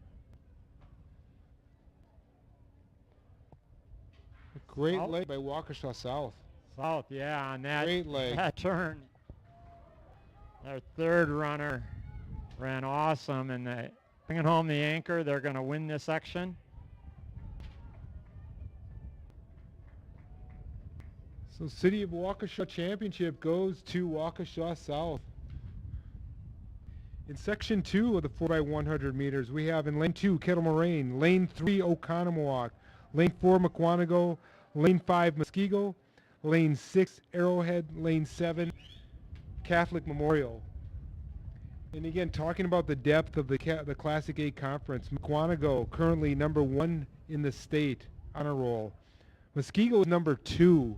A great leg by Waukesha South. South, yeah, on that, Great leg. that turn. Their third runner ran awesome, and bringing home the anchor. They're going to win this section. So City of Waukesha Championship goes to Waukesha South. In section 2 of the 4x100 meters, we have in lane 2 Kettle Moraine, lane 3 Oconomowoc, lane 4 Mukwonago, lane 5 Muskego, lane 6 Arrowhead, lane 7 Catholic Memorial. And again, talking about the depth of the Classic 8 conference, Mukwonago currently number 1 in the state on a roll. Muskego is number 2.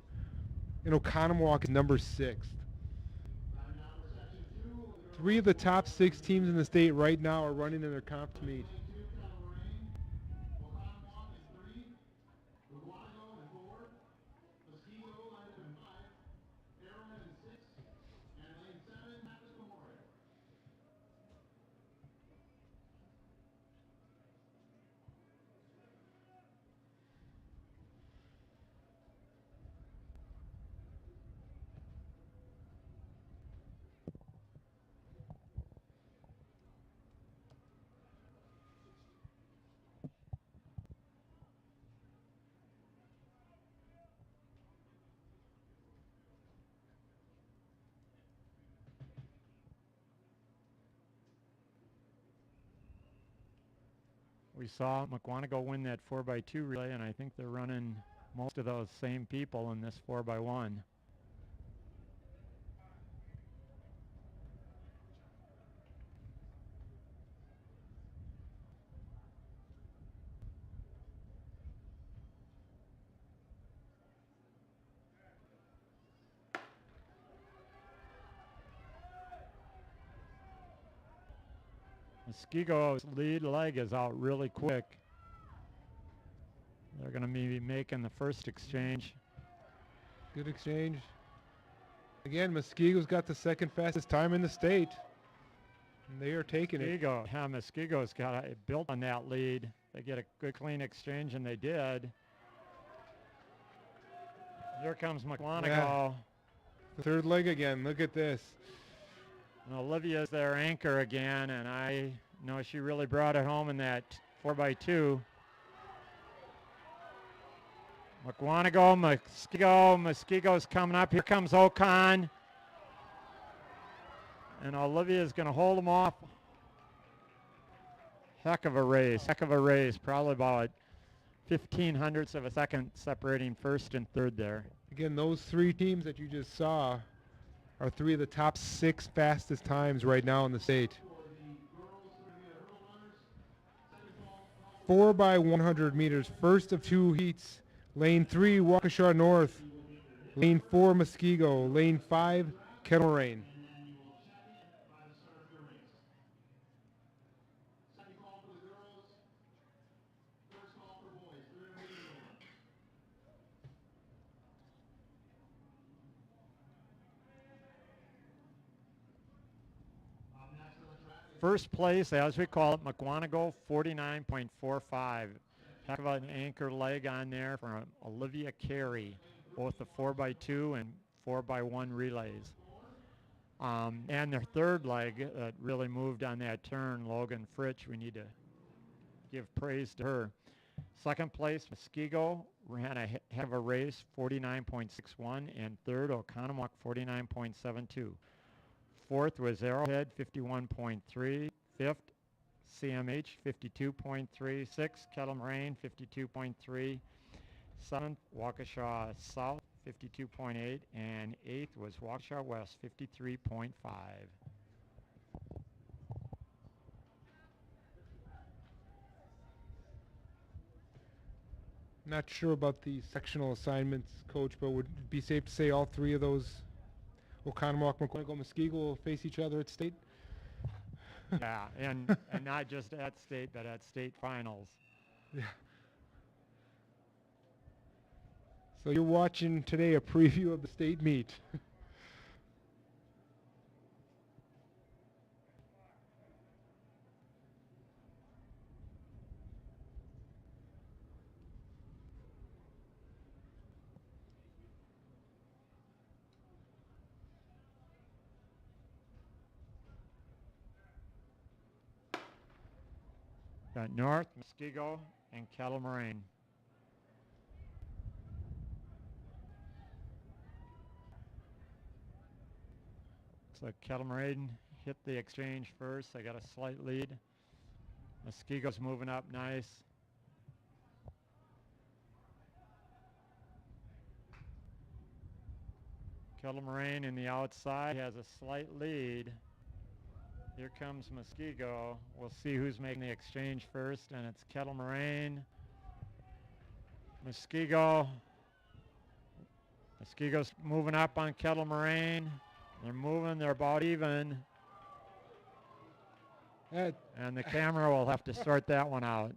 and Oconomowoc is number 6. Three of the top 6 teams in the state right now are running in their conference meet. We saw McWanago win that 4x2 relay, and I think they're running most of those same people in this 4x1. Muskogo's lead leg is out really quick. They're going to be making the first exchange. Good exchange. Again, Muskego's got the second fastest time in the state. And they are taking Muskego, yeah, Muskego's got it built on that lead. They get a good clean exchange, and they did. Here comes McWanago. Yeah. The third leg again. Look at this. And Olivia's their anchor again, and I know she really brought it home in that 4x2. McWanago, Muskego's coming up. Here comes Ocon. And Olivia's going to hold them off. Heck of a race. Probably about 15 hundredths of a second separating first and third there. Again, those 3 teams that you just saw are 3 of the top 6 fastest times right now in the state. 4x100 meters, first of 2 heats. Lane 3, Waukesha North. Lane 4, Muskego. Lane 5, Kettle Moraine. First place, as we call it, McWanago, 49.45. Heck of an anchor leg on there from Olivia Carey, both the 4x2 and 4x1 relays. And their third leg that really moved on that turn, Logan Fritsch, we need to give praise to her. Second place, Muskego ran a heck of a race, 49.61, and third, Oconomowoc, 49.72. Fourth was Arrowhead, 51.3. Fifth, CMH, 52.3. Sixth, Kettle Moraine, 52.3. Seventh, Waukesha South, 52.8. And eighth was Waukesha West, 53.5. Not sure about the sectional assignments, Coach, but would it be safe to say all 3 of those, Oconomowoc, McWanago, Muskego, will face each other at state? Yeah, and not just at state, but at state finals. Yeah. So you're watching today a preview of the state meet. Got North, Muskego, and Kettle Moraine. So Kettle Moraine hit the exchange first. They got a slight lead. Muskego's moving up nice. Kettle Moraine in the outside has a slight lead. Here comes Muskego. We'll see who's making the exchange first, and it's Kettle Moraine. Muskego. Muskogo's moving up on Kettle Moraine. They're moving. They're about even. That, And the camera will have to sort that one out.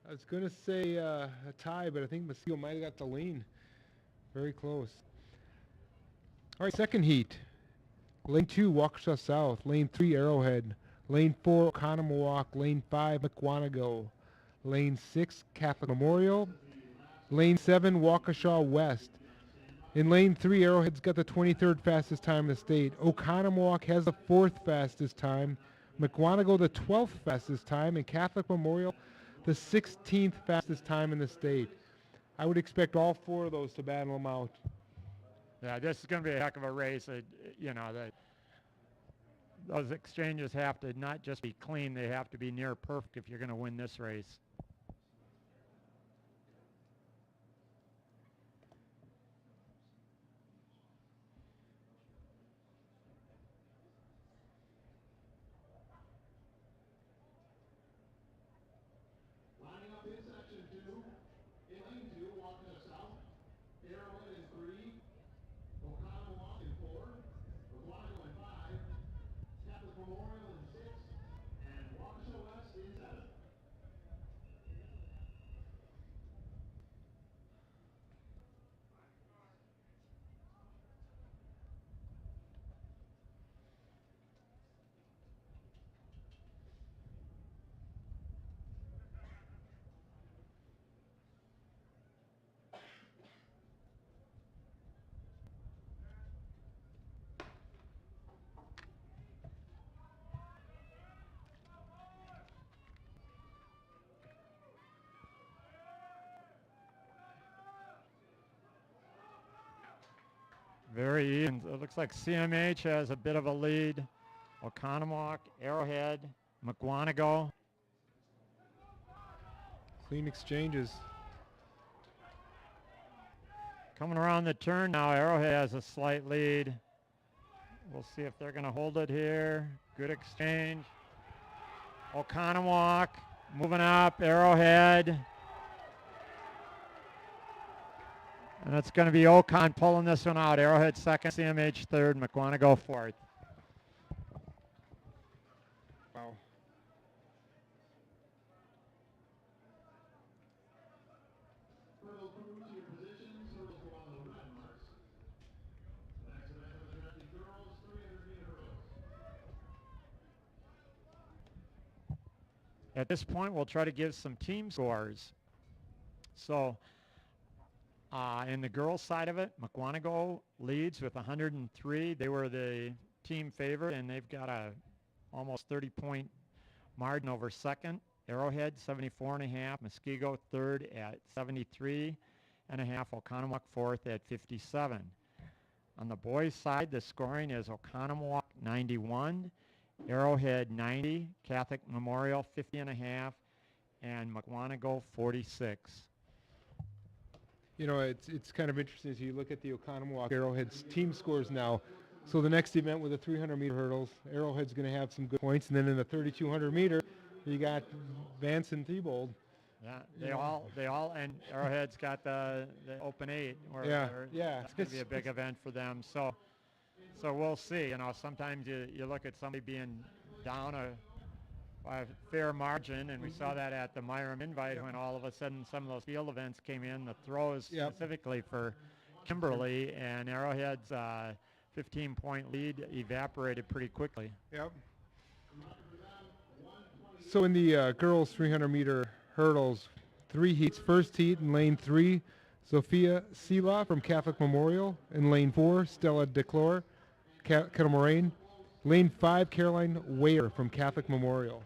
I was going to say a tie, but I think Muskego might have got the lean. Very close. All right, second heat. Lane 2, Waukesha South. Lane 3, Arrowhead. Lane 4, Oconomowoc. Lane 5, Mukwonago. Lane 6, Catholic Memorial. Lane 7, Waukesha West. In Lane 3, Arrowhead's got the 23rd fastest time in the state. Oconomowoc has the 4th fastest time. Mukwonago the 12th fastest time. And Catholic Memorial the 16th fastest time in the state. I would expect all 4 of those to battle them out. Yeah, this is going to be a heck of a race. Those exchanges have to not just be clean, they have to be near perfect if you're going to win this race. Lining up in section 2, in lane 2, Waukesha South, Arrowhead in 3, Oconomowoc in 4, Mukwonago in 5, Catholic Memorial in 6, and Waukesha West in 7. Very even. It looks like CMH has a bit of a lead. Oconomowoc, Arrowhead, Mukwonago. Clean exchanges. Coming around the turn now, Arrowhead has a slight lead. We'll see if they're going to hold it here. Good exchange. Oconomowoc moving up, Arrowhead. And it's going to be Ocon pulling this one out. Arrowhead second, CMH third, Mukwonago fourth. Wow. Hurdle crew to your positions. Hurdles go on the red marks. Next event of the directed girls, 300-meter hurdles. At this point, we'll try to give some team scores. So in the girls' side of it, Mukwonago leads with 103. They were the team favorite, and they've got a almost 30-point margin over second. Arrowhead, 74.5. Muskego, third at 73.5. Oconomowoc, fourth at 57. On the boys' side, the scoring is Oconomowoc, 91. Arrowhead, 90. Catholic Memorial, 50.5. And Mukwonago, 46. You know, it's kind of interesting as you look at the Oconomowoc Arrowhead's team scores now. So the next event with the 300-meter hurdles, Arrowhead's going to have some good points. And then in the 3,200-meter, you got Vance and Thibault. Yeah, they all, and Arrowhead's got the Open 8. Yeah. It's going to be a big event for them. So we'll see. You know, sometimes you look at somebody being down by a fair margin, and we saw that at the Myram Invite when all of a sudden some of those field events came in, the throws specifically for Kimberly, and Arrowhead's 15-point lead evaporated pretty quickly. Yep. So in the girls 300-meter hurdles, 3 heats. First heat in lane 3, Sophia Sila from Catholic Memorial. In lane 4, Stella DeClore, Kettle Moraine. Lane 5, Caroline Weyer from Catholic Memorial.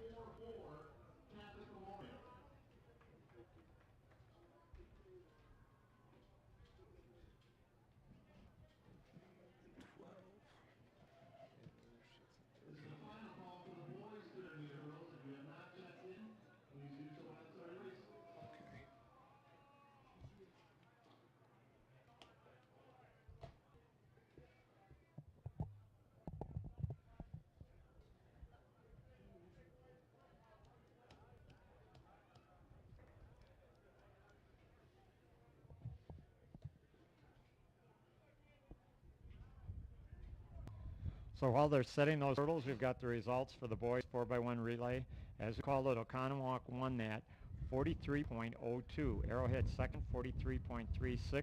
So while they're setting those hurdles, we've got the results for the boys 4x1 relay. As we called it, Oconomowoc won that 43.02. Arrowhead second, 43.36.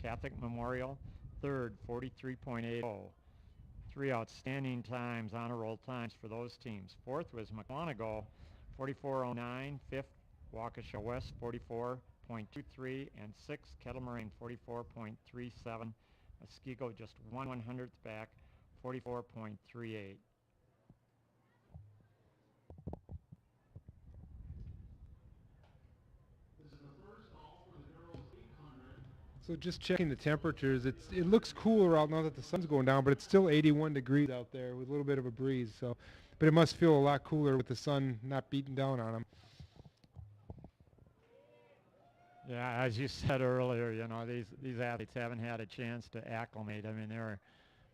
Catholic Memorial third, 43.80. Three outstanding times, honor roll times for those teams. Fourth was Mukwonago, 44.09. Fifth, Waukesha West, 44.23. And sixth, Kettle Moraine, 44.37. Muskego just 1/100th back, 44.38. So just checking the temperatures, it looks cooler out now that the sun's going down, but it's still 81 degrees out there with a little bit of a breeze. So, but it must feel a lot cooler with the sun not beating down on them. Yeah, as you said earlier, you know, these athletes haven't had a chance to acclimate. I mean, their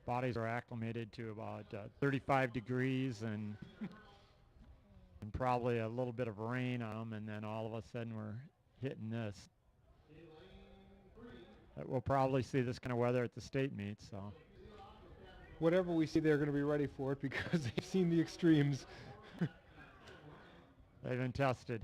bodies are acclimated to about 35 degrees and probably a little bit of rain on them, and then all of a sudden we're hitting this. We'll probably see this kind of weather at the state meets. So whatever we see, they're going to be ready for it because they've seen the extremes. They've been tested.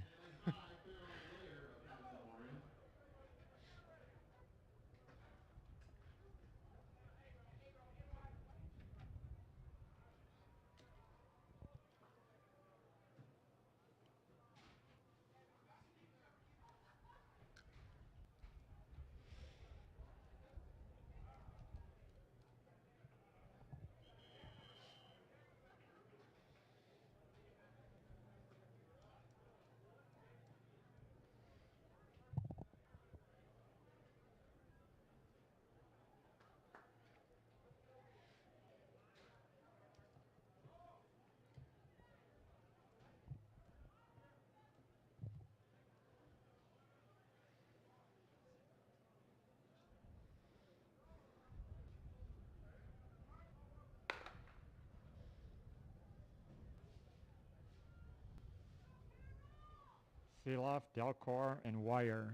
Seeloff, Delcor, and Wire.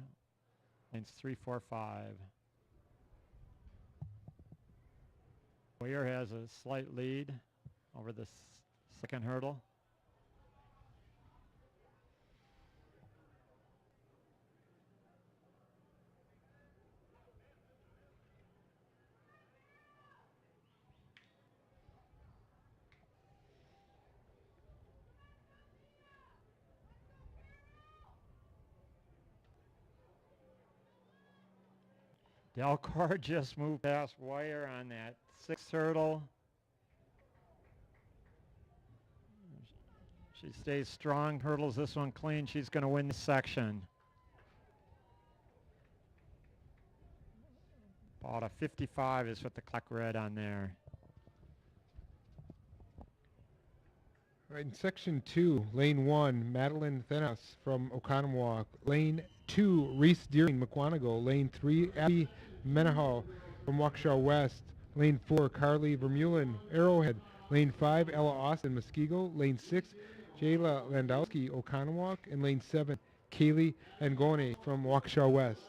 Lanes 3, 4, 5. Wire has a slight lead over the second hurdle. Delcor just moved past Wire on that sixth hurdle. She stays strong, hurdles this one clean. She's going to win this section. About a 55 is what the clock read on there. All right, in section 2, lane 1, Madeline Thenas from Oconomowoc. Lane 2, Reese Deering, Mukwonago. Lane 3, Abby Menahaw from Waukesha West. Lane 4, Carly Vermeulen, Arrowhead. Lane 5, Ella Austin, Muskego. Lane 6, Jayla Landowski, Oconomowoc. And lane 7, Kaylee Angone from Waukesha West.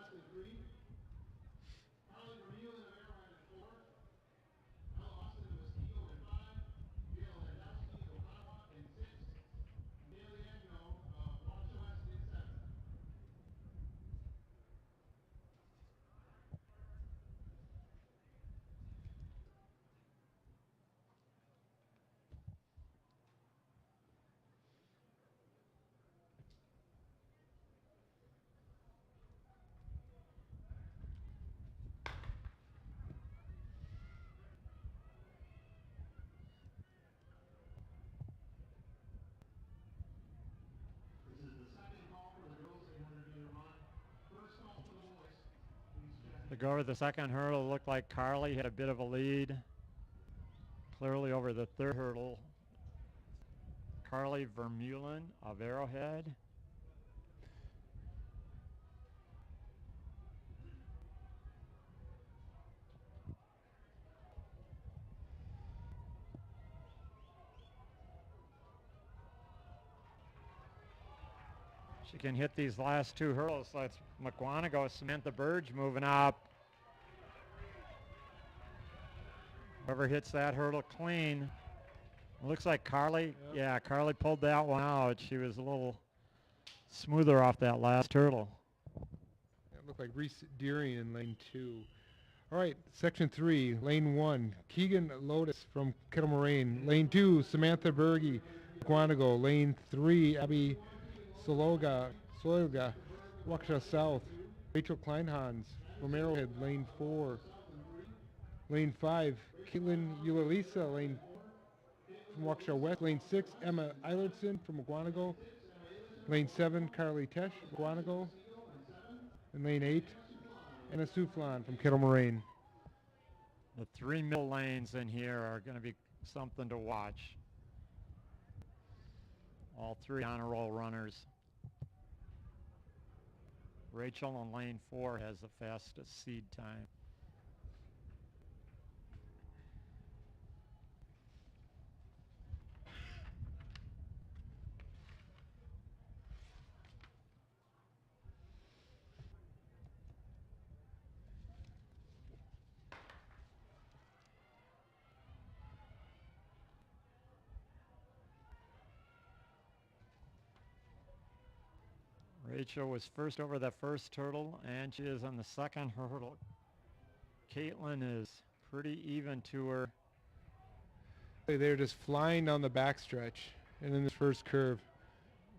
To go over the second hurdle, it looked like Carly had a bit of a lead. Clearly over the third hurdle, Carly Vermeulen of Arrowhead. She can hit these last two hurdles. So it's Mukwonago, Samantha Burge moving up. Whoever hits that hurdle clean. Looks like Carly. Yep. Yeah, Carly pulled that one out. She was a little smoother off that last hurdle. It looked like Reese Deering in lane 2. All right, section 3, lane 1, Keegan Lotus from Kettle Moraine. Lane 2, Samantha Berge, Quantico. Lane 3, Abby Sologa, Waukesha South. Rachel Kleinhans from Arrowhead. Lane 4. Lane 5, Caitlin Ulalisa, lane from Waukesha West. Lane 6, Emma Eilertson from Quantico. Lane 7, Carly Tesh, Quantico. And lane 8, Anna Souflon from Kettle Moraine. The 3 middle lanes in here are going to be something to watch. All 3 honor roll runners. Rachel on lane 4 has the fastest seed time. Rachel was first over that first hurdle, and she is on the second hurdle. Caitlin is pretty even to her. They're just flying down the backstretch and in this first curve.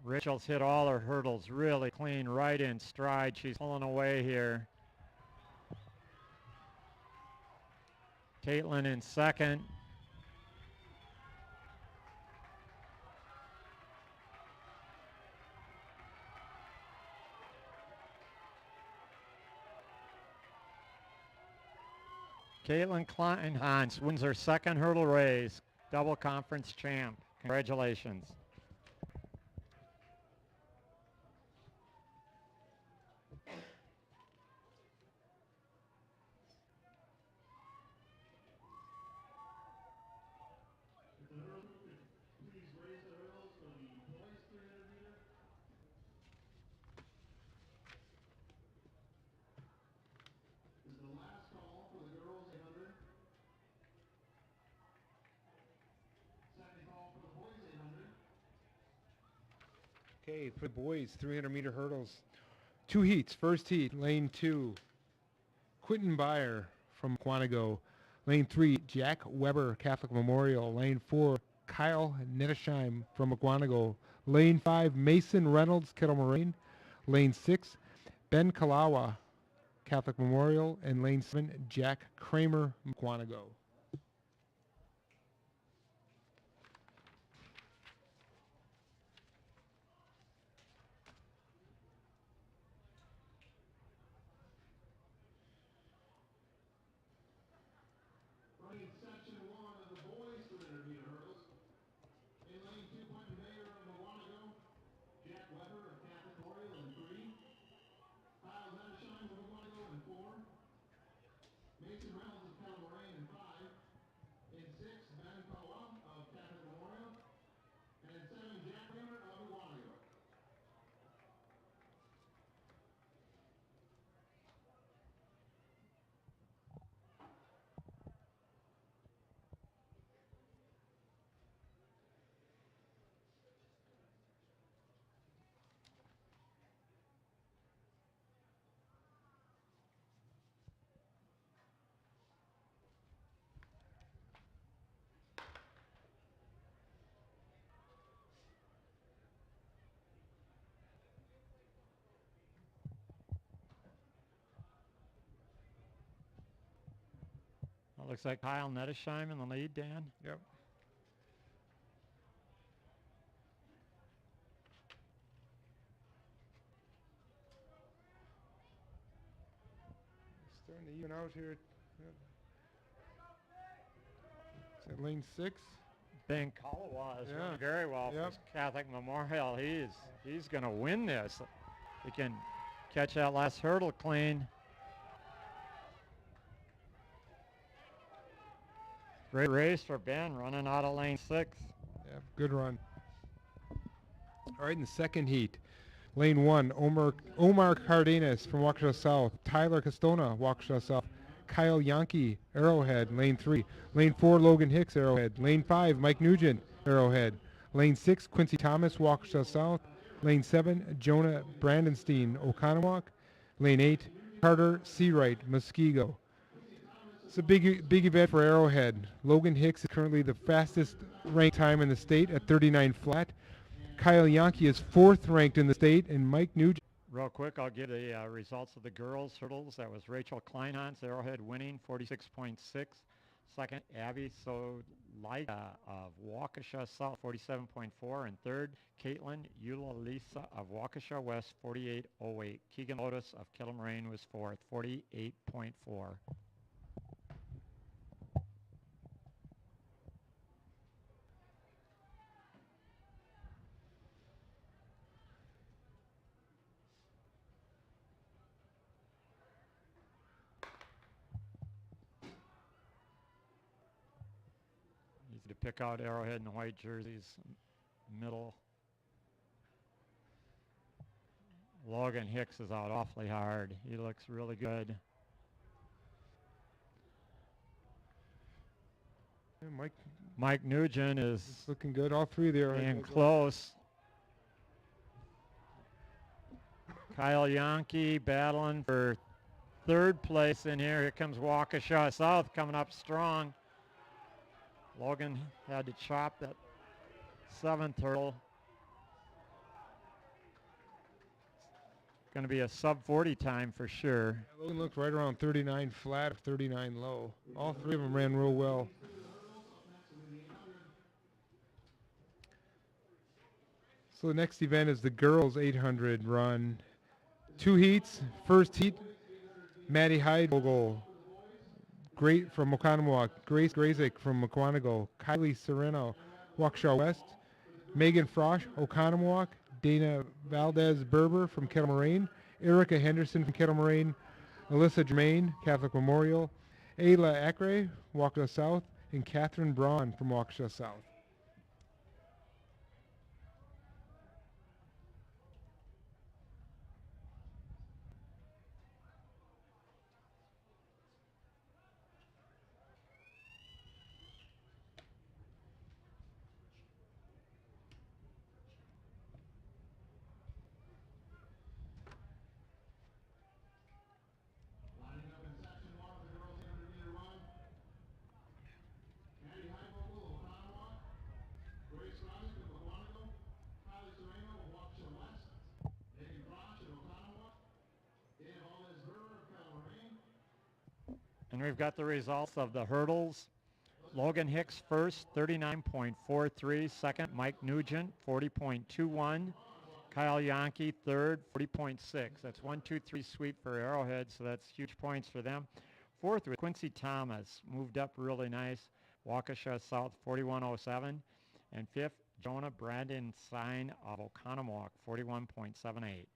Rachel's hit all her hurdles really clean, right in stride. She's pulling away here. Caitlin in second. Caitlin Kleinhans wins her second hurdle race, double conference champ. Congratulations. Okay, for the boys, 300-meter hurdles. 2 heats. First heat, lane 2, Quentin Byer from Quantico. Lane 3, Jack Weber, Catholic Memorial. Lane 4, Kyle Nettesheim from Quantico. Lane 5, Mason Reynolds, Kettle Moraine. Lane 6, Ben Kalawa, Catholic Memorial. And lane 7, Jack Kramer, Quantico. Running section 1 of the boys 300-meter hurdles. In lane 2, Quentin Bayer of Quantico. Jack Weber of Catholic Memorial in 3. Kyle Nettesheim of Quantico in 4. Mason Reynolds of Kettle Moraine in 5. In 6, Ben Kalawa of Catholic Memorial. And in 7, Jack Kramer of Quantico. Well, looks like Kyle Nettesheim in the lead, Dan. Yep. Starting to even out here. Yep. Is that lane 6? Ben Kalawa is Yeah. running very well Yep. for Catholic Memorial. He's going to win this. He can catch that last hurdle clean. Great race for Ben, running out of lane 6. Yeah, good run. All right, in the second heat, lane 1, Omar Cardenas from Waukesha South. Tyler Castona, Waukesha South. Kyle Yankee, Arrowhead, lane 3. Lane 4, Logan Hicks, Arrowhead. Lane 5, Mike Nugent, Arrowhead. Lane 6, Quincy Thomas, Waukesha South. Lane 7, Jonah Brandenstein, Oconomowoc. Lane 8, Carter Seawright, Muskego. It's a big event for Arrowhead. Logan Hicks is currently the fastest ranked time in the state at 39 flat. Kyle Yankee is 4th ranked in the state, and Mike Nugent. Real quick, I'll give the results of the girls' hurdles. That was Rachel Kleinhans, Arrowhead, winning 46.6. Second, Abby Solika of Waukesha South, 47.4. And third, Caitlin Eula-Lisa of Waukesha West, 48.08. Keegan Lotus of Kettle Moraine was fourth, 48.4. Easy to pick out Arrowhead in the white jerseys. Middle. Logan Hicks is out awfully hard. He looks really good. Yeah, Mike Nugent is looking good. All three there. And close. Kyle Yankee battling for third place in here. Here comes Waukesha South coming up strong. Logan had to chop that 7th hurdle. It's going to be a sub 40 time for sure. Logan looked right around 39 flat or 39 low. All three of them ran real well. So the next event is the girls 800 run. 2 heats. First heat, Maddie Heidvogel, great from Oconomowoc. Grace Grazik from Mukwonago. Kylie Sereno, Waukesha West. Megan Frosch, Oconomowoc. Dana Valdez Berber from Kettle Moraine. Erica Henderson from Kettle Moraine. Alyssa Germain, Catholic Memorial. Ayla Acre, Waukesha South. And Catherine Braun from Waukesha South. And we've got the results of the hurdles. Logan Hicks first, 39.43. Second, Mike Nugent, 40.21. Kyle Yankee third, 40.6. That's 1, 2, 3 sweep for Arrowhead, so that's huge points for them. Fourth was Quincy Thomas, moved up really nice. Waukesha South, 41.07. And fifth, Jonah Brandon Sign of Oconomowoc, 41.78.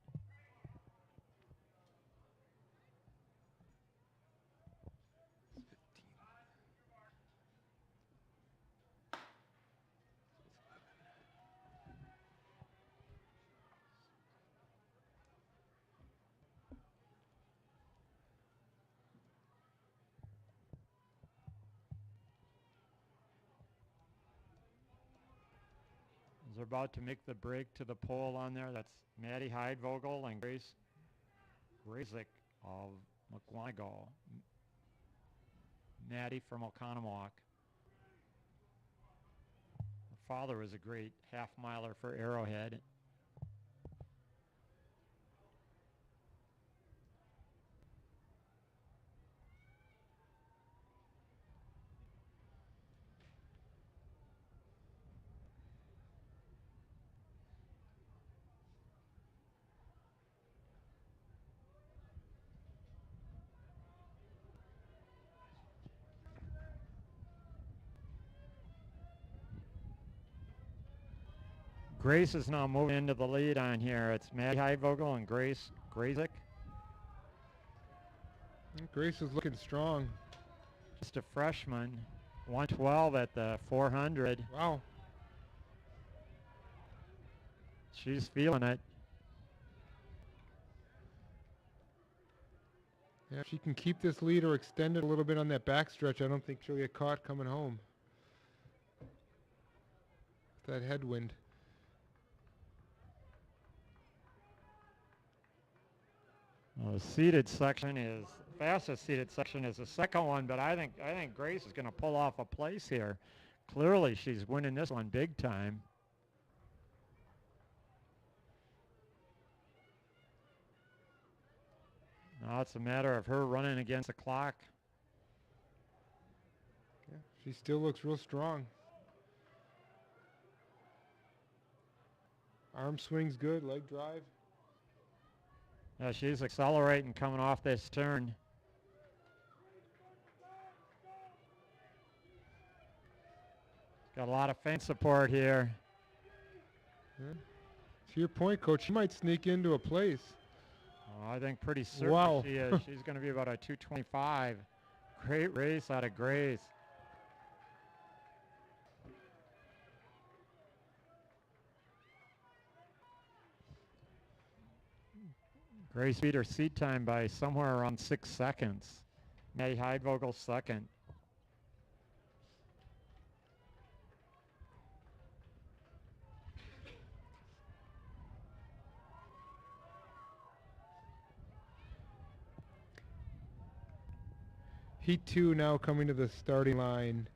They're about to make the break to the pole on there. That's Maddie Heidvogel and Grace Grazik of Mukwonago. Maddie from Oconomowoc. Her father was a great half-miler for Arrowhead. Grace is now moving into the lead on here. It's Maddie Heidvogel and Grace Grazik. Grace is looking strong. Just a freshman, 112 at the 400. Wow. She's feeling it. Yeah, if she can keep this lead or extend it a little bit on that back stretch, I don't think she'll get caught coming home. That headwind. Well, the seated section is fastest seated section is the second one, but I think Grace is going to pull off a place here. Clearly, she's winning this one big time. Now it's a matter of her running against the clock. Yeah, she still looks real strong. Arm swing's good, leg drive. Yeah, she's accelerating coming off this turn. Got a lot of fence support here. Yeah. To your point, Coach, she might sneak into a place. Oh, I think pretty certain Wow. she is. She's going to be about a 225. Great race out of Grace. Grace beat her seat time by somewhere around 6 seconds. Maddie Heidvogel second. Heat 2 now coming to the starting line.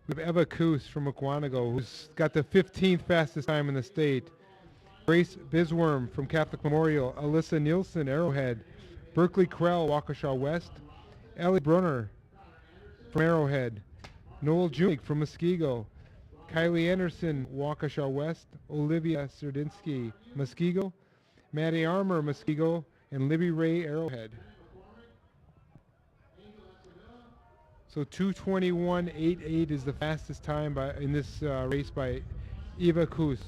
We have Eva Koos from Mukwonago, who's got the 15th fastest time in the state. Grace Bisworm from Catholic Memorial. Alyssa Nielsen, Arrowhead. Berkeley Krell, Waukesha West. Ellie Brunner from Arrowhead. Noel Junig from Muskego. Kylie Anderson, Waukesha West. Olivia Serdinsky, Muskego. Maddie Armour, Muskego. And Libby Ray, Arrowhead. So 2:21.88 is the fastest time in this race by Eva Koos.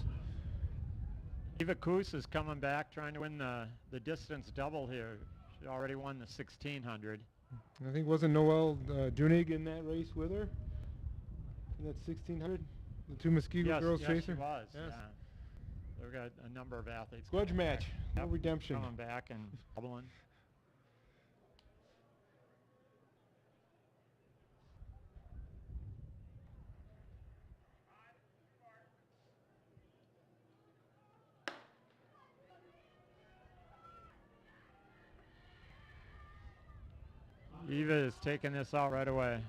Eva Koos is coming back trying to win the distance double here. She already won the 1600. I think wasn't Noel Junig in that race with her? In that 1600? The two Muskego girls chaser? Yes, she was. Yes. Yeah. They've got a number of athletes. Grudge match. No Yep, redemption. Coming back and doubling. Eva is taking this out right away.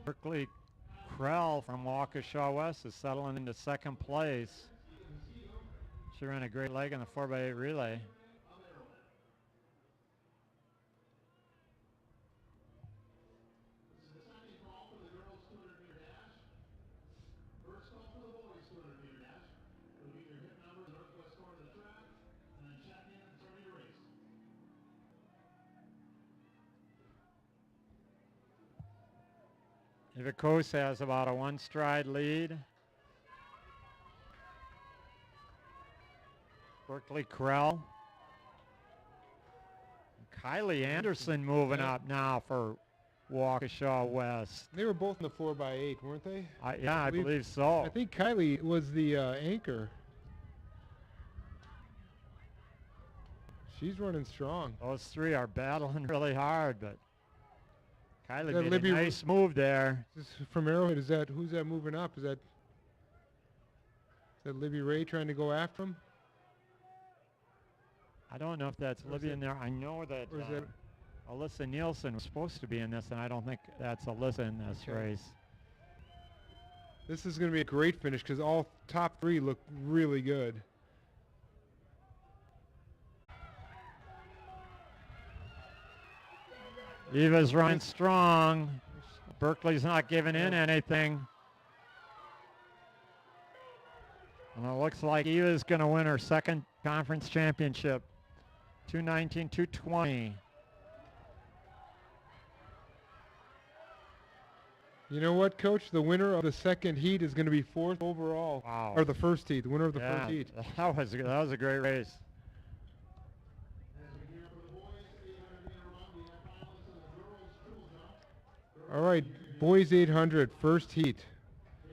Berkeley Krell from Waukesha West is settling into second place. She ran a great leg in the 4x8 relay. Eva Koos has about a 1-stride lead. Berkeley Krell. Kylie Anderson moving up now for Waukesha West. They were both in the 4x8, weren't they? Yeah, I believe so. I think Kylie was the anchor. She's running strong. Those three are battling really hard, but Kylie made Libby a nice move there. This is from Arrowhead. Who's that moving up? Is that Libby Ray trying to go after him? I don't know if that's Libby in there. I know that Alyssa Nielsen was supposed to be in this, and I don't think that's Alyssa in this race. This is going to be a great finish because all top three look really good. Eva's running strong. Berkeley's not giving in anything. And it looks like Eva's going to win her second conference championship. 219, 220. You know what, Coach? The winner of the second heat is going to be fourth overall. Wow. Or the first heat. The winner of the first heat. That was a great race. All right, boys 800, first heat.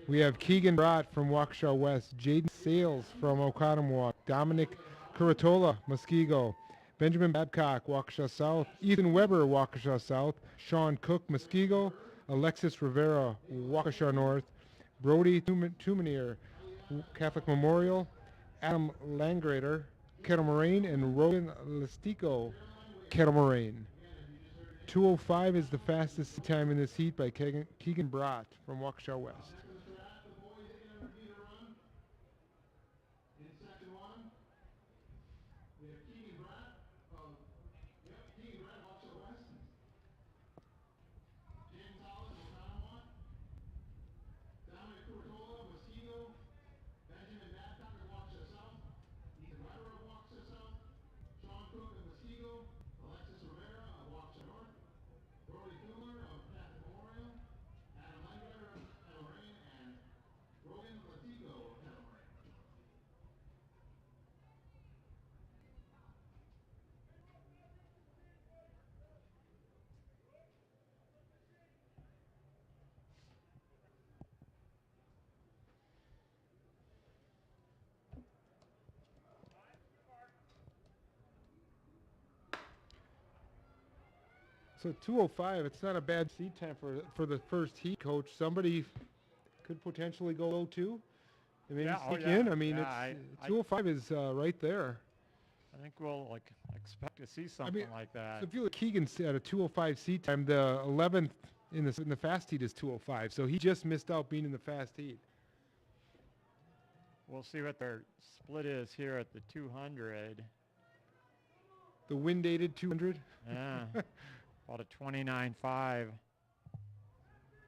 We have Keegan Brott from Waukesha West, Jaden Sales from Oconomowoc, Dominic Curatola, Muskego, Benjamin Babcock, Waukesha South, Ethan Weber, Waukesha South, Sean Cook, Muskego, Alexis Rivera, Waukesha North, Brody Tumanier, Catholic Memorial, Adam Langrader, Kettle Moraine, and Rogan Listico, Kettle Moraine. 2:05 is the fastest time in this heat by Keegan Brott from Waukesha West. So 2:05, it's not a bad seat time for the first heat, Coach. Somebody could potentially go low too. And maybe sneak in. I mean, 2:05 is right there. I think we'll expect to see something like that. So if you look, Keegan's at a 2:05 seat time. The 11th in the fast heat is 2:05. So he just missed out being in the fast heat. We'll see what their split is here at the 200. The wind-dated 200. Yeah. About a 29.5.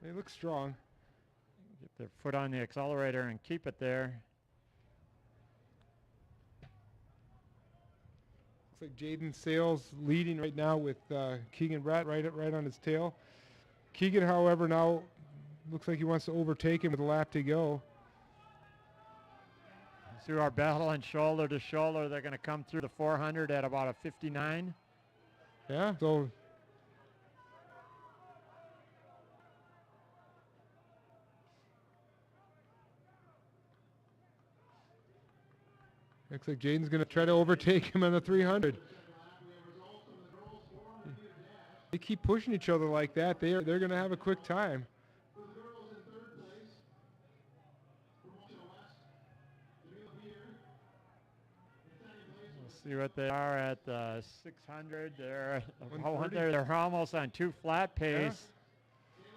They look strong. Get their foot on the accelerator and keep it there. Looks like Jaden Sales leading right now with Keegan Brott right on his tail. Keegan, however, now looks like he wants to overtake him with a lap to go. Through our battle and shoulder to shoulder, they're going to come through the 400 at about a 59. Yeah, so looks like Jaden's going to try to overtake him on the 300. They keep pushing each other like that. They're going to have a quick time. We'll see what they are at 600. They're almost on 2 flat pace. Yeah.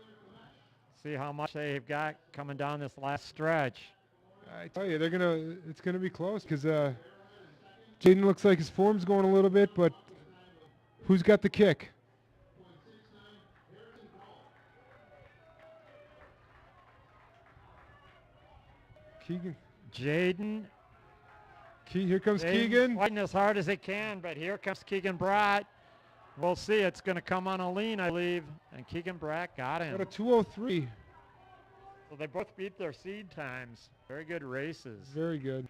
See how much they've got coming down this last stretch. I tell you, it's gonna be close because Jaden looks like his form's going a little bit, but who's got the kick? Keegan. Jaden. Here comes Keegan. Fighting as hard as he can, but here comes Keegan Brott. We'll see. It's going to come on a lean, I believe, and Keegan Brott got him. Got a 2:03. So they both beat their seed times. Very good races. Very good.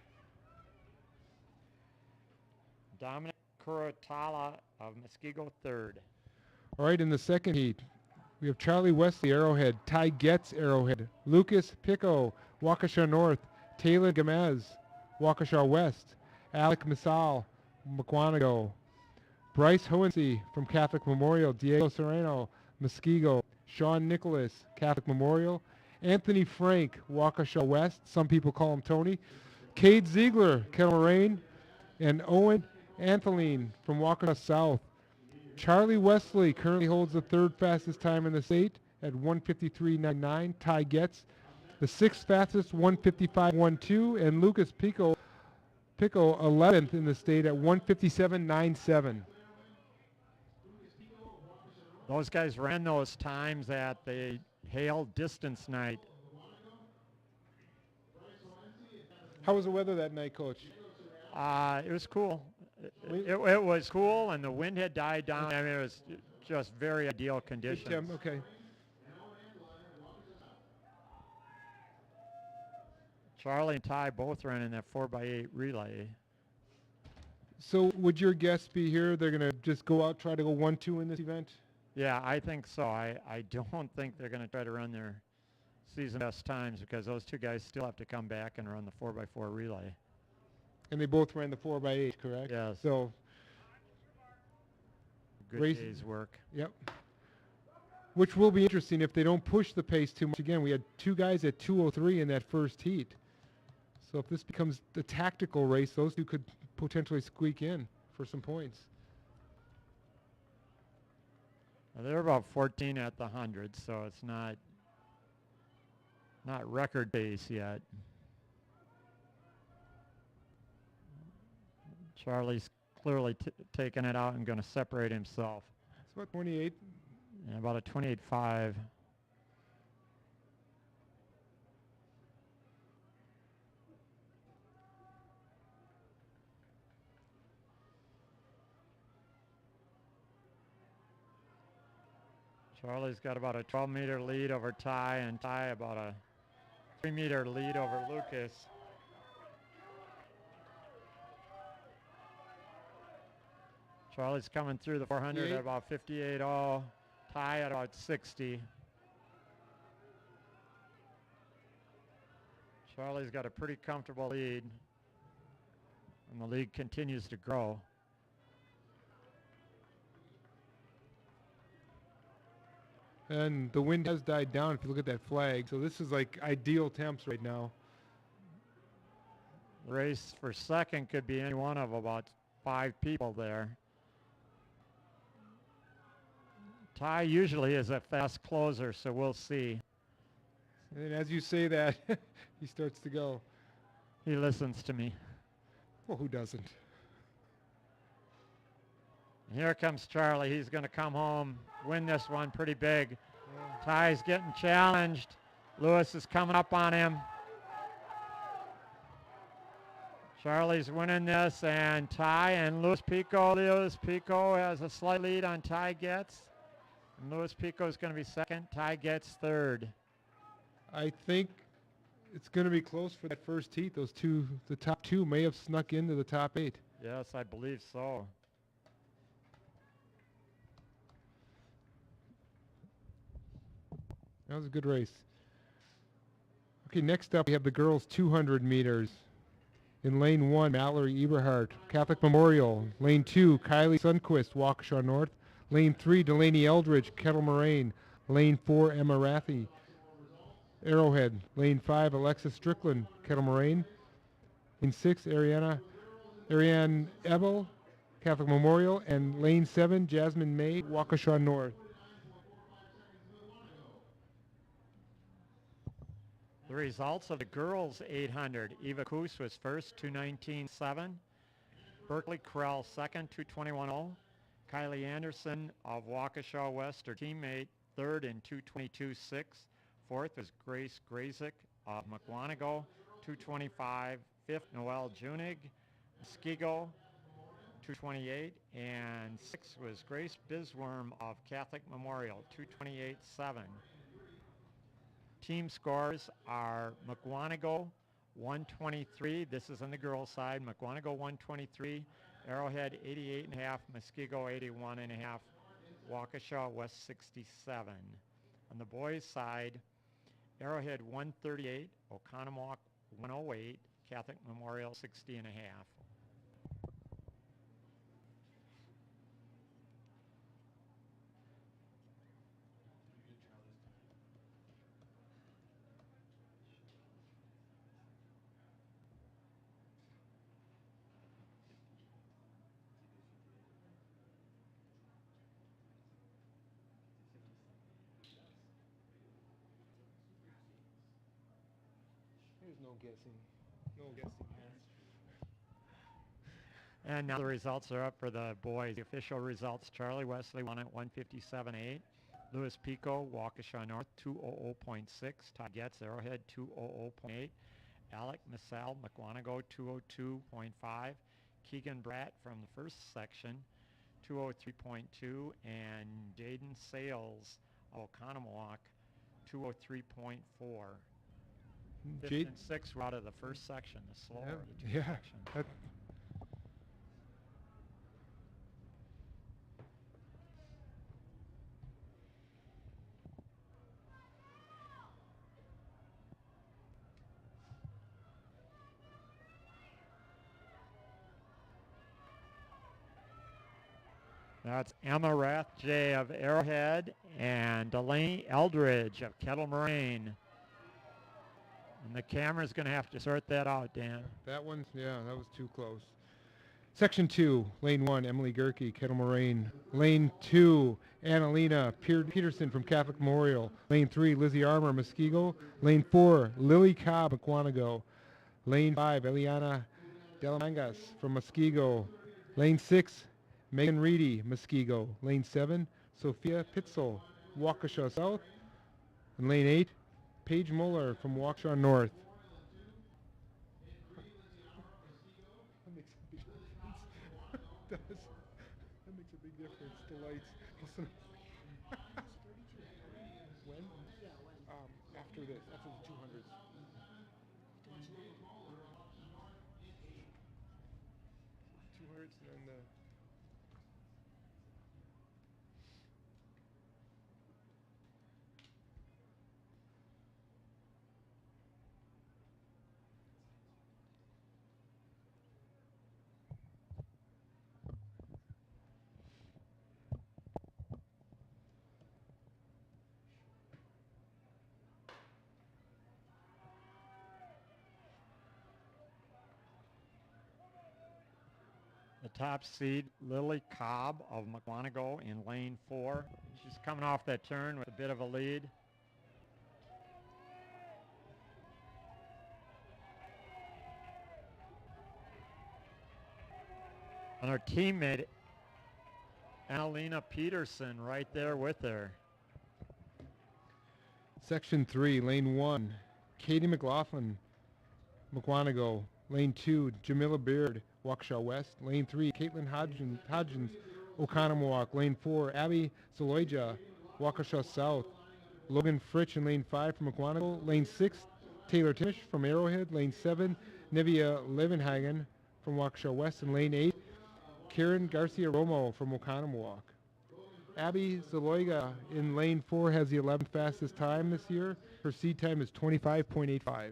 Dominic Curatola of Muskego third. All right, in the second heat, we have Charlie Wesley, Arrowhead, Ty Getz, Arrowhead, Lucas Pico, Waukesha North, Taylor Gamez, Waukesha West, Alec Misal, Mukwonago, Bryce Hohensee from Catholic Memorial, Diego Serrano, Muskego, Sean Nicholas, Catholic Memorial, Anthony Frank, Waukesha West, some people call him Tony, Cade Ziegler, Kettle Moraine, and Owen Antheline from Waukesha South. Charlie Wesley currently holds the third fastest time in the state at 1:53.99. Ty Getz, the sixth fastest, 1:55.12, and Lucas Pico 11th in the state at 1:57.97. Those guys ran those times at the Hale Distance Night. How was the weather that night, Coach? It was cool. It was cool, and the wind had died down. I mean, it was just very ideal conditions. Okay. Charlie and Ty both ran in that 4x8 relay. So would your guess be here? They're going to just go out, try to go 1-2 in this event? Yeah, I think so. I don't think they're going to try to run their season best times because those two guys still have to come back and run the 4x4 relay. And they both ran the 4x8, correct? Yes. So Good day's work. Yep. Which will be interesting if they don't push the pace too much. Again, we had two guys at 2:03 in that first heat. So if this becomes a tactical race, those two could potentially squeak in for some points. Well, they're about 14 at the 100, so it's not record pace yet. Charlie's clearly taking it out and going to separate himself. It's about 28. Yeah, about a 28.5. Charlie's got about a 12-meter lead over Ty, and Ty about a 3-meter lead over Lucas. Charlie's coming through the 400 at about 58.0. Ty at about 60. Charlie's got a pretty comfortable lead, and the lead continues to grow. And the wind has died down if you look at that flag. So this is like ideal temps right now. The race for second could be any one of about 5 people there. Ty usually is a fast closer, so we'll see. And as you say that, he starts to go. He listens to me. Well, who doesn't? Here comes Charlie. He's going to come home, win this one pretty big. Yeah. Ty's getting challenged. Lewis is coming up on him. Charlie's winning this, and Ty and Luis Pico. Luis Pico has a slight lead on Ty Getz. And Luis Pico is going to be second. Ty Getz third. I think it's going to be close for that first heat. Those two, the top two may have snuck into the top 8. Yes, I believe so. That was a good race. Okay, next up we have the girls 200 meters. In lane 1, Mallory Eberhardt, Catholic Memorial. Lane 2, Kylie Sundquist, Waukesha North. Lane 3, Delaney Eldridge, Kettle Moraine. Lane 4, Emma Rathie, Arrowhead. Lane 5, Alexis Strickland, Kettle Moraine. Lane 6, Ariane Ebel, Catholic Memorial. And lane 7, Jasmine May, Waukesha North. The results of the girls 800. Eva Koos was first, 2:19.7. Berkeley Krell second, 2:21.0. Kylie Anderson of Waukesha West, her teammate, third in 2:22.6. Fourth was Grace Grazik of McWanago, 2:25. Fifth, Noelle Junig, Muskego, 2:28. And sixth was Grace Bisworm of Catholic Memorial, 2:28.7. Team scores are McWanago 123. This is on the girls' side. McWanago 123, Arrowhead 88.5, Muskego 81.5, Waukesha West 67. On the boys' side, Arrowhead 138, Oconomowoc 108, Catholic Memorial 60.5. There's no guessing. No guessing here. And now the results are up for the boys. The official results, Charlie Wesley won at 157.8. Luis Pico, Waukesha North, 200.6. Ty Getz, Arrowhead, 200.8. Alec Massal, McWanago, 202.5. Keegan Bratt from the first section, 203.2. And Jaden Sales of Oconomowoc, 203.4. Fifth and sixth were out of the first section, the slower of the two sections. That's Emma Rathjay of Arrowhead and Delaney Eldridge of Kettle Moraine. And the camera's going to have to sort that out, Dan. That one's, yeah, that was too close. Section 2, Lane 1, Emily Gerke, Kettle Moraine. Lane 2, Annalena Peterson from Catholic Memorial. Lane 3, Lizzie Armour, Muskego. Lane 4, Lily Cobb, Aquanago. Lane 5, Eliana Delamangas from Muskego. Lane 6, Megan Reedy, Muskego. Lane 7, Sophia Pitzel, Waukesha South. And Lane 8, Paige Muller from Waukesha North. That makes a big difference. That makes a big difference. The lights. Listen. When? After this, after the 200s. 200s and then the. The top seed, Lily Cobb of McWanago in lane 4. She's coming off that turn with a bit of a lead. And her teammate, Annalena Peterson, right there with her. Section 3, Lane 1, Katie McLaughlin, McWanago. Lane 2, Jamila Beard, Waukesha West. Lane 3, Caitlin Hodgins, Oconomowoc. Lane 4, Abby Saloija, Waukesha South. Logan Fritch in Lane 5 from McWanago. Lane 6, Taylor Timish from Arrowhead. Lane 7, Nevia Levenhagen from Waukesha West. And Lane 8, Karen Garcia Romo from Oconomowoc. Abby Zaloiga in lane 4 has the 11th fastest time this year. Her seed time is 25.85.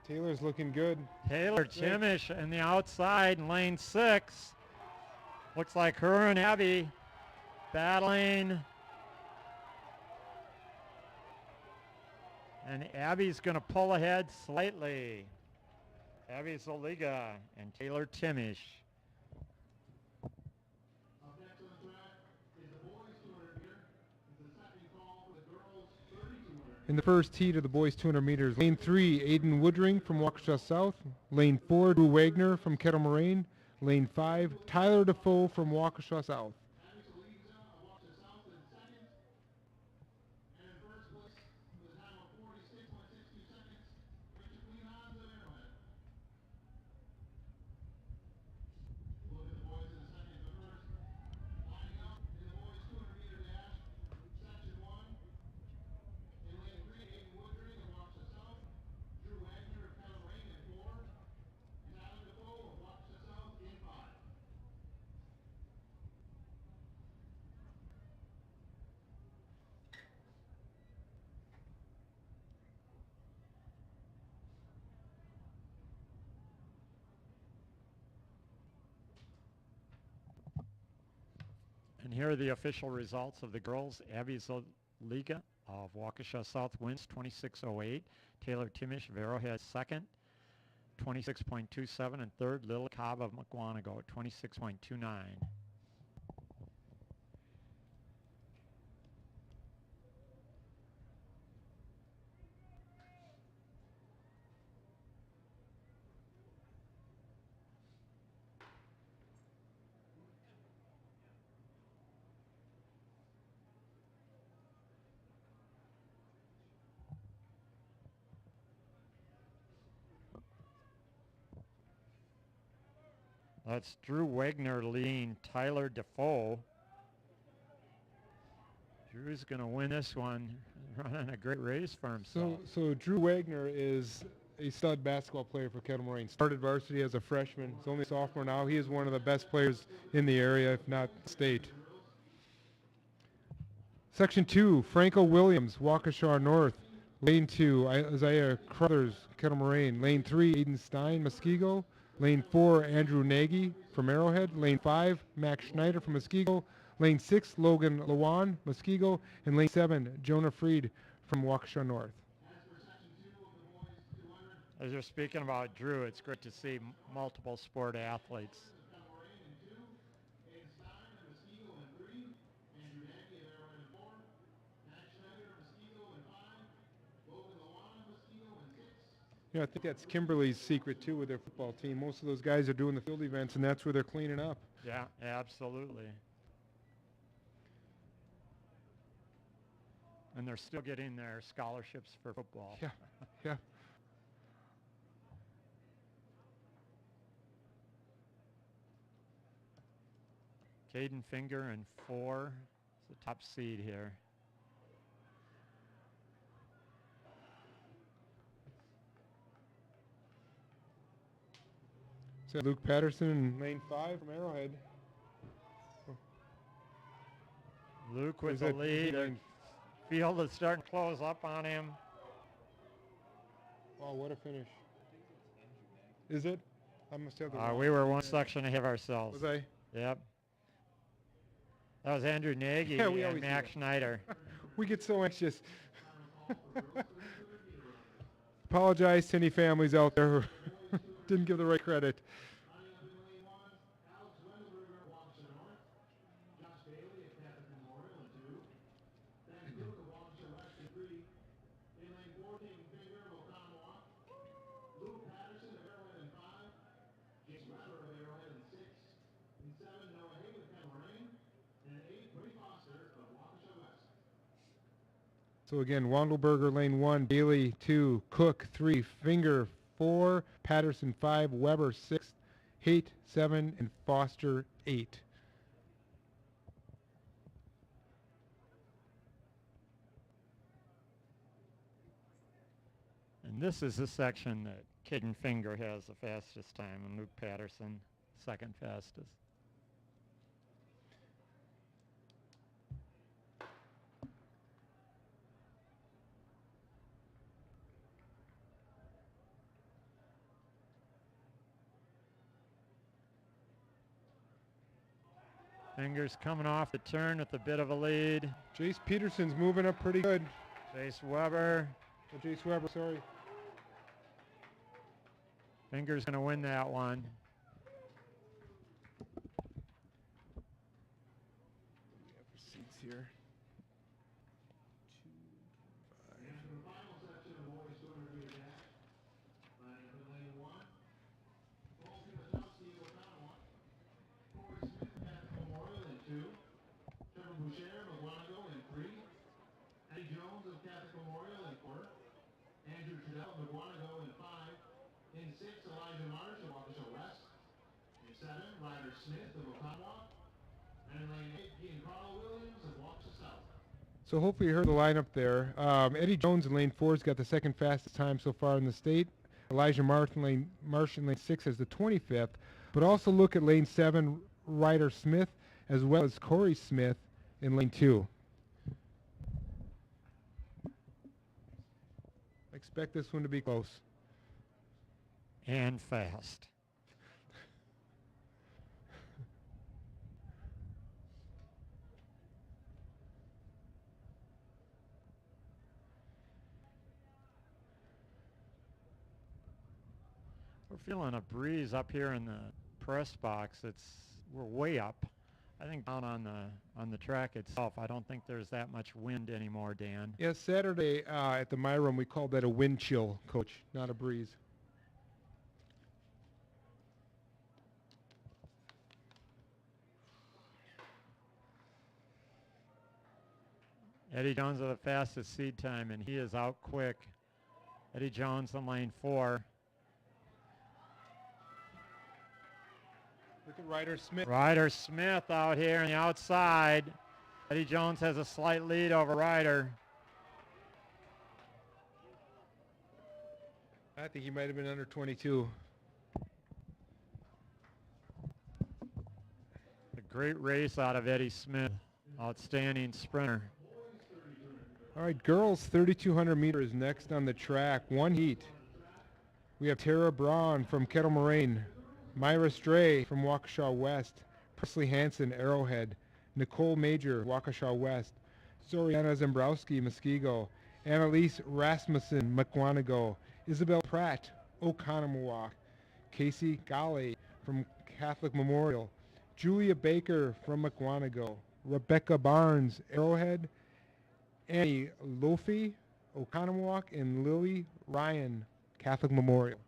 Taylor's looking good. Taylor Timish in the outside in lane 6. Looks like her and Abby battling. And Abby's going to pull ahead slightly. Abby Zoliga and Taylor Timish. In the first heat of the boys 200 meters, lane 3, Aiden Woodring from Waukesha South. Lane 4, Drew Wagner from Kettle Moraine. Lane 5, Tyler Defoe from Waukesha South. And here are the official results of the girls. Abby Zoliga of Waukesha South wins 26.08. Taylor Timish of Arrowhead second, 26.27. And third, Lily Cobb of McWanago at 26.29. That's Drew Wagner leading Tyler Defoe. Drew's going to win this one, running a great race for himself. So Drew Wagner is a stud basketball player for Kettle Moraine. Started varsity as a freshman. He's only a sophomore now. He is one of the best players in the area, if not state. Section 2, Franco Williams, Waukesha North. Lane 2, Isaiah Crothers, Kettle Moraine. Lane 3, Aiden Stein, Muskego. Lane 4, Andrew Nagy from Arrowhead. Lane 5, Max Schneider from Muskego. Lane 6, Logan Lawan, Muskego. And Lane 7, Jonah Freed from Waukesha North. As you're speaking about Drew, it's great to see multiple sport athletes. You know, I think that's Kimberly's secret too with their football team. Most of those guys are doing the field events, and that's where they're cleaning up. Yeah, absolutely. And they're still getting their scholarships for football. Yeah, yeah. Caden Finger in 4 is the top seed here. So Luke Patterson in lane 5 from Arrowhead. Luke with the lead. Field is starting to close up on him. Wow, what a finish. Is it? I must have the We were one section ahead of ourselves. Was I? Yep. That was Andrew Nagy and Max Schneider. We get so anxious. Apologize to any families out there who didn't give the right credit. So again, Wandelberger lane 1, Bailey 2, Cook 3, Finger 4, Patterson 5, Weber 6, Haight 7, and Foster 8. And this is the section that Caden Finger has the fastest time, and Luke Patterson second fastest. Fingers coming off the turn with a bit of a lead. Jace Peterson's moving up pretty good. Jace Weber. Oh, Jace Weber, sorry. Fingers going to win that one. We have receipts here. So hopefully you heard the lineup there. Eddie Jones in lane 4 has got the second fastest time so far in the state. Elijah Marsh in lane 6 has the 25th. But also look at lane 7, Ryder Smith, as well as Corey Smith in lane 2. I expect this one to be close. And fast. We're feeling a breeze up here in the press box. We're way up. I think down on the track itself, I don't think there's that much wind anymore, Dan. Yeah, Saturday at the Myram, we called that a wind chill, Coach, not a breeze. Eddie Jones with the fastest seed time, and he is out quick. Eddie Jones in lane 4. Look at Ryder Smith. Ryder Smith out here on the outside. Eddie Jones has a slight lead over Ryder. I think he might have been under 22. A great race out of Eddie Smith. Outstanding sprinter. All right, girls 3,200 meters next on the track. One heat. We have Tara Braun from Kettle Moraine, Myra Stray from Waukesha West, Presley Hansen, Arrowhead, Nicole Major, Waukesha West, Zoriana Zembrowski, Muskego, Annalise Rasmussen, Mukwonago, Isabel Pratt, Oconomowoc, Casey Gale from Catholic Memorial, Julia Baker from Mukwonago, Rebecca Barnes, Arrowhead, Annie Lofi, Oconomowoc, and Lily Ryan, Catholic Memorial.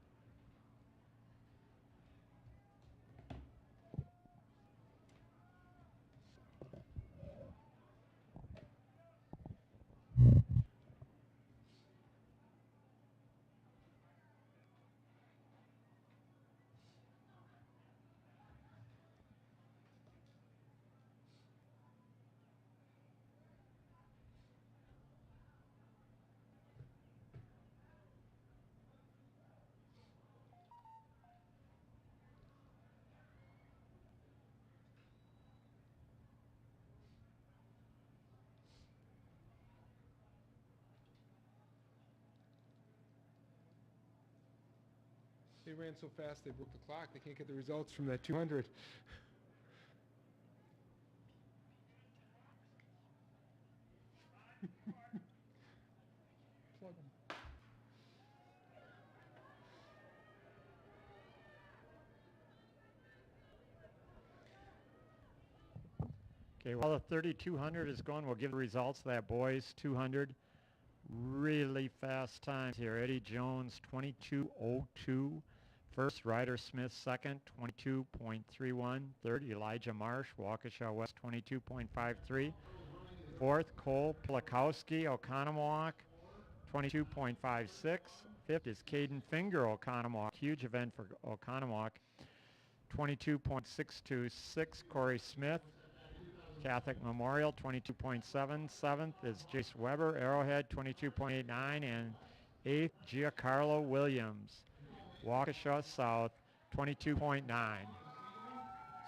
They ran so fast they broke the clock. They can't get the results from that 200. Plug 'em. Okay, while the 3,200 is going, we'll give the results of that boys 200. Really fast times here. Eddie Jones, 22:02. First, Ryder Smith second, 22.31. Third, Elijah Marsh, Waukesha West, 22.53. Fourth, Cole Plakowski, Oconomowoc, 22.56. Fifth is Caden Finger, Oconomowoc. Huge event for Oconomowoc, 22.62. Sixth, Corey Smith, Catholic Memorial, 22.7. Seventh is Jace Weber, Arrowhead, 22.89. And eighth, Giancarlo Williams, Waukesha South, 22.9.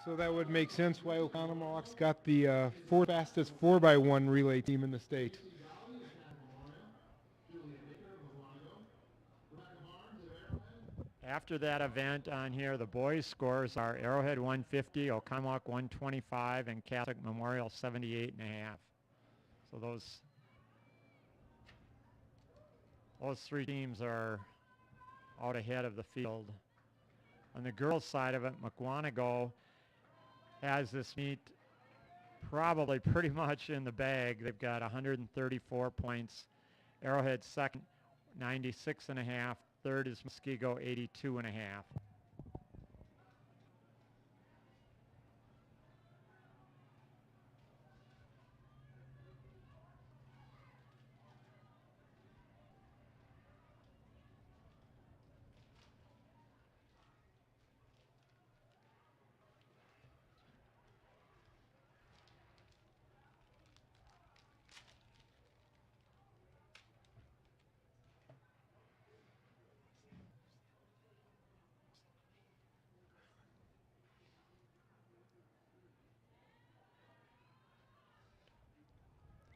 So that would make sense why Oconomowoc's got the fourth fastest 4x1 relay team in the state. After that event on here, the boys' scores are Arrowhead 150, Oconomowoc 125, and Catholic Memorial 78.5. So those three teams are out ahead of the field. On the girls' side of it, Mukwonago has this meet probably pretty much in the bag. They've got 134 points. Arrowhead second, 96.5. Third is Muskego, 82.5.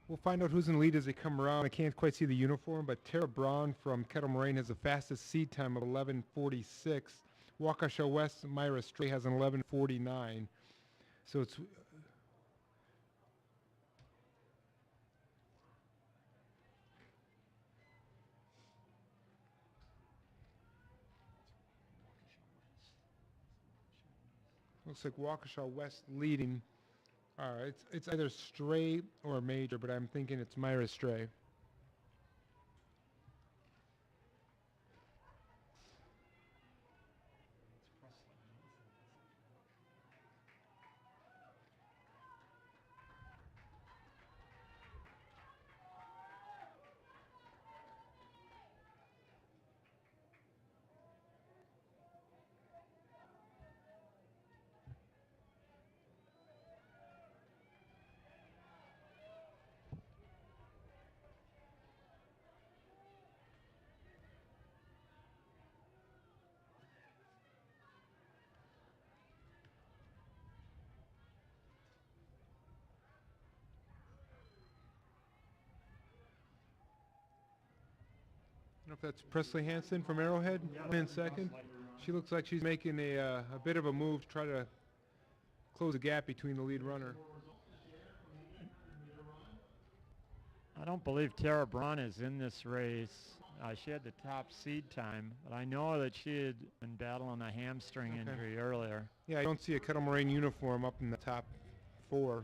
We'll find out who's in the lead as they come around. I can't quite see the uniform, but Tara Braun from Kettle Moraine has the fastest seed time of 11:46. Waukesha West, Myra Stray has an 11:49. So it's looks like Waukesha West leading. All right, it's either Stray or Major, but I'm thinking it's Myra Stray. That's Presley Hansen from Arrowhead in second. She looks like she's making a bit of a move to try to close the gap between the lead runner. I don't believe Tara Braun is in this race. She had the top seed time, but I know that she had been battling a hamstring injury earlier. Yeah, I don't see a Kettle Moraine uniform up in the top 4.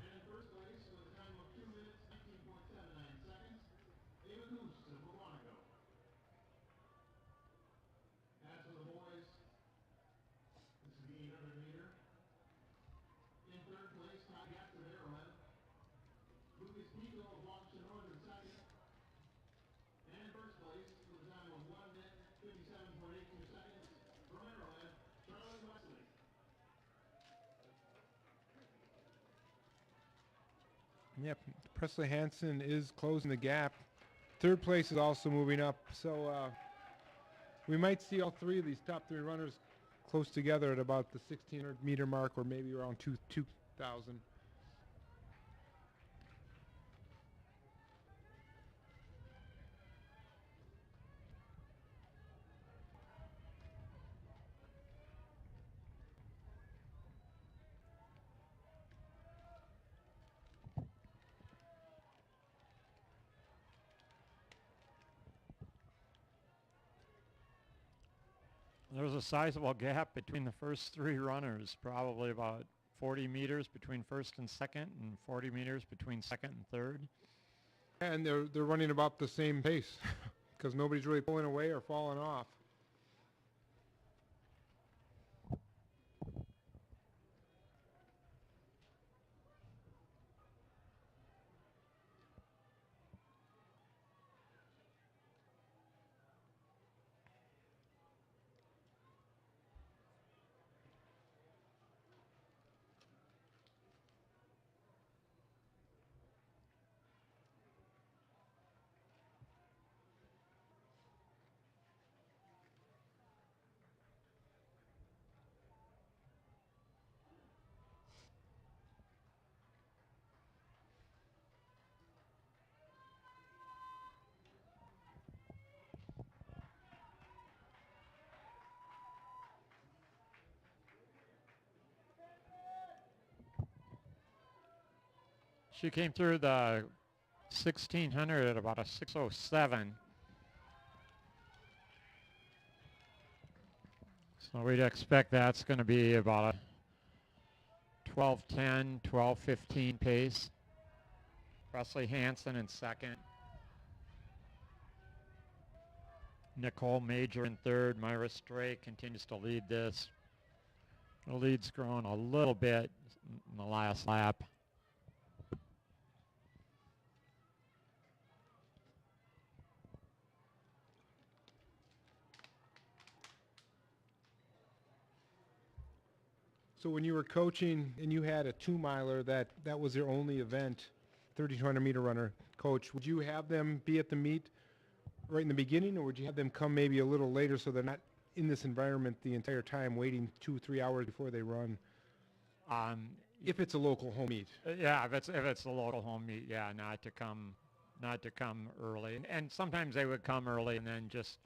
Yep, Presley Hansen is closing the gap. Third place is also moving up, so we might see all 3 of these top 3 runners close together at about the 1,600 meter mark, or maybe around 2,000. There was a sizable gap between the first 3 runners, probably about 40 meters between first and second, and 40 meters between second and third. And they're running about the same pace because nobody's really pulling away or falling off. She came through the 1,600 at about a 6:07. So we'd expect that's going to be about a 12:10, 12:15 pace. Presley Hansen in second. Nicole Major in third. Myra Stray continues to lead this. The lead's grown a little bit in the last lap. So when you were coaching and you had a 2-miler that was their only event, 3,200 meter runner, coach, would you have them be at the meet right in the beginning, or would you have them come maybe a little later so they're not in this environment the entire time waiting 2-3 hours before they run? If it's a local home meet. Yeah, if it's a local home meet, yeah, not to come early. And sometimes they would come early and then just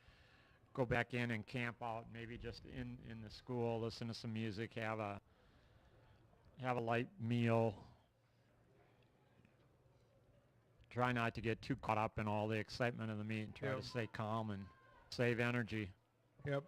go back in and camp out, maybe just in the school, listen to some music, have a light meal. Try not to get too caught up in all the excitement of the meet and try to stay calm and save energy. Yep.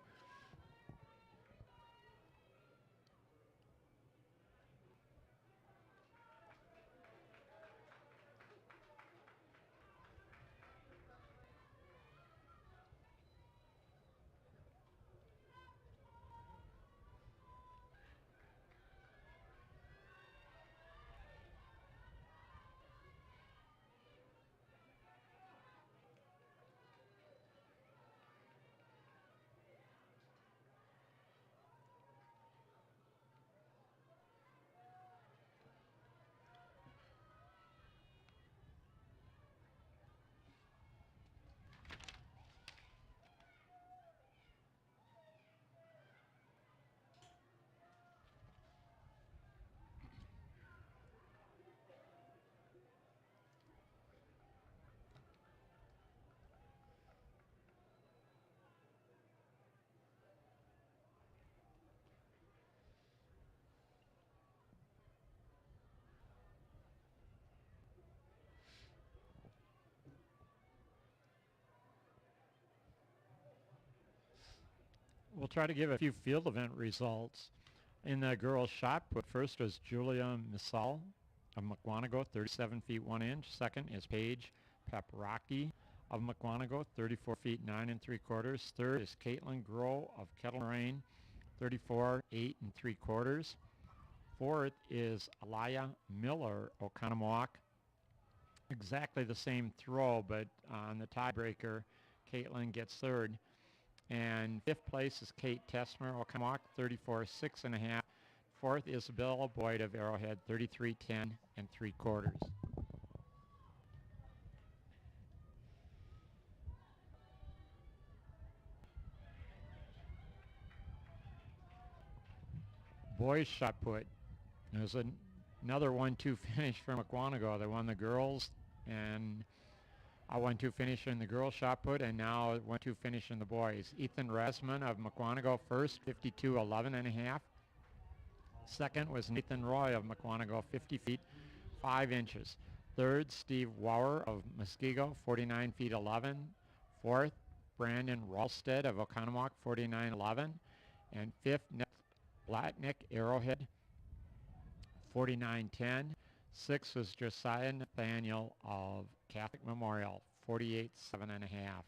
we'll try to give a few field event results. In the girls' shot put, first was Julia Misal of Mukwonago, 37 feet 1 inch. Second is Paige Paprocki of Mukwonago, 34 feet 9 3/4. Third is Caitlin Groh of Kettle Moraine, 34 8 3/4. Fourth is Alaya Miller, Oconomowoc. Exactly the same throw, but on the tiebreaker, Caitlin gets third. And fifth place is Kate Tessmer, Oconomowoc, 34 6 1/2. Fourth, Isabella Boyd of Arrowhead, 33 10 3/4. Boys shot put. There's another 1-2 finish for Mukwonago. They won the girls, and a 1-2 finish in the girls shot put, and now 1-2 finish in the boys. Ethan Resman of Mukwonago first, 52 11 1/2. Second was Nathan Roy of Mukwonago, 50 feet 5 inches. Third, Steve Wauer of Muskego, 49 feet 11. Fourth, Brandon Ralstead of Oconomowoc, 49 11. And fifth, Nick Blatnick, Arrowhead, 49 10. Sixth was Josiah Nathaniel of Catholic Memorial, 48 7 1/2.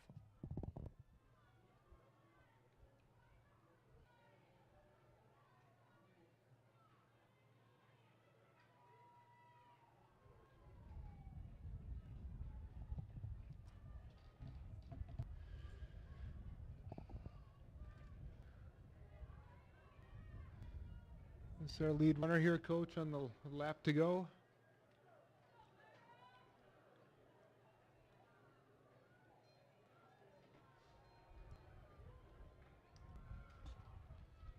This is our lead runner here, Coach, on the lap to go.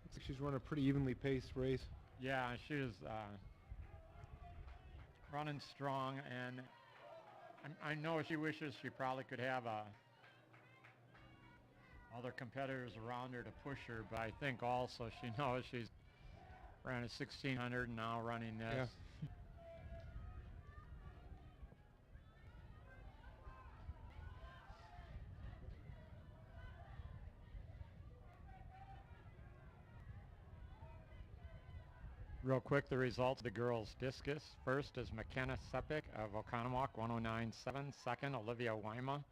Looks like she's run a pretty evenly paced race. Yeah, she was running strong, and I know she wishes she probably could have other competitors around her to push her, but I think also she knows she's ran a 1600 and now running this. Yeah. Real quick, the results of the girls' discus. First is McKenna Sepik of Oconomowoc, 109.7. Second, Olivia Wyma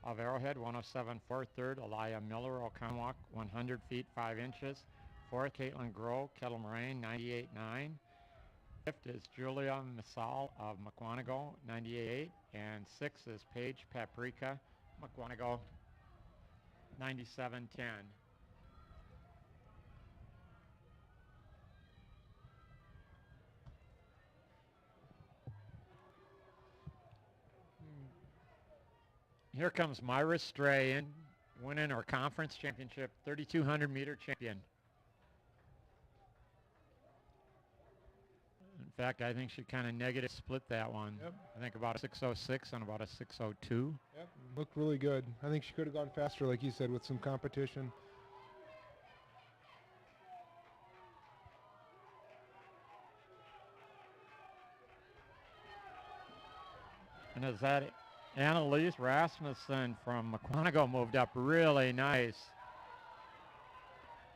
of Arrowhead, 107.4. Third, Alaya Miller, Oconomowoc, 100 feet 5 inches. Fourth, Caitlin Groh, Kettle Moraine, 98.9. Fifth is Julia Misal of Mukwonago, 98.8. And sixth is Paige Paprika, Mukwonago, 97.10. Here comes Myra Strahan, winning her conference championship, 3,200 meter champion. In fact, I think she kind of negative split that one. Yep. I think about a 6:06 and about a 6:02. Yep, looked really good. I think she could have gone faster, like you said, with some competition. And as that Annalise Rasmussen from Mukwonago moved up really nice.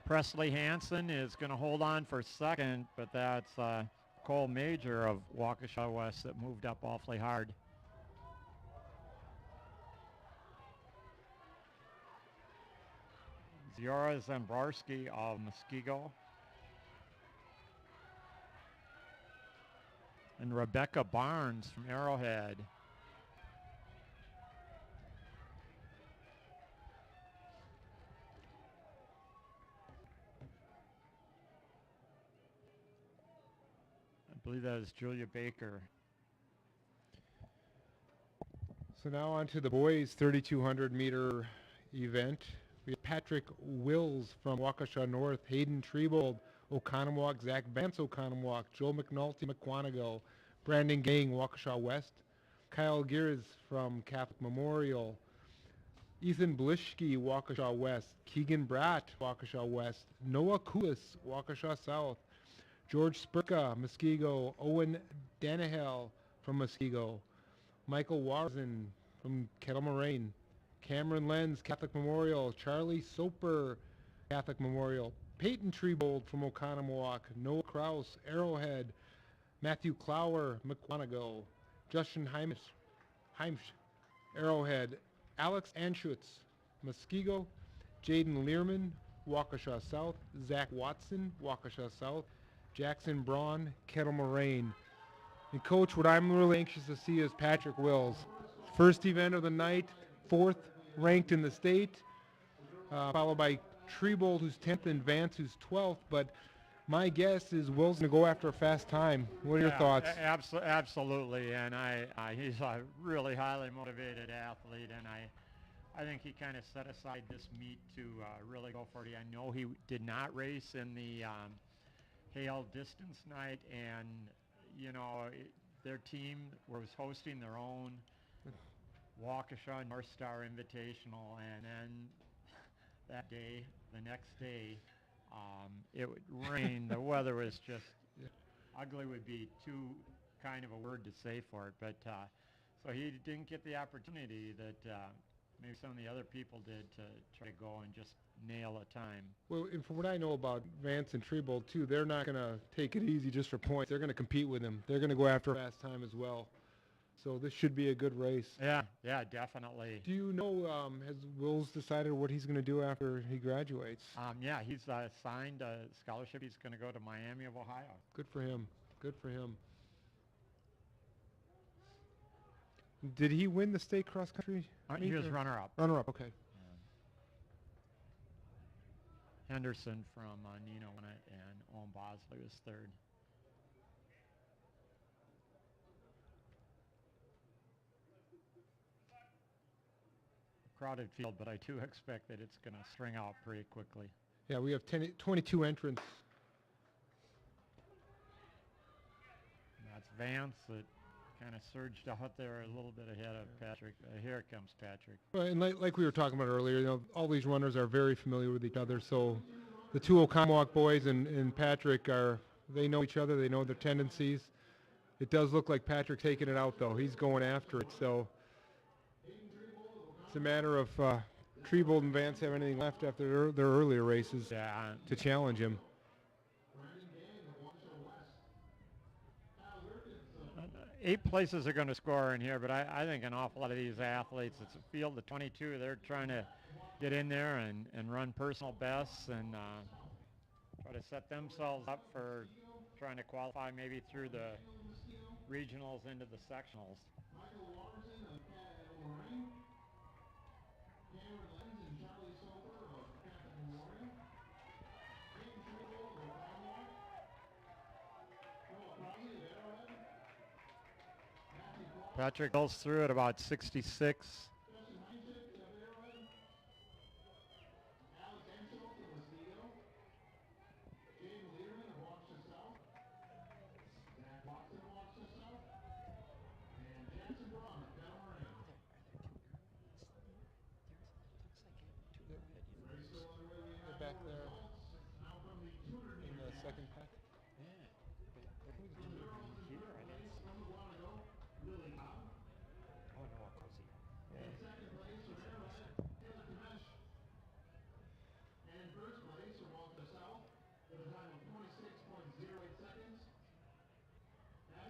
Presley Hansen is going to hold on for second, but that's Cole Major of Waukesha West that moved up awfully hard. Ziora Zambrowski of Muskego. And Rebecca Barnes from Arrowhead. I believe that is Julia Baker. So now on to the boys' 3,200 meter event. We have Patrick Wills from Waukesha North, Hayden Trebold, Oconomowoc, Zach Vance, Oconomowoc, Joe McNulty, Mukwonago, Brandon Gang, Waukesha West, Kyle Gears from Catholic Memorial, Ethan Blishke, Waukesha West, Keegan Bratt, Waukesha West, Noah Kulis, Waukesha South, George Spurka, Muskego, Owen Danahel from Muskego, Michael Warzen from Kettle Moraine, Cameron Lenz, Catholic Memorial, Charlie Soper, Catholic Memorial. Peyton Treebold from Oconomowoc. Noah Kraus, Arrowhead. Matthew Clower, McWanago. Justin Heimsch, Arrowhead. Alex Anschutz, Muskego. Jaden Learman, Waukesha South. Zach Watson, Waukesha South. Jackson Braun, Kettle Moraine. And Coach, what I'm really anxious to see is Patrick Wills. First event of the night, 4th ranked in the state, followed by Treebold, who's 10th, and Vance, who's 12th. But my guess is Will's going to go after a fast time. What are your thoughts? Absolutely, and he's a really highly motivated athlete, and I think he kind of set aside this meet to really go for it. I know he did not race in the Hale distance night, and you know, their team was hosting their own Waukesha North Star Invitational, and then that day, the next day, it would rain. The weather was just ugly would be too kind of a word to say for it, but so he didn't get the opportunity that maybe some of the other people did to try to go and just nail a time. Well, and from what I know about Vance and Treebold, too, they're not going to take it easy just for points. They're going to compete with him. They're going to go after a fast time as well. So this should be a good race. Yeah, definitely. Do you know, has Wills decided what he's going to do after he graduates? Yeah, he's signed a scholarship. He's going to go to Miami of Ohio. Good for him. Good for him. Did he win the state cross country? He was runner-up. Runner-up, okay. Henderson from Nino won it, and Owen Bosley was third. Crowded field, but I do expect that it's going to string out pretty quickly. Yeah, we have 22 entrants. And that's Vance that kind of surged out there a little bit ahead of Patrick. Here comes Patrick. Well, and like we were talking about earlier, you know, all these runners are very familiar with each other. So the two Oconomowoc boys and Patrick they know each other. They know their tendencies. It does look like Patrick taking it out, though. He's going after it. So it's a matter of Treebold and Vance have anything left after their earlier races to challenge him. 8 places are going to score in here, but I think an awful lot of these athletes, it's a field of 22, they're trying to get in there and run personal bests and try to set themselves up for trying to qualify maybe through the regionals into the sectionals. Patrick goes through at about 66. Back there in the second pack.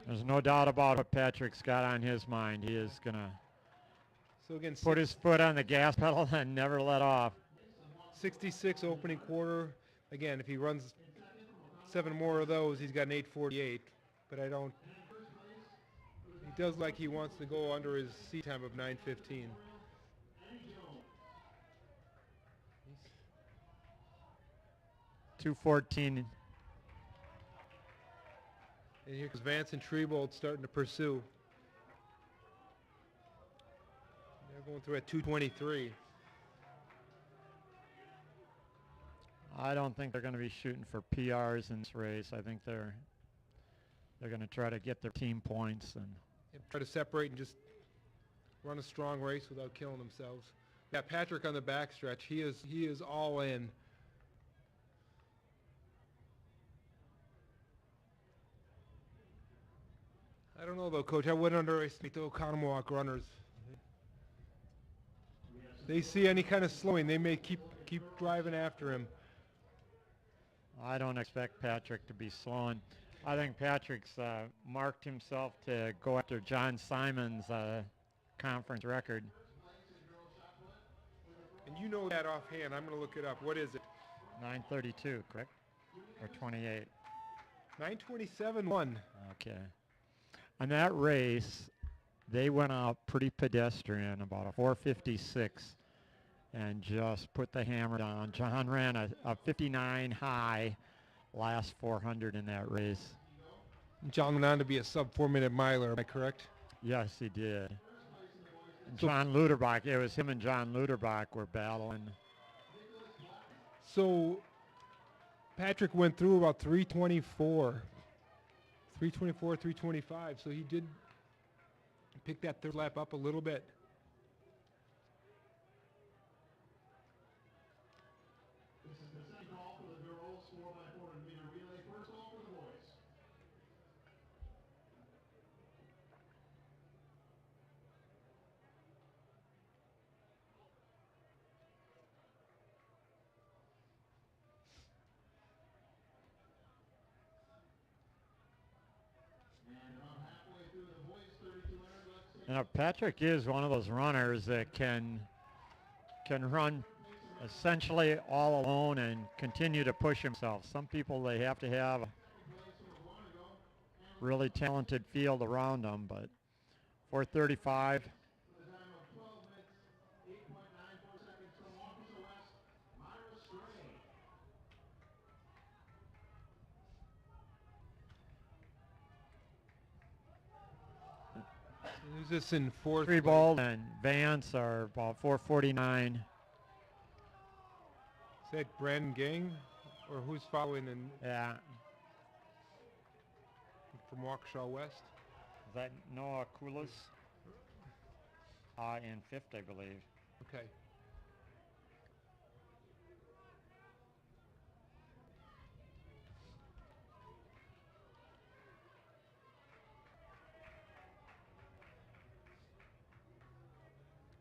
There's no doubt about what Patrick's got on his mind. He is going to put his foot on the gas pedal and never let off. 66 opening quarter. Again, if he runs 7 more of those, he's got an 8:48. But he does like he wants to go under his seat time of 9:15. .214. And here comes Vance and Treebold starting to pursue. They're going through at 2:23. I don't think they're going to be shooting for PRs in this race. I think they're going to try to get their team points and try to separate and just run a strong race without killing themselves. Yeah, Patrick on the backstretch. He is all in. I don't know though, Coach. I wouldn't underestimate the Oconomowoc runners. They see any kind of slowing, they may keep driving after him. I don't expect Patrick to be slowing. I think Patrick's marked himself to go after John Simon's conference record. And you know that offhand. I'm going to look it up. What is it? 9:32, correct? Or 28? 9:27.1. Okay. On that race, they went out pretty pedestrian, about a 4:56, and just put the hammer down. John ran a 59 high last 400 in that race. John went on to be a sub 4-minute miler. Am I correct? Yes, he did. And John Luderbach, it was him and John Luderbach were battling. So Patrick went through about 324. 324, 325. So he did pick that third lap up a little bit. This is the second call for the girls 4x400-meter relay. First call for the boys. And about halfway through the boys 3200, let's take You know, Patrick is one of those runners that can run essentially all alone and continue to push himself. Some people, they have to have a really talented field around them, but 4:35. the time of 12 minutes, 8.94 seconds from Waukesha West, Myra Stray. Who's this in fourth? Freebold and Vance are about 4:49. Is that Brandon Gang? Or who's following in Yeah. from Waukesha West? Is that Noah Koulis? In fifth, I believe. Okay.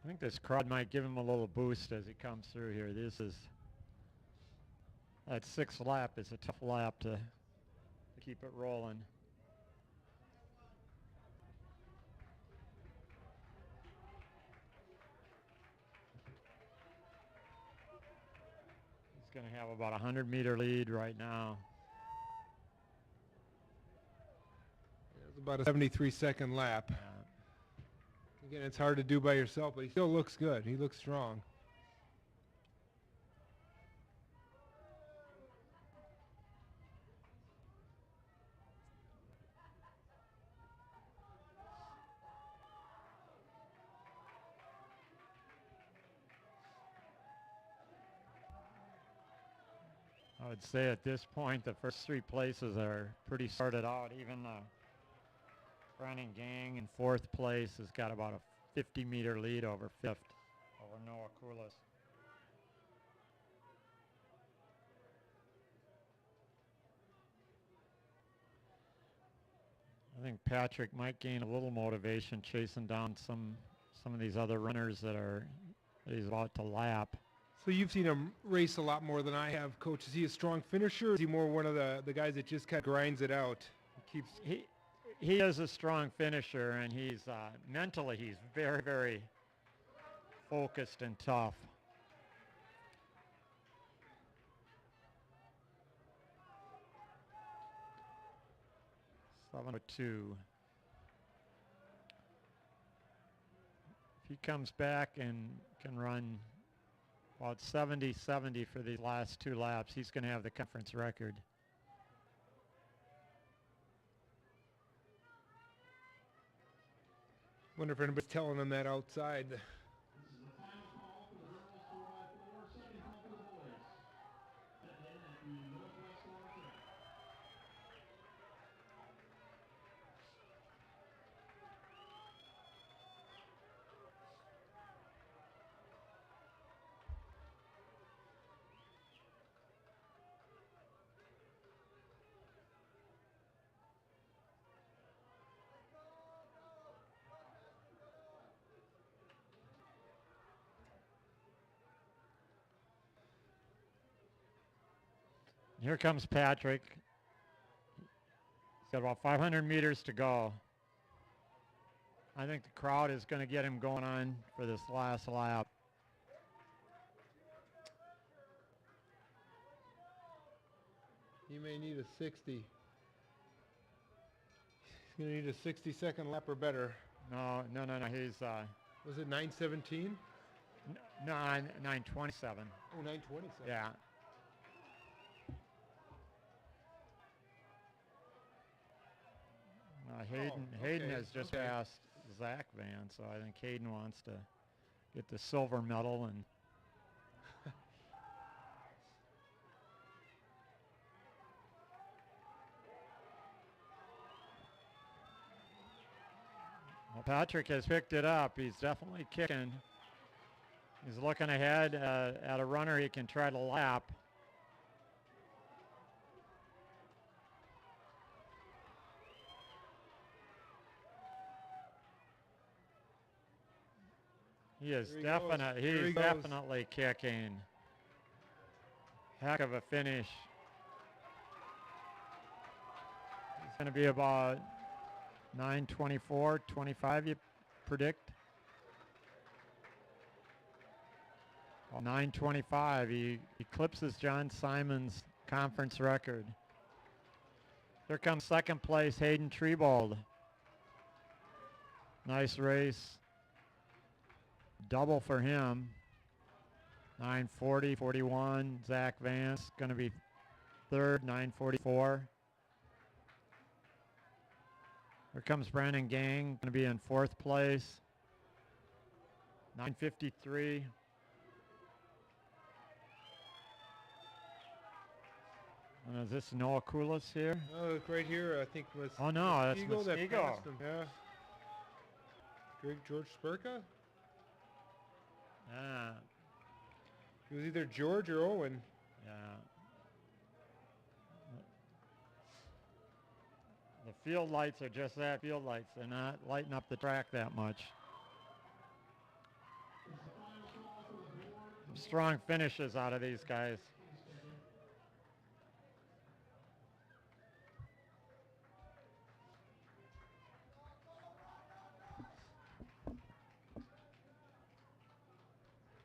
I think this crowd might give him a little boost as he comes through here. That sixth lap is a tough lap to keep it rolling. He's going to have about a 100-meter lead right now. It's about a 73-second lap. Again, it's hard to do by yourself, but he still looks good. He looks strong. I would say at this point the first three places are pretty sorted out. Even Brandon Gang in fourth place has got about a 50-meter lead over fifth, over Noah Koulis. I think Patrick might gain a little motivation chasing down some of these other runners that he's about to lap. So you've seen him race a lot more than I have, Coach. Is he a strong finisher, or is he more one of the guys that just kind of grinds it out? He is a strong finisher, and he's mentally he's very, very focused and tough. .702. If he comes back and can run about 70-70 for these last two laps, he's going to have the conference record. Wonder if anybody's telling him that outside. This is the final call for the girls 4x4, second call for the boys. Set in at the Northwest Corner track. Here comes Patrick. He's got about 500 meters to go. I think the crowd is going to get him going on for this last lap. He may need a 60. He's going to need a 60-second lap or better. No. He's Was it 9:17? 9:27. Oh, 9:27. Yeah. Hayden has just passed Zach Van, so I think Hayden wants to get the silver medal. And well, Patrick has picked it up. He's definitely kicking. He's looking ahead at a runner he can try to lap. He is definitely kicking. Heck of a finish. It's going to be about 9:24.25, you predict? Well, 9:25. He eclipses John Simon's conference record. Here comes second place, Hayden Trebold. Nice race. Double for him. 9:40.41. Zach Vance going to be third, 9:44. Here comes Brandon Gang, going to be in fourth place. 9:53. Is this Noah Koulis here? Oh, right here, I think was. Oh no, that's Muskego that Muskego. passed him. Yeah. George Spurka? Yeah. It was either George or Owen. Yeah. The field lights are just that, field lights. They're not lighting up the track that much. Strong finishes out of these guys.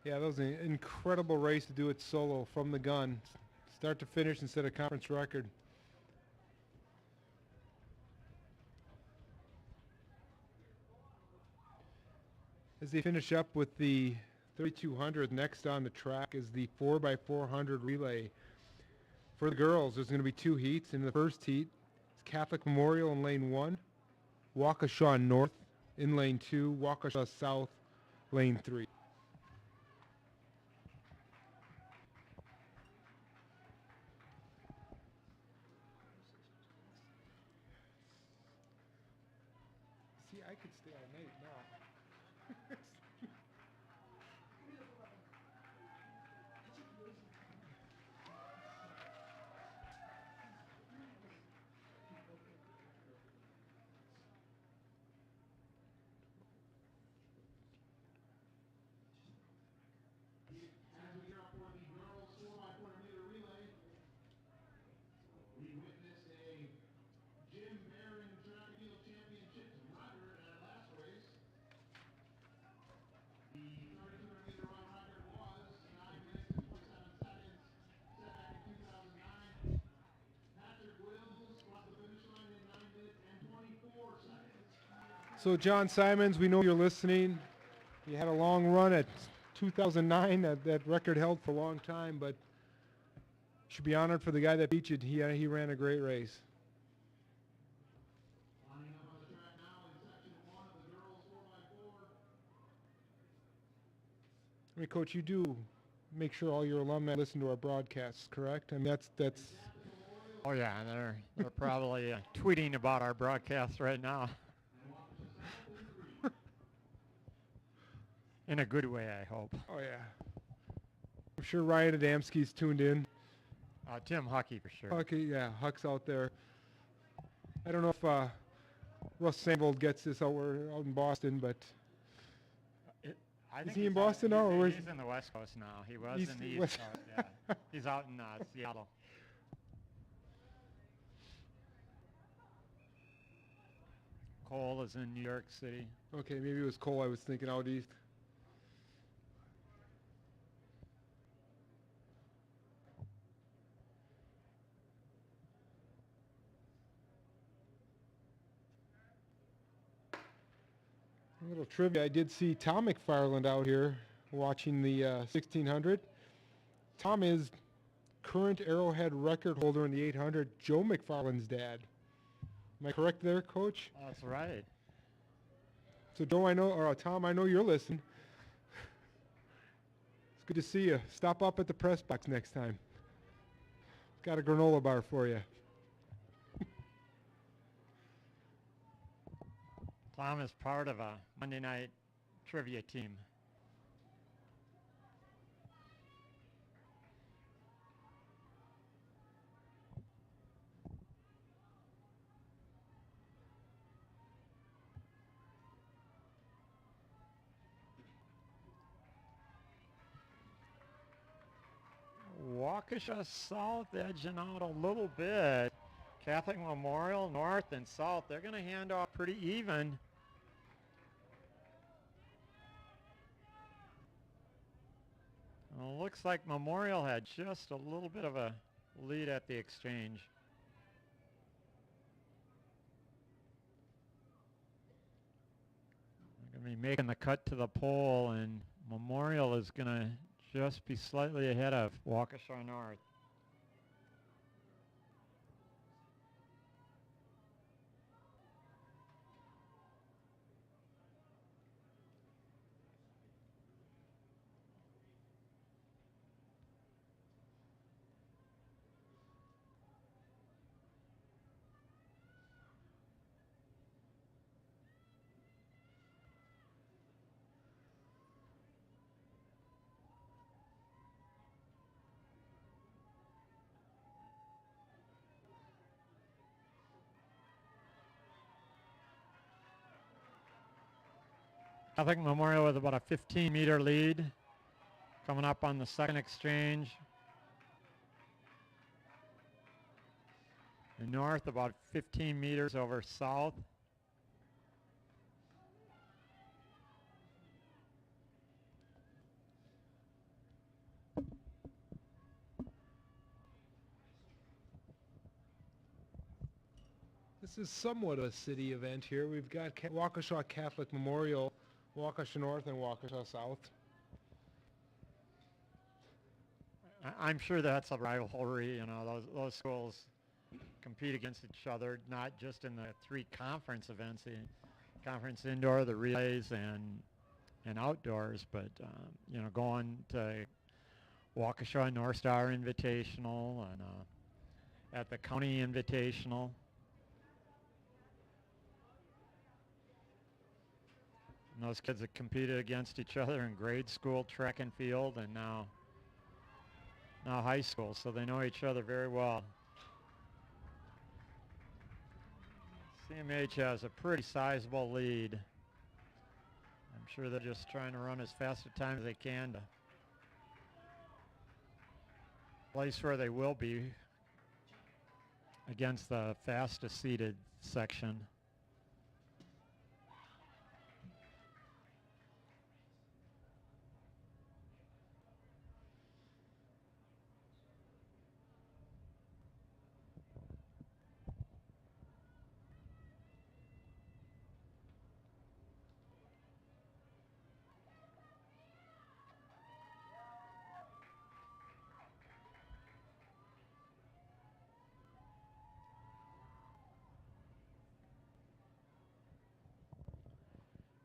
Yeah, that was an incredible race to do it solo from the gun. Start to finish instead of conference record. As they finish up with the 3200, next on the track is the 4x400 relay. For the girls, there's going to be two heats. In the first heat, it's Catholic Memorial in lane 1, Waukesha North in lane 2, Waukesha South lane 3. See, I could stay all night now. As we are for the girls 4x400 meter relay, we witnessed a Jim Barron track and field championships runner at our last race. The 3200 meter run record was 9 minutes and 47 seconds, set back in 2009. Patrick Wills crossed the finish line in 9 minutes and 24 seconds. So John Simons, we know you're listening. You had a long run at 2009. That record held for a long time, but you should be honored for the guy that beat you. He ran a great race. Lining up on the track now in section 1 of the girls 4x4. I mean, Coach, you do make sure all your alumni listen to our broadcasts, correct? I mean, that's. Oh yeah, they're probably tweeting about our broadcast right now. In a good way, I hope. Oh yeah. I'm sure Ryan Adamski's tuned in. Tim Huckey for sure. Huckey, yeah, Huck's out there. I don't know if Russ Sambold gets this out in Boston, but I is think he in he's Boston now, or he's in the West Coast now. He was in the East Coast. Yeah. He's out in Seattle. Cole is in New York City. Okay, maybe it was Cole I was thinking out east. A little trivia, I did see Tom McFarland out here watching the 1600. Tom is current Arrowhead record holder in the 800, Joe McFarland's dad. Am I correct there, Coach? That's right. So Joe, I know, or Tom, I know you're listening. It's good to see you. Stop up at the press box next time. Got a granola bar for you. Tom is part of a Monday night trivia team. Waukesha South edging out a little bit. Catholic Memorial North and South, they're going to hand off pretty even. Well, looks like Memorial had just a little bit of a lead at the exchange. They're going to be making the cut to the pole, and Memorial is going to just be slightly ahead of Waukesha North. I think Memorial with about a 15-meter lead coming up on the second exchange. The North about 15 meters over South. This is somewhat a city event here. We've got Waukesha Catholic Memorial, Waukesha North, and Waukesha South. I'm sure that's a rivalry. You know, those schools compete against each other, not just in the three conference events, the conference indoor, the relays, and outdoors, but you know, going to Waukesha North Star Invitational and at the County Invitational. And those kids have competed against each other in grade school, track and field, and now high school, so they know each other very well. CMH has a pretty sizable lead. I'm sure they're just trying to run as fast a time as they can to place where they will be against the fastest seeded section.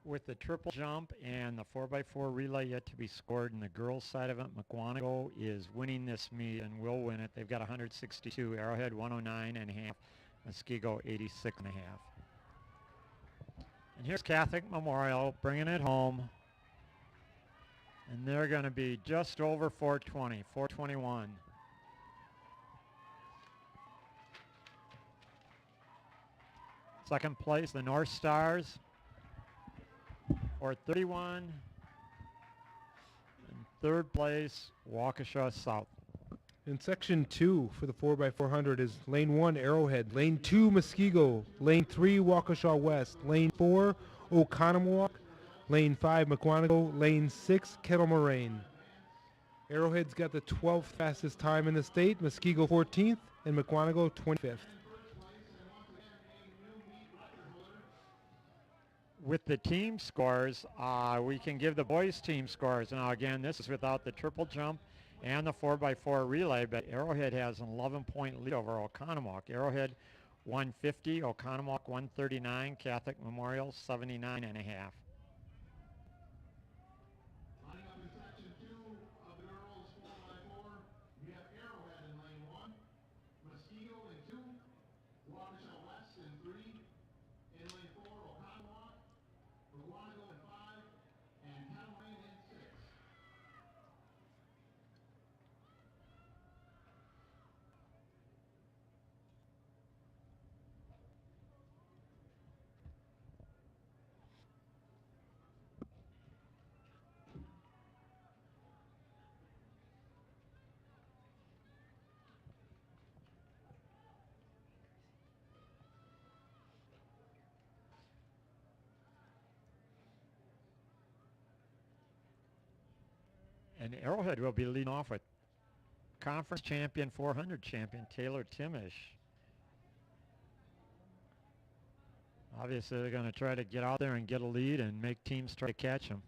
With the triple jump and the 4x4 relay yet to be scored in the girls' side of it, McWanago is winning this meet and will win it. They've got 162, Arrowhead 109.5, Muskego 86.5. And here's Catholic Memorial bringing it home. And they're going to be just over 420, 421. Second place, the North Stars. 431. And third place, Waukesha South. In section 2 for the 4x400 is lane 1 Arrowhead, lane 2 Muskego, lane 3 Waukesha West, lane 4 Oconomowoc, lane 5 McWanago, lane 6 Kettle Moraine. Arrowhead's got the 12th fastest time in the state, Muskego 14th, and McWanago 25th. With the team scores, we can give the boys team scores. Now again, this is without the triple jump and the 4x4 relay, but Arrowhead has an 11-point lead over Oconomowoc. Arrowhead 150, Oconomowoc 139, Catholic Memorial 79 and a half. Lining up in section 2 of the girls 4x4, we have Arrowhead in lane 1, Muskego in 2, Waukesha West in 3, in lane 4 Oconomowoc, McWanago in 5, and Kettle Moraine in 6. And Arrowhead will be leading off with conference champion, 400 champion, Taylor Timish. Obviously, they're going to try to get out there and get a lead and make teams try to catch them.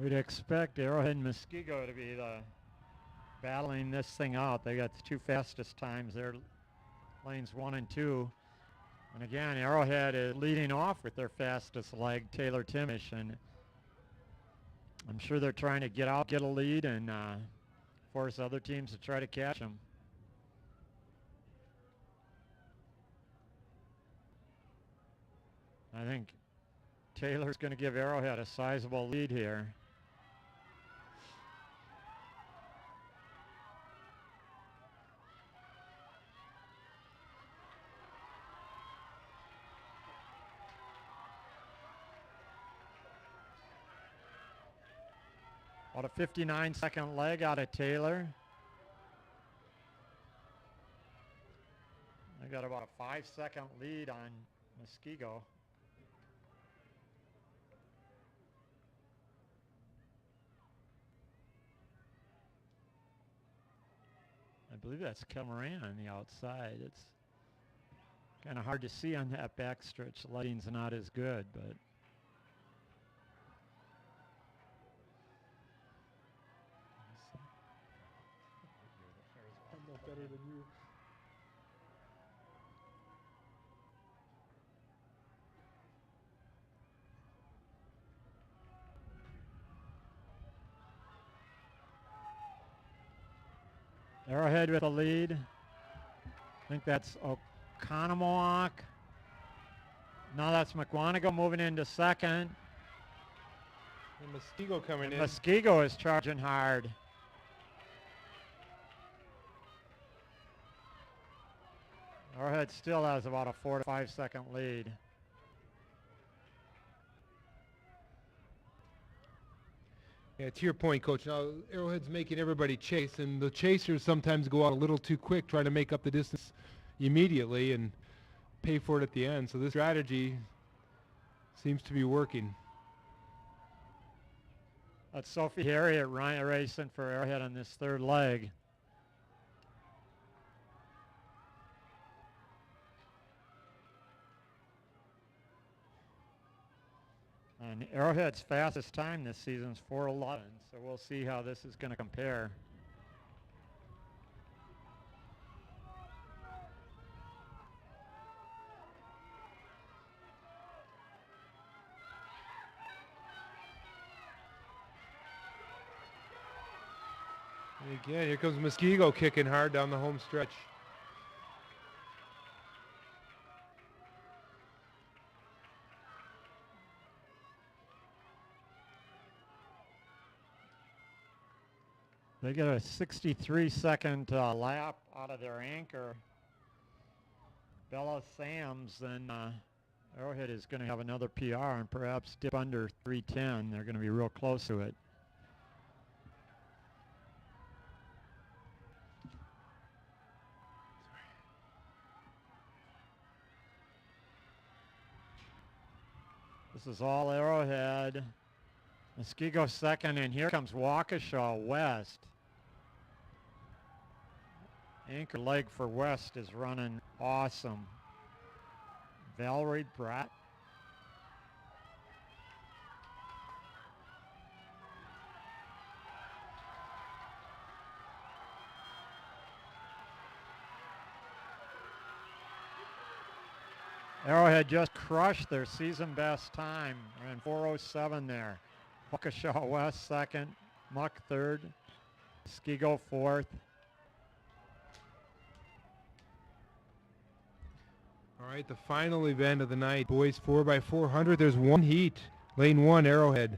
We'd expect Arrowhead and Muskego to be battling this thing out. They got the 2 fastest times there, lanes 1 and 2. And again, Arrowhead is leading off with their fastest leg, Taylor Timish, and I'm sure they're trying to get out, get a lead, and force other teams to try to catch them. I think Taylor's going to give Arrowhead a sizable lead here. About a 59-second leg out of Taylor. I got about a 5-second lead on Muskego. I believe that's Kettle Moraine on the outside. It's kind of hard to see on that backstretch. The lighting's not as good, but I'm no better than you. Arrowhead with a lead. I think that's Oconomowoc. Now that's McWanago moving into second. And Muskego coming in. Muskego is charging hard. Arrowhead still has about a 4 to 5 second lead. Yeah, to your point, Coach, now Arrowhead's making everybody chase, and the chasers sometimes go out a little too quick trying to make up the distance immediately and pay for it at the end. So this strategy seems to be working. That's Sophie Harriet racing for Arrowhead on this third leg. And Arrowhead's fastest time this season is 4:11, so we'll see how this is going to compare. And again, here comes Muskego kicking hard down the home stretch. They get a 63-second lap out of their anchor, Bella Sams, then Arrowhead is going to have another PR and perhaps dip under 3:10. They're going to be real close to it. This is all Arrowhead. Muskego second, and here comes Waukesha West. Anchor leg for West is running awesome. Valerie Bratt. Arrowhead just crushed their season best time. Ran 4:07 there. Waukesha West second, Muck third, Muskego fourth. All right, the final event of the night, boys 4x400. There's one heat. Lane 1, Arrowhead.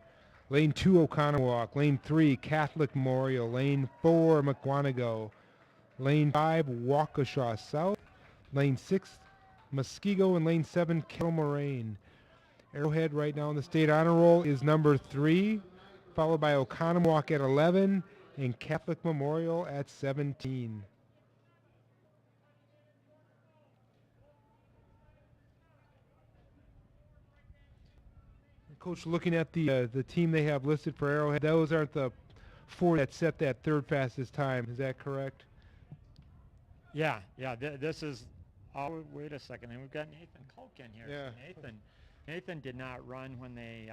Lane 2, Oconomowoc. Lane 3, Catholic Memorial. Lane 4, Mukwonago. Lane 5, Waukesha South. Lane 6, Muskego. And lane 7, Kettle Moraine. Arrowhead right now in the state honor roll is number 3, followed by Oconomowoc at 11 and Catholic Memorial at 17. Coach, looking at the team they have listed for Arrowhead, those aren't the 4 that set that third fastest time. Is that correct? Yeah. This is. Oh, wait a second. And we've got Nathan Koch in here. Yeah. So Nathan did not run when they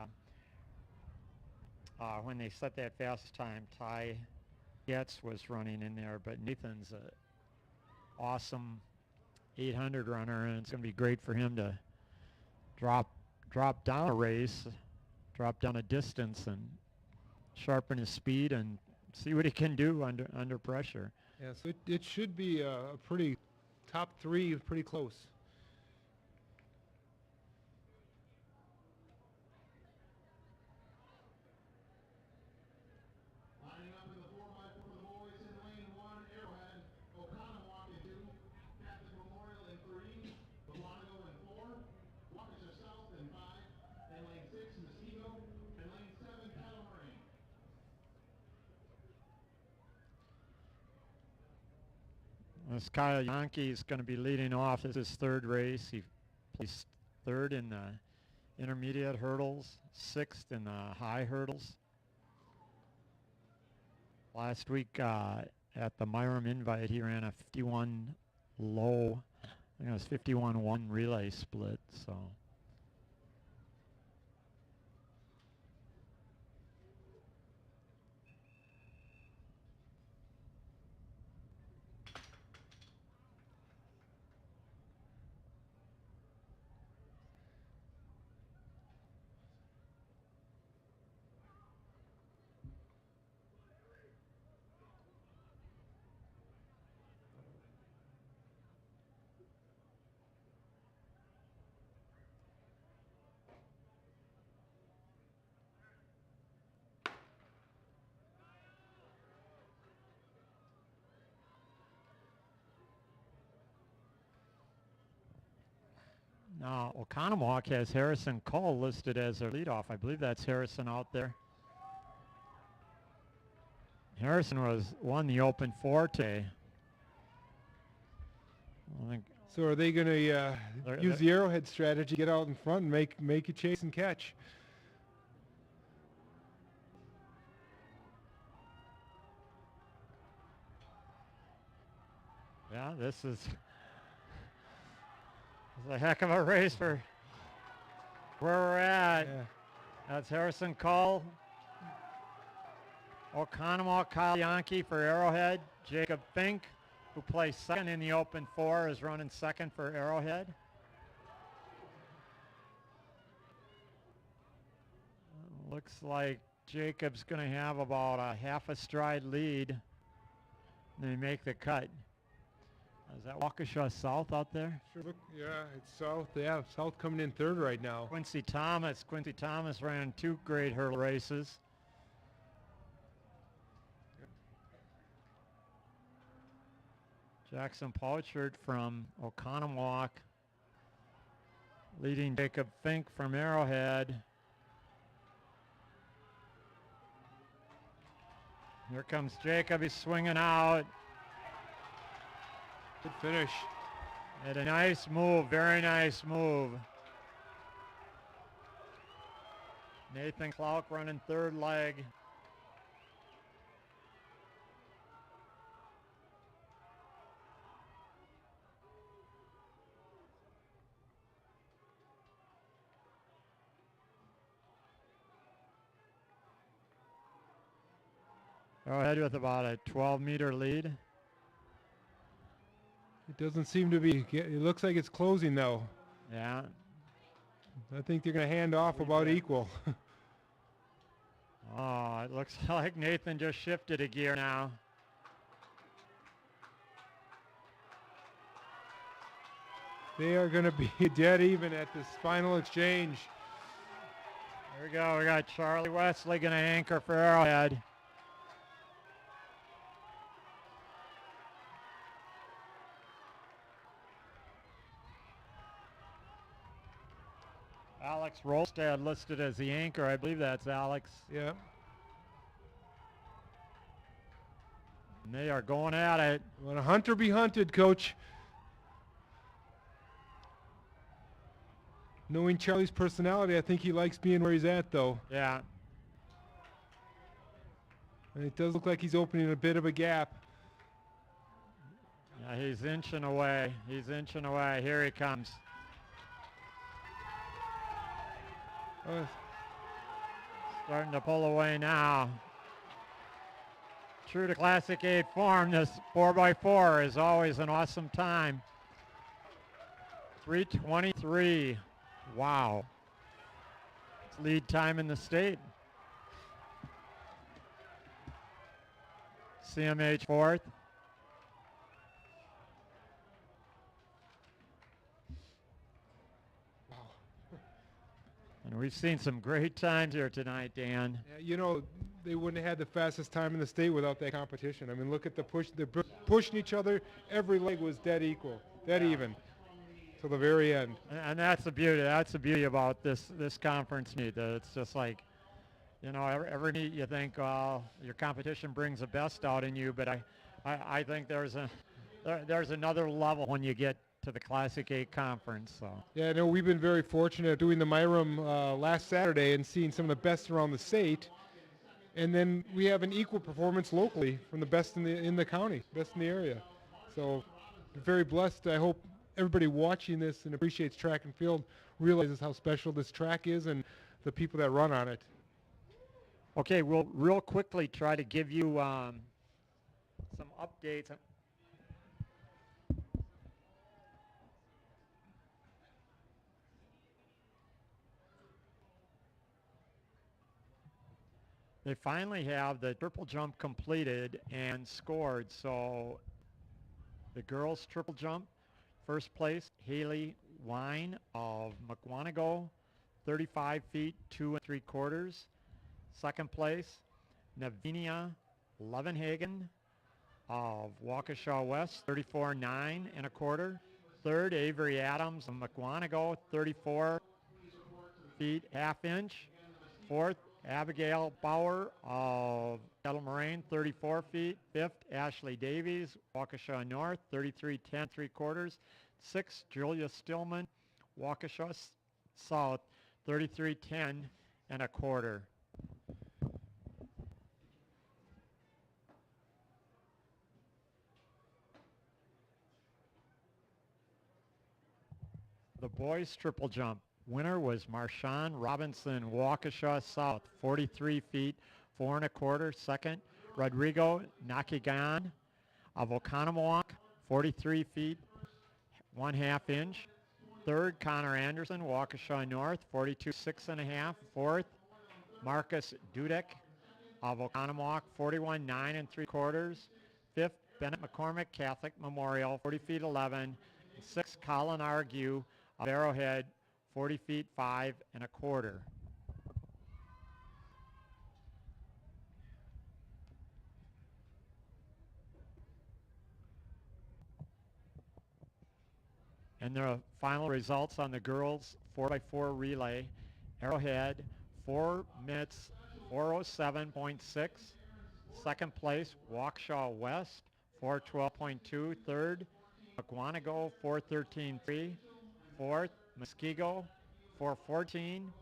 set that fastest time. Ty Getz was running in there, but Nathan's a awesome 800 runner, and it's going to be great for him to drop down a race, drop down a distance, and sharpen his speed and see what he can do under pressure. Yeah, so it should be a pretty top 3, pretty close. Lining up in the 4x4 for the boys in lane 1, Arrowhead, Oconomowoc in 2, Catholic Memorial in 3, Mukwonago in 4, Waukesha South in 5, and lane 6, Muskego, and lane 7, Kettle Moraine. This Kyle Yankee is going to be leading off. This is his third race. He placed third in the intermediate hurdles, 6th in the high hurdles. Last week at the Myram Invite, he ran a 51 low, I think it was 51-1 relay split. So. Now, Oconomowoc has Harrison Cole listed as their leadoff. I believe that's Harrison out there. Harrison won the Open 4 today. So are they going to use the Arrowhead strategy, get out in front and make you chase and catch? Yeah, this is a heck of a race for where we're at. Yeah. That's Harrison Call. Oconomowoc Kyle Yankee for Arrowhead. Jacob Fink, who plays second in the Open 4, is running second for Arrowhead. Looks like Jacob's going to have about a half a stride lead. They make the cut. Is that Waukesha South out there? Sure. Look, yeah, it's South. Yeah, South coming in third right now. Quincy Thomas. Quincy Thomas ran 2 great hurdle races. Jackson Pouchard from Oconomowoc leading Jacob Fink from Arrowhead. Here comes Jacob. He's swinging out. Good finish. And a nice move, very nice move. Nathan Clark running third leg. Arrowhead with about a 12-meter lead. It doesn't seem to be. It looks like it's closing though. Yeah. I think they're going to hand off about equal. Oh, it looks like Nathan just shifted a gear now. They are going to be dead even at this final exchange. There we go. We got Charlie Wesley going to anchor for Arrowhead. Alex Rolstad listed as the anchor. I believe that's Alex. Yeah. And they are going at it. Want to hunt or be hunted, Coach? Knowing Charlie's personality, I think he likes being where he's at, though. Yeah. And it does look like he's opening a bit of a gap. Yeah, he's inching away. He's inching away. Here he comes. Oh, Starting to pull away now. True to Classic 8 form, this 4x4 is always an awesome time. 3:23. Wow. It's lead time in the state. CMH fourth. And we've seen some great times here tonight, Dan. yeah, you know, they wouldn't have had the fastest time in the state without that competition. I mean, look at the push. They're pushing each other. Every leg was dead equal, dead even, till the very end. And that's the beauty. That's the beauty about this conference meet. That it's just like, you know, every meet you think, well, your competition brings the best out in you, but I think there's another level when you get to the Classic 8 conference. So. Yeah, no, we've been very fortunate doing the Myram last Saturday and seeing some of the best around the state. And then we have an equal performance locally from the best in the county, best in the area. So we're very blessed. I hope everybody watching this and appreciates track and field realizes how special this track is and the people that run on it. Okay, we'll real quickly try to give you some updates. They finally have the triple jump completed and scored. So the girls triple jump, first place, Haley Wine of Mukwonago, 35 feet, 2 3/4. Second place, Navinia Levenhagen of Waukesha West, 34 9 1/4. Third, Avery Adams of Mukwonago, 34 feet, 1/2 inch. Fourth, Abigail Bauer of Kettle Moraine, 34 feet. Fifth, Ashley Davies, Waukesha North, 33 10 3/4. Sixth, Julia Stillman, Waukesha South, 33 10 1/4. The boys triple jump. winner was Marshawn Robinson, Waukesha South, 43 feet, 4 1/4. Second, Rodrigo Nakigan of Oconomowoc, 43 feet, 1/2 inch. Third, Connor Anderson, Waukesha North, 42 6 1/2. Fourth, Marcus Dudek of Oconomowoc, 41 9 3/4. Fifth, Bennett McCormick Catholic Memorial, 40 feet 11. Sixth, Colin Argue of Arrowhead, 40 feet 5 1/4. And the final results on the girls 4x4 relay. Arrowhead, 4 minutes 4:07.6. Second place, Waukesha West, 4:12.2. Third, Mukwonago, 4:13.3. Fourth, Muskego, 4:14.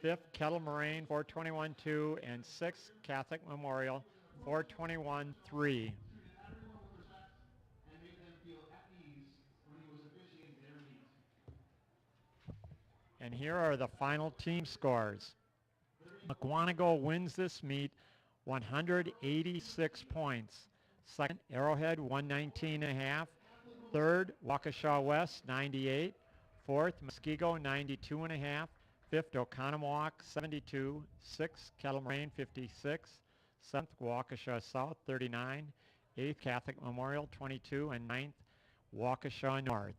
Fifth, Kettle Moraine, 4:21.2. And sixth, Catholic Memorial, 4:21.3. And here are the final team scores. Mukwonago wins this meet, 186 points. Second, Arrowhead, 119.5. Third, Waukesha West, 98. Fourth, Muskego, 92.5. Fifth, Oconomowoc, 72. Sixth, Kettle Moraine, 56. Seventh, Waukesha South, 39. Eighth, Catholic Memorial, 22. And ninth, Waukesha North.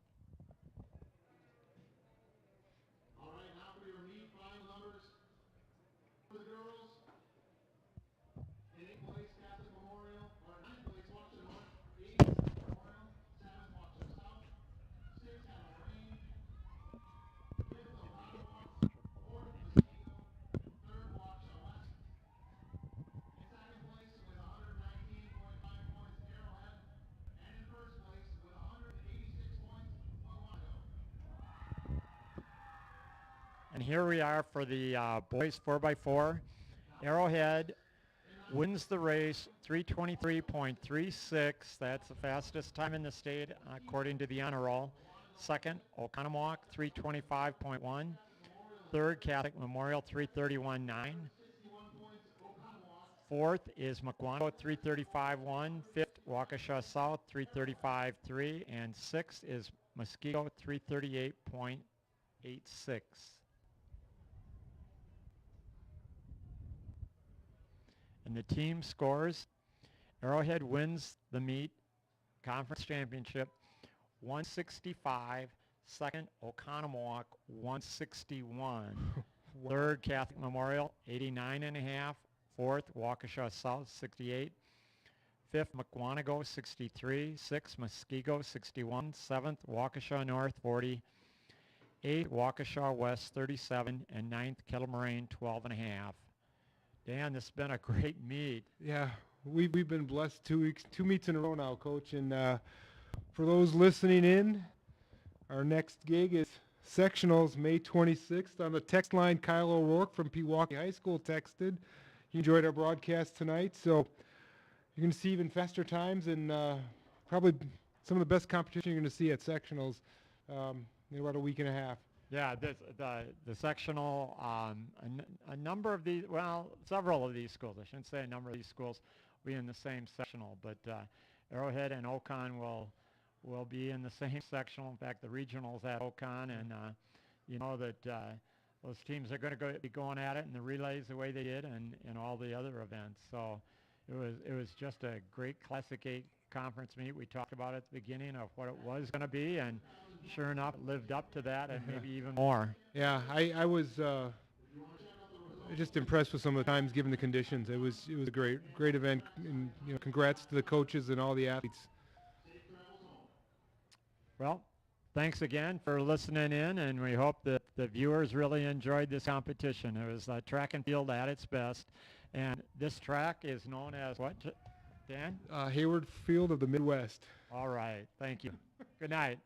And here we are for the boys 4x4. Arrowhead wins the race 3:23.36. That's the fastest time in the state according to the honor roll. Second, Oconomowoc 3:25.1. Third, Catholic Memorial 3:31.9. Fourth is Mukwonago 3:35.1. Fifth, Waukesha South 3:35.3. And sixth is Muskego 3:38.86. And the team scores. Arrowhead wins the meet conference championship 165. Second, Oconomowoc 161. Third, Catholic Memorial 89.5. Fourth, Waukesha South 68. Fifth, Mukwonago 63. Sixth, Muskego 61. Seventh, Waukesha North 40. Eighth, Waukesha West 37. And ninth, Kettle Moraine 12.5. Dan, this has been a great meet. Yeah, we've been blessed 2 weeks, 2 meets in a row now, Coach. And for those listening in, our next gig is sectionals May 26th. On the text line, Kyle O'Rourke from Pewaukee High School texted. He enjoyed our broadcast tonight. So you're going to see even faster times and probably some of the best competition you're going to see at sectionals in about a week and a half. Yeah, the sectional, a number of these, well, several of these schools, I shouldn't say a number of these schools, will be in the same sectional, but Arrowhead and Ocon will be in the same sectional. In fact, the regionals at Ocon, and you know that those teams are going to be going at it in the relays the way they did and all the other events. So it was just a great Classic 8 conference meet. We talked about at the beginning of what it was going to be, and sure enough, it lived up to that and maybe even more. Yeah, I was just impressed with some of the times given the conditions. It was a great event, and congrats to the coaches and all the athletes. Well, thanks again for listening in, and we hope that the viewers really enjoyed this competition. It was track and field at its best, and this track is known as what, Dan? Hayward Field of the Midwest. All right, thank you. Good night.